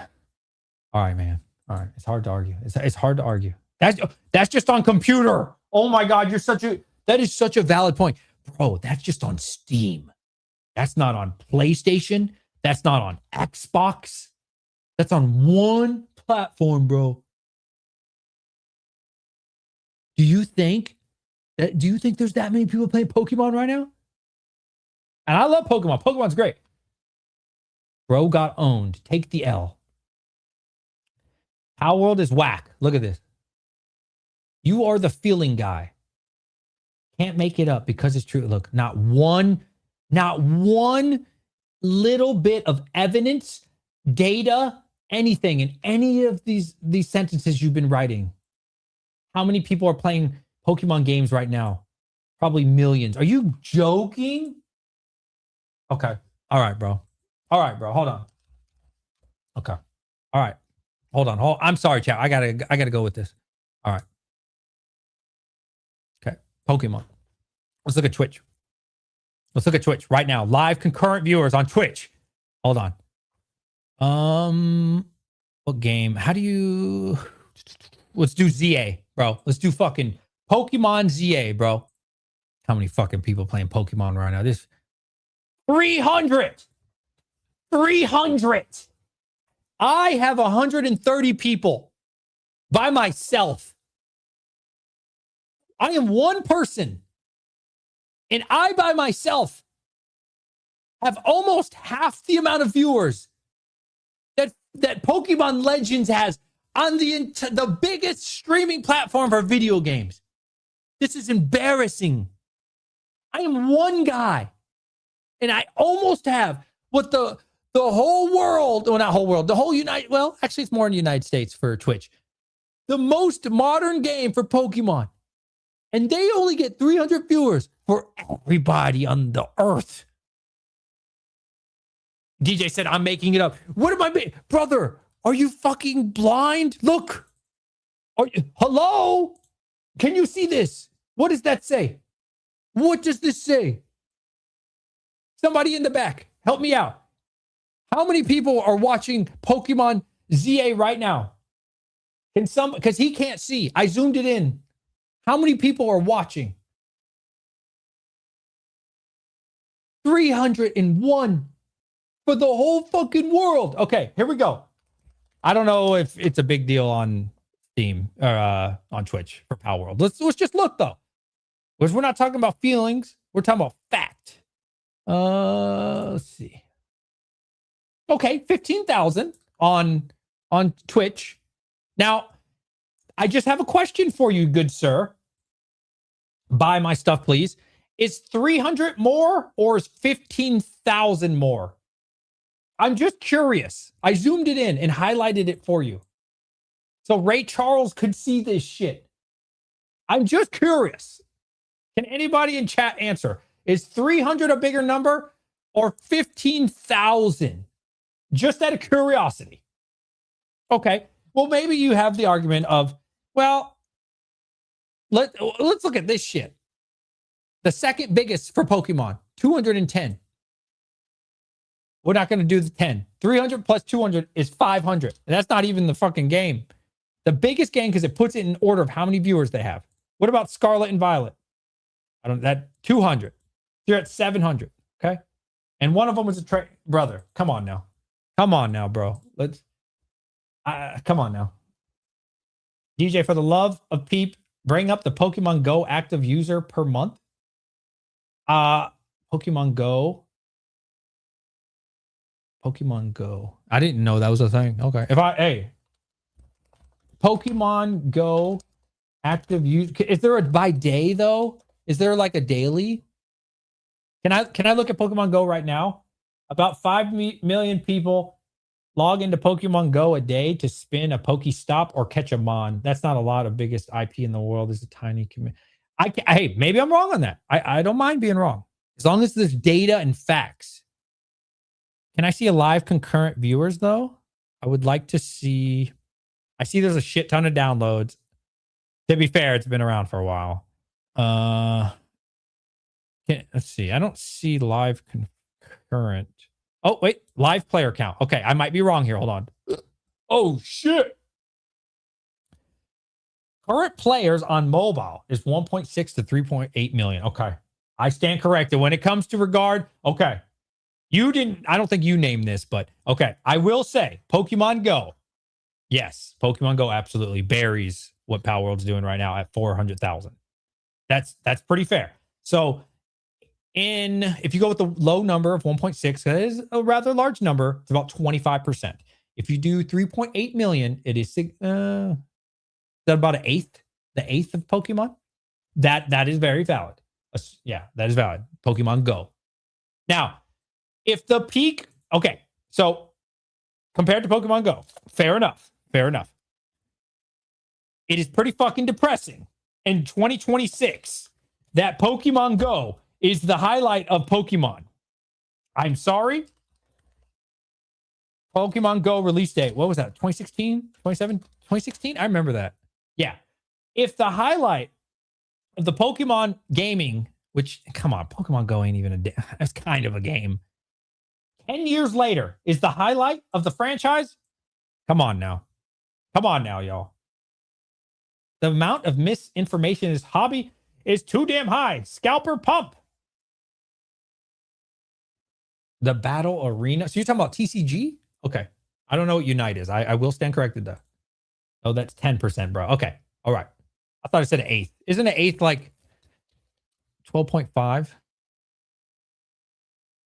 right, man. All right. It's hard to argue. It's hard to argue. That's just on computer. Oh my God, that is such a valid point. Bro, that's just on Steam. That's not on PlayStation. That's not on Xbox. That's on one platform, bro. Do you think there's that many people playing Pokemon right now? And I love Pokemon. Pokemon's great. Bro got owned. Take the L. Palworld is whack. Look at this. You are the feeling guy. Can't make it up because it's true. Look, not one little bit of evidence, data, anything in any of these sentences you've been writing. How many people are playing Pokemon games right now? Probably millions. Are you joking? Okay. All right, bro. Hold on. Okay. All right. Hold on. I'm sorry, chat. I gotta go with this. All right. Okay. Pokemon. Let's look at Twitch. Right now. Live concurrent viewers on Twitch. Hold on. What game? How do you... Let's do ZA, bro. Let's do fucking Pokemon ZA, bro. How many fucking people playing Pokemon right now? This 300. I have 130 people by myself. I am one person. And I by myself have almost half the amount of viewers that Pokemon Legends has on the biggest streaming platform for video games. This is embarrassing. I am one guy. And I almost have what the whole world, well, not whole world, the whole actually it's more in the United States for Twitch. The most modern game for Pokemon. And they only get 300 viewers for everybody on the earth. DJ said, I'm making it up. What am I making? Brother, are you fucking blind? Look. Hello? Can you see this? What does that say? What does this say? Somebody in the back, help me out. How many people are watching Pokemon ZA right now? Because he can't see. I zoomed it in. How many people are watching? 301 for the whole fucking world. Okay, here we go. I don't know if it's a big deal on Steam or on Twitch for Palworld. Let's just look though. Because we're not talking about feelings. We're talking about fact. Let's see. Okay, 15,000 on Twitch. Now, I just have a question for you, good sir. Buy my stuff, please. Is 300 more or is 15,000 more? I'm just curious. I zoomed it in and highlighted it for you. So Ray Charles could see this shit. I'm just curious. Can anybody in chat answer? Is 300 a bigger number or 15,000? Just out of curiosity. Okay. Well, maybe you have the argument of, well, let's look at this shit. The second biggest for Pokemon, 210. We're not going to do the 10. 300 plus 200 is 500. And that's not even the fucking game. The biggest game, because it puts it in order of how many viewers they have. What about Scarlet and Violet? I don't, that 200. You're at 700. Okay. And one of them was a brother. Come on now. Come on now, bro. Let's, come on now. DJ, for the love of Peep, bring up the Pokemon Go active user per month. Pokemon Go. Pokemon Go. I didn't know that was a thing. Okay. Hey, Pokemon Go active use. Is there a by day though? Is there like a daily? Can I look at Pokemon Go right now? About 5 million people log into Pokemon Go a day to spin a Pokestop or catch a Mon. That's not a lot. Of biggest IP in the world is a tiny community. Hey, maybe I'm wrong on that. I don't mind being wrong. As long as there's data and facts. Can I see a live concurrent viewers though? I would like to see. I see there's a shit ton of downloads. To be fair, it's been around for a while. Let's see. I don't see live concurrent. Oh, wait. Live player count. Okay, I might be wrong here. Hold on. Oh, shit. Current players on mobile is 1.6 to 3.8 million. Okay. I stand corrected. When it comes to regard, okay. I don't think you named this, but okay. I will say Pokemon Go. Yes, Pokemon Go absolutely buries what Palworld's doing right now at 400,000. That's pretty fair. So if you go with the low number of 1.6, that is a rather large number. It's about 25%. If you do 3.8 million, it is that about an eighth, the eighth of Pokemon. That is very valid. Yeah, that is valid. Pokemon Go. Now, if the peak, okay, so compared to Pokemon Go, fair enough. It is pretty fucking depressing in 2026 that Pokemon Go is the highlight of Pokemon. I'm sorry. Pokemon Go release date. What was that? 2016? 2016? I remember that. Yeah. If the highlight of the Pokemon gaming, which, come on, Pokemon Go ain't even it's kind of a game. 10 years later is the highlight of the franchise. Come on now, y'all. The amount of misinformation in this hobby is too damn high. Scalper pump. The battle arena. So you're talking about TCG? Okay. I don't know what Unite is. I will stand corrected though. Oh, that's 10%, bro. Okay. All right. I thought it said an eighth. Isn't an eighth like 12.5?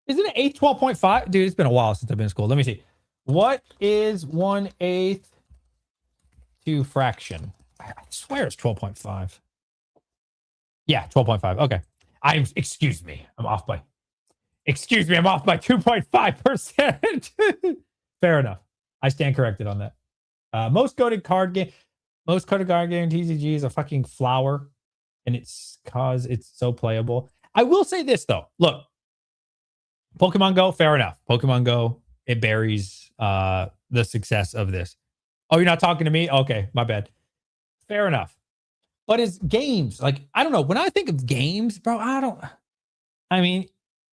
Isn't an eighth 12.5? Dude, it's been a while since I've been in school. Let me see. What is 1/8 to fraction? I swear it's 12.5. Yeah, 12.5. Okay. Excuse me. I'm off by 2.5%. Fair enough. I stand corrected on that. Most coded card game TCG is a fucking flower, and it's cause it's so playable. I will say this though. Look, Pokemon Go, fair enough. Pokemon Go, it buries the success of this. Oh, you're not talking to me? Okay, my bad. Fair enough. But as games, like, I don't know. When I think of games, bro, I mean,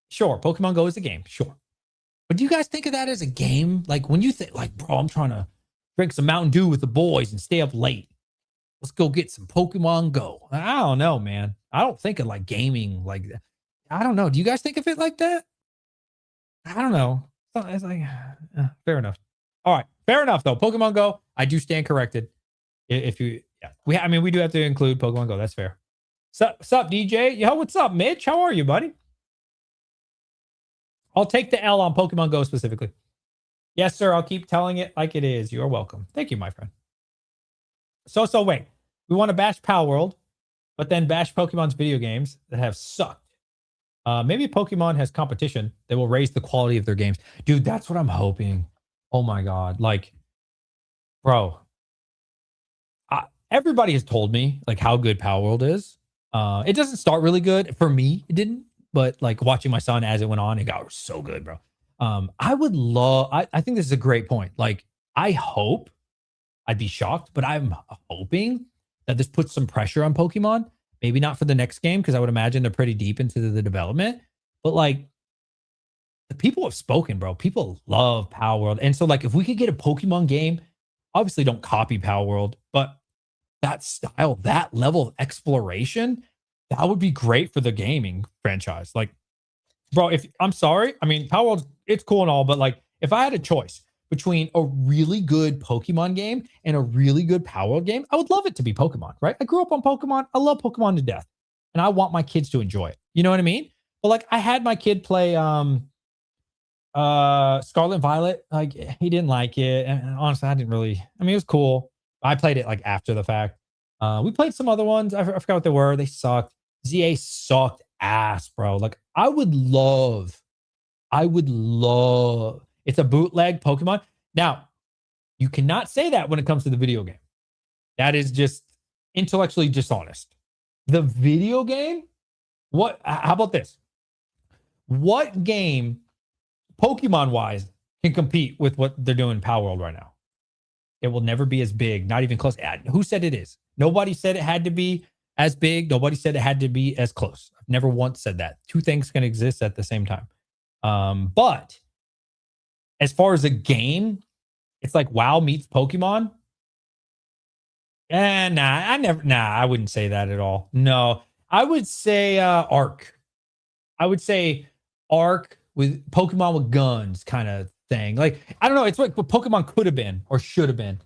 sure, Pokemon Go is a game, sure. But do you guys think of that as a game? Like, when you think, like, bro, I'm trying to drink some Mountain Dew with the boys and stay up late. Let's go get some Pokemon Go. I don't know, man. I don't think of, like, gaming like that. I don't know. Do you guys think of it like that? I don't know. It's like, fair enough. All right. Fair enough, though. Pokemon Go, I do stand corrected. If you, yeah. We do have to include Pokemon Go. That's fair. Sup, DJ? Yo, what's up, Mitch? How are you, buddy? I'll take the L on Pokemon Go specifically. Yes, sir. I'll keep telling it like it is. You're welcome. Thank you, my friend. So wait. We want to bash Palworld, but then bash Pokemon's video games that have sucked. Maybe Pokemon has competition that will raise the quality of their games. Dude, that's what I'm hoping. Oh my God. Like, bro, everybody has told me like how good Palworld is. It doesn't start really good. For me, it didn't. But like watching my son as it went on, it got so good, bro. I would love, I think this is a great point. Like, I hope, I'd be shocked, but I'm hoping that this puts some pressure on Pokemon. Maybe not for the next game, because I would imagine they're pretty deep into the development. But like, the people have spoken, bro. People love Power World. And so, like, if we could get a Pokemon game, obviously don't copy Power World, but that style, that level of exploration, that would be great for the gaming franchise. Like, bro, if I'm sorry, I mean, Power World, it's cool and all, but like, if I had a choice between a really good Pokemon game and a really good Power World game, I would love it to be Pokemon, right? I grew up on Pokemon. I love Pokemon to death, and I want my kids to enjoy it. You know what I mean? But like, I had my kid play Scarlet and Violet. Like, he didn't like it, and honestly, I didn't really. I mean, it was cool. I played it like after the fact. We played some other ones. I forgot what they were. They sucked. ZA sucked ass, bro. Like, I would love. It's a bootleg Pokemon. Now, you cannot say that when it comes to the video game. That is just intellectually dishonest. The video game? What? How about this? What game, Pokemon wise, can compete with what they're doing in Power World right now? It will never be as big, not even close. Who said it is? Nobody said it had to be as big. Nobody said it had to be as close. I've never once said that. Two things can exist at the same time. But as far as a game, it's like WoW meets Pokemon. I wouldn't say that at all. No, I would say Arc. I would say Arc with Pokemon with guns kind of thing. Like, I don't know. It's like what Pokemon could have been or should have been.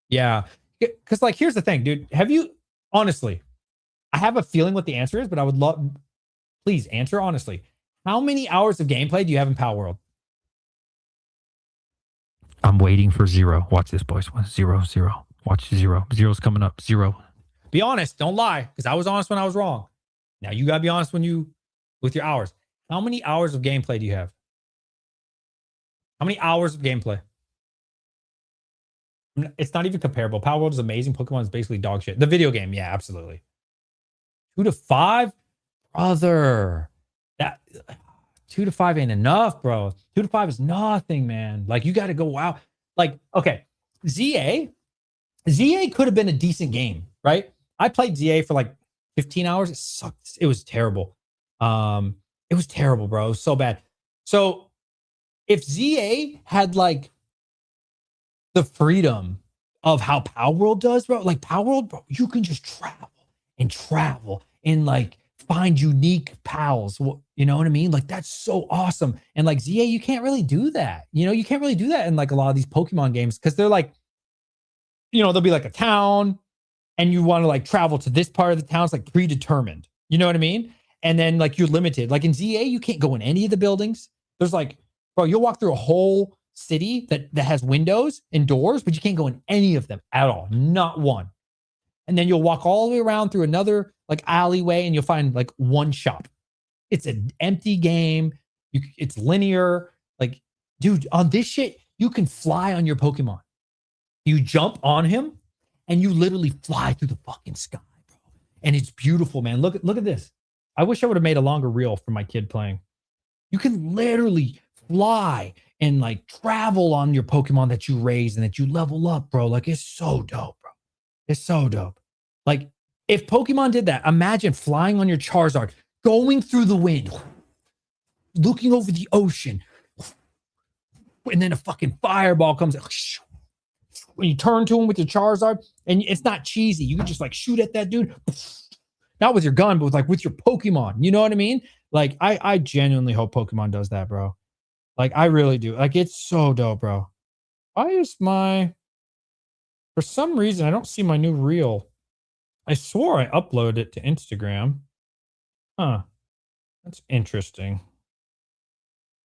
Yeah. Because, like, here's the thing, dude. Have you, honestly, I have a feeling what the answer is, but I would love, please answer honestly. How many hours of gameplay do you have in Power World? I'm waiting for 0. Watch this, boys. 0, 0. Watch 0. 0's coming up. 0. Be honest. Don't lie, because I was honest when I was wrong. Now you gotta be honest with your hours. How many hours of gameplay do you have? How many hours of gameplay? It's not even comparable. Power World is amazing. Pokemon is basically dog shit. The video game, yeah, absolutely. 2 to 5, brother. That 2 to 5 ain't enough, bro. 2 to 5 is nothing, man. Like, you got to go, wow. Like, okay, ZA could have been a decent game, right? I played ZA for like 15 hours. It sucked. It was terrible. It was terrible, bro. It was so bad. So if ZA had like the freedom of how Power World does, bro, like Power World, bro, you can just travel and like find unique pals. You know what I mean? Like, that's so awesome. And like ZA, you can't really do that. You know, you can't really do that in like a lot of these Pokemon games, because they're like, you know, there'll be like a town and you want to like travel to this part of the town. It's like predetermined. You know what I mean? And then like you're limited. Like in ZA, you can't go in any of the buildings. There's like, bro, you'll walk through a whole city that has windows and doors, but you can't go in any of them at all. Not one. And then you'll walk all the way around through another like alleyway and you'll find like one shop. It's an empty game. It's linear. Like, dude, on this shit, you can fly on your Pokemon. You jump on him and you literally fly through the fucking sky, bro. And it's beautiful, man. Look at this. I wish I would have made a longer reel for my kid playing. You can literally fly and like travel on your Pokemon that you raise and that you level up, bro. Like, it's so dope, bro. It's so dope. Like, if Pokemon did that, imagine flying on your Charizard, going through the wind, looking over the ocean, and then a fucking fireball comes out. When you turn to him with your Charizard, and it's not cheesy. You can just like shoot at that dude. Not with your gun, but with your Pokemon. You know what I mean? Like, I genuinely hope Pokemon does that, bro. Like, I really do. Like, it's so dope, bro. Why is for some reason, I don't see my new reel. I swore I uploaded it to Instagram. Huh. That's interesting.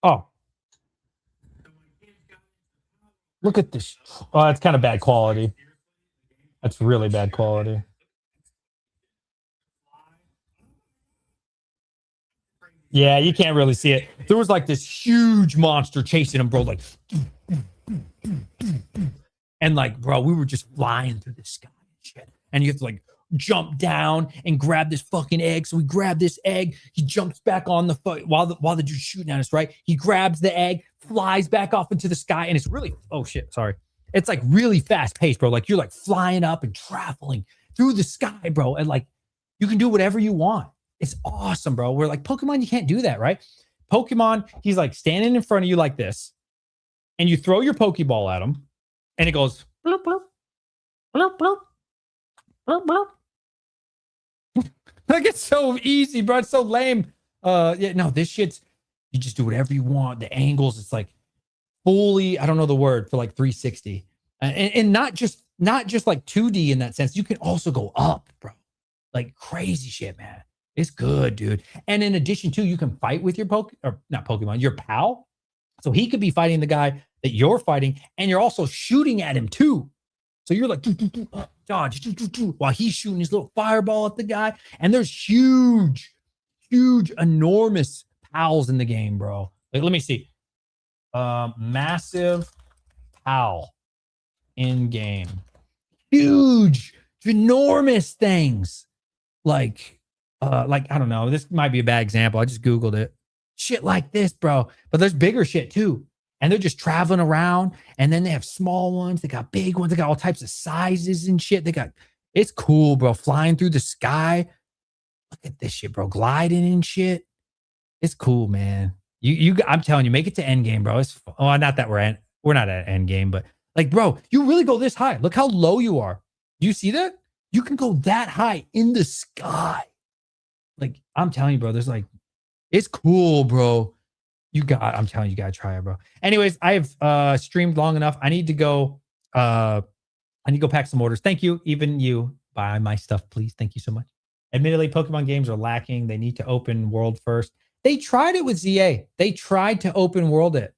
Oh. Look at this. Oh, it's kind of bad quality. That's really bad quality. Yeah, you can't really see it. There was like this huge monster chasing him, bro. Like, and like, bro, we were just flying through the sky and shit. And you have to like jump down and grab this fucking egg. So we grab this egg. He jumps back on the foot while the dude's shooting at us, right? He grabs the egg, flies back off into the sky, and it's really, oh shit, sorry. It's like really fast paced, bro. Like you're like flying up and traveling through the sky, bro. And like you can do whatever you want. It's awesome, bro. We're like, Pokemon, you can't do that, right? Pokemon, he's like standing in front of you like this, and you throw your Pokeball at him, and it goes bloop, bloop, bloop, bloop, bloop, bloop. Like it's so easy, bro. It's so lame. Yeah, no, this shit's you just do whatever you want. The angles, it's like fully, I don't know the word for like 360. And not just like 2D in that sense. You can also go up, bro. Like crazy shit, man. It's good, dude. And in addition to, you can fight with your not Pokemon, your pal. So he could be fighting the guy that you're fighting, and you're also shooting at him too. So you're like dodge while he's shooting his little fireball at the guy. And there's huge, enormous pals in the game, bro. Like, let me see. Massive pal in game. Huge, enormous things. Like I don't know. This might be a bad example. I just Googled it. Shit like this, bro. But there's bigger shit too. And they're just traveling around. And then they have small ones. They got big ones. They got all types of sizes and shit. It's cool, bro. Flying through the sky. Look at this shit, bro. Gliding and shit. It's cool, man. I'm telling you, make it to end game, bro. It's not that we're not at end game, but like, bro, you really go this high. Look how low you are. Do you see that? You can go that high in the sky. Like, I'm telling you, bro, there's like, it's cool, bro. I'm telling you, you gotta try it, bro. Anyways, I've streamed long enough. I need to go pack some orders. Thank you. Even you buy my stuff, please. Thank you so much. Admittedly, Pokemon games are lacking. They need to open world first. They tried it with ZA. They tried to open world it.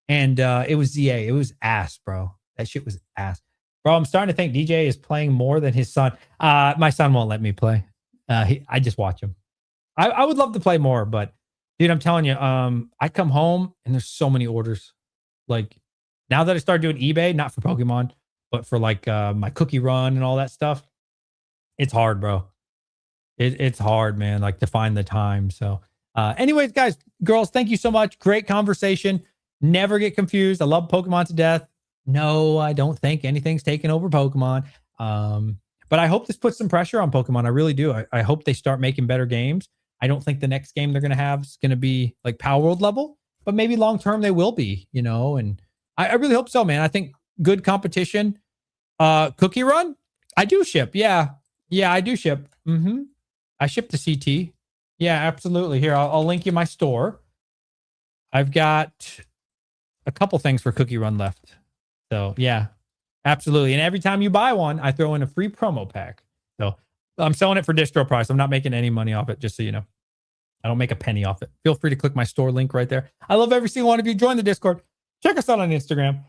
And it was ZA. It was ass, bro. That shit was ass. Bro, I'm starting to think DJ is playing more than his son. My son won't let me play. I just watch him. I would love to play more, but dude, I'm telling you, I come home and there's so many orders. Like now that I started doing eBay, not for Pokemon, but for like my cookie run and all that stuff, it's hard, bro. It's hard, man, like to find the time. So anyways, guys, girls, thank you so much. Great conversation. Never get confused. I love Pokemon to death. No, I don't think anything's taken over Pokemon. But I hope this puts some pressure on Pokemon. I really do. I hope they start making better games. I don't think the next game they're going to have is going to be like Palworld level, but maybe long term they will be, you know, and I really hope so, man. I think good competition. Cookie Run, I do ship. Yeah, I do ship. I ship to CT. Yeah, absolutely. Here, I'll link you my store. I've got a couple things for Cookie Run left. So yeah, absolutely. And every time you buy one, I throw in a free promo pack. So I'm selling it for distro price. I'm not making any money off it, just so you know. I don't make a penny off it. Feel free to click my store link right there. I love every single one of you. Join the Discord. Check us out on Instagram.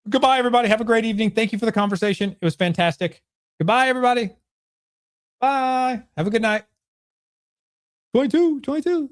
Goodbye, everybody. Have a great evening. Thank you for the conversation. It was fantastic. Goodbye, everybody. Bye. Have a good night. 22.